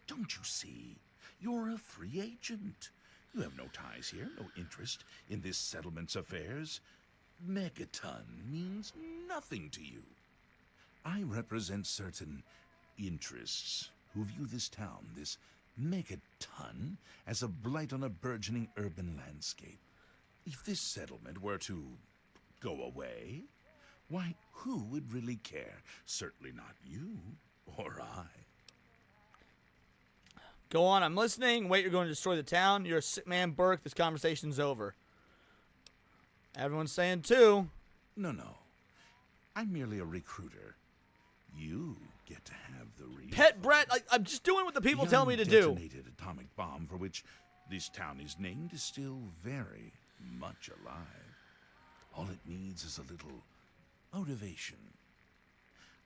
Don't you see? You're a free agent. You have no ties here, no interest in this settlement's affairs. Megaton means nothing to you. I represent certain interests who view this town, this Megaton, as a blight on a burgeoning urban landscape. If this settlement were to go away, why, who would really care? Certainly not you or I. Go on, I'm listening. Wait, you're going to destroy the town? You're a sick man, Burke. This conversation's over. Everyone's saying 2. No. I'm merely a recruiter. You get to have the real Pet Brett, I'm just doing what the people tell me to do. Detonated atomic bomb for which This town is named is still very much alive. All it needs is a little motivation.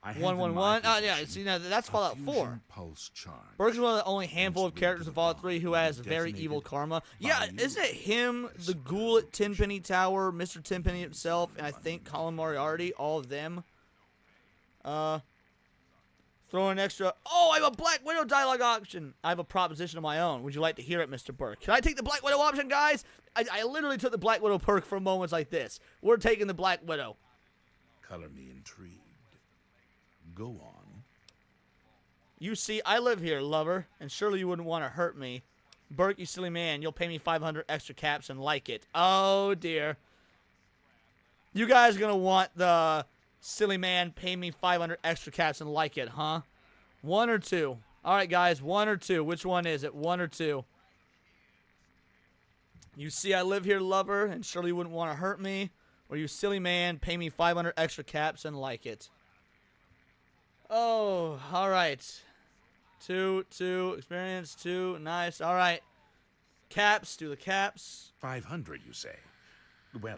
I have in my 111. Oh yeah, possession see now that's a Fallout 4. fusion pulse charge. Burke's one of the only handful of characters in Fallout 3 who has very evil karma. Yeah, isn't it him, the ghoul at Tenpenny Tower, Mr. Tenpenny himself, and I think Colin Moriarty, all of them? Throw an extra. Oh, I have a Black Widow dialogue option. I have a proposition of my own. Would you like to hear it, Mr. Burke? Can I take the Black Widow option, guys? I literally took the Black Widow perk for moments like this. We're taking the Black Widow. Color me intrigued. Go on. You see, I live here, lover, and surely you wouldn't want to hurt me. Burke, you silly man, you'll pay me 500 extra caps and like it. Oh, dear. You guys gonna want the silly man pay me 500 extra caps and like it, huh? 1 or 2? All right, guys, 1 or 2. Which one is it, 1 or 2? You see, I live here, lover, and surely you wouldn't want to hurt me. Or you silly man, pay me 500 extra caps and like it. Oh, all right. 2, experience, 2, nice. All right. Caps, do the caps. 500, you say? Well,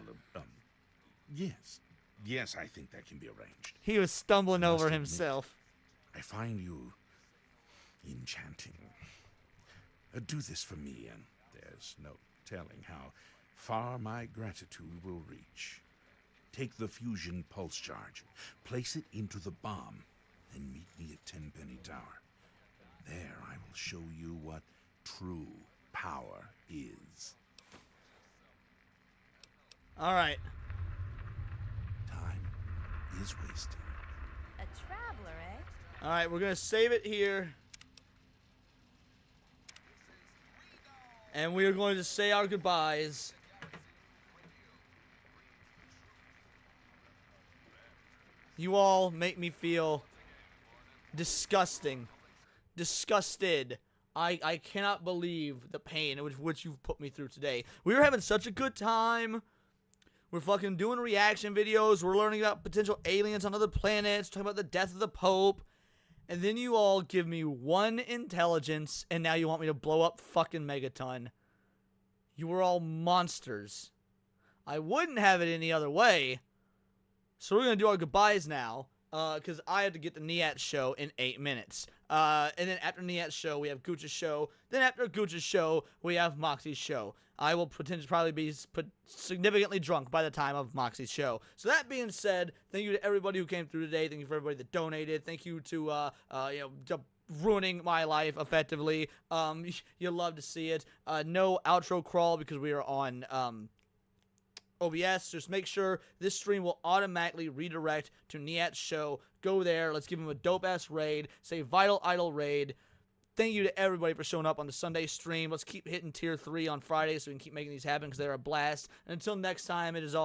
yes. Yes, I think that can be arranged. He was stumbling over himself. I find you enchanting. Do this for me, and there's no telling how far my gratitude will reach. Take the fusion pulse charge, place it into the bomb, and meet me at Tenpenny Tower. There I will show you what true power is. All right. Time is wasted. A traveler, eh? All right, we're going to save it here. And we are going to say our goodbyes. You all make me feel disgusting. Disgusted. I cannot believe the pain in which you've put me through today. We were having such a good time. We're fucking doing reaction videos. We're learning about potential aliens on other planets. Talking about the death of the Pope. And then you all give me 1 intelligence. And now you want me to blow up fucking Megaton. You were all monsters. I wouldn't have it any other way. So we're going to do our goodbyes now. Because I have to get the Niat show in 8 minutes. And then after Niat's show, we have Gooch's show. Then after Gooch's show, we have Moxie's show. I will potentially probably be significantly drunk by the time of Moxie's show. So that being said, thank you to everybody who came through today. Thank you for everybody that donated. Thank you to ruining my life effectively. You'll love to see it. No outro crawl because we are on OBS. Just make sure this stream will automatically redirect to Niat's show. Go there. Let's give him a dope-ass raid. Say Vital Idol raid. Thank you to everybody for showing up on the Sunday stream. Let's keep hitting tier 3 on Friday so we can keep making these happen because they're a blast. And until next time, it is all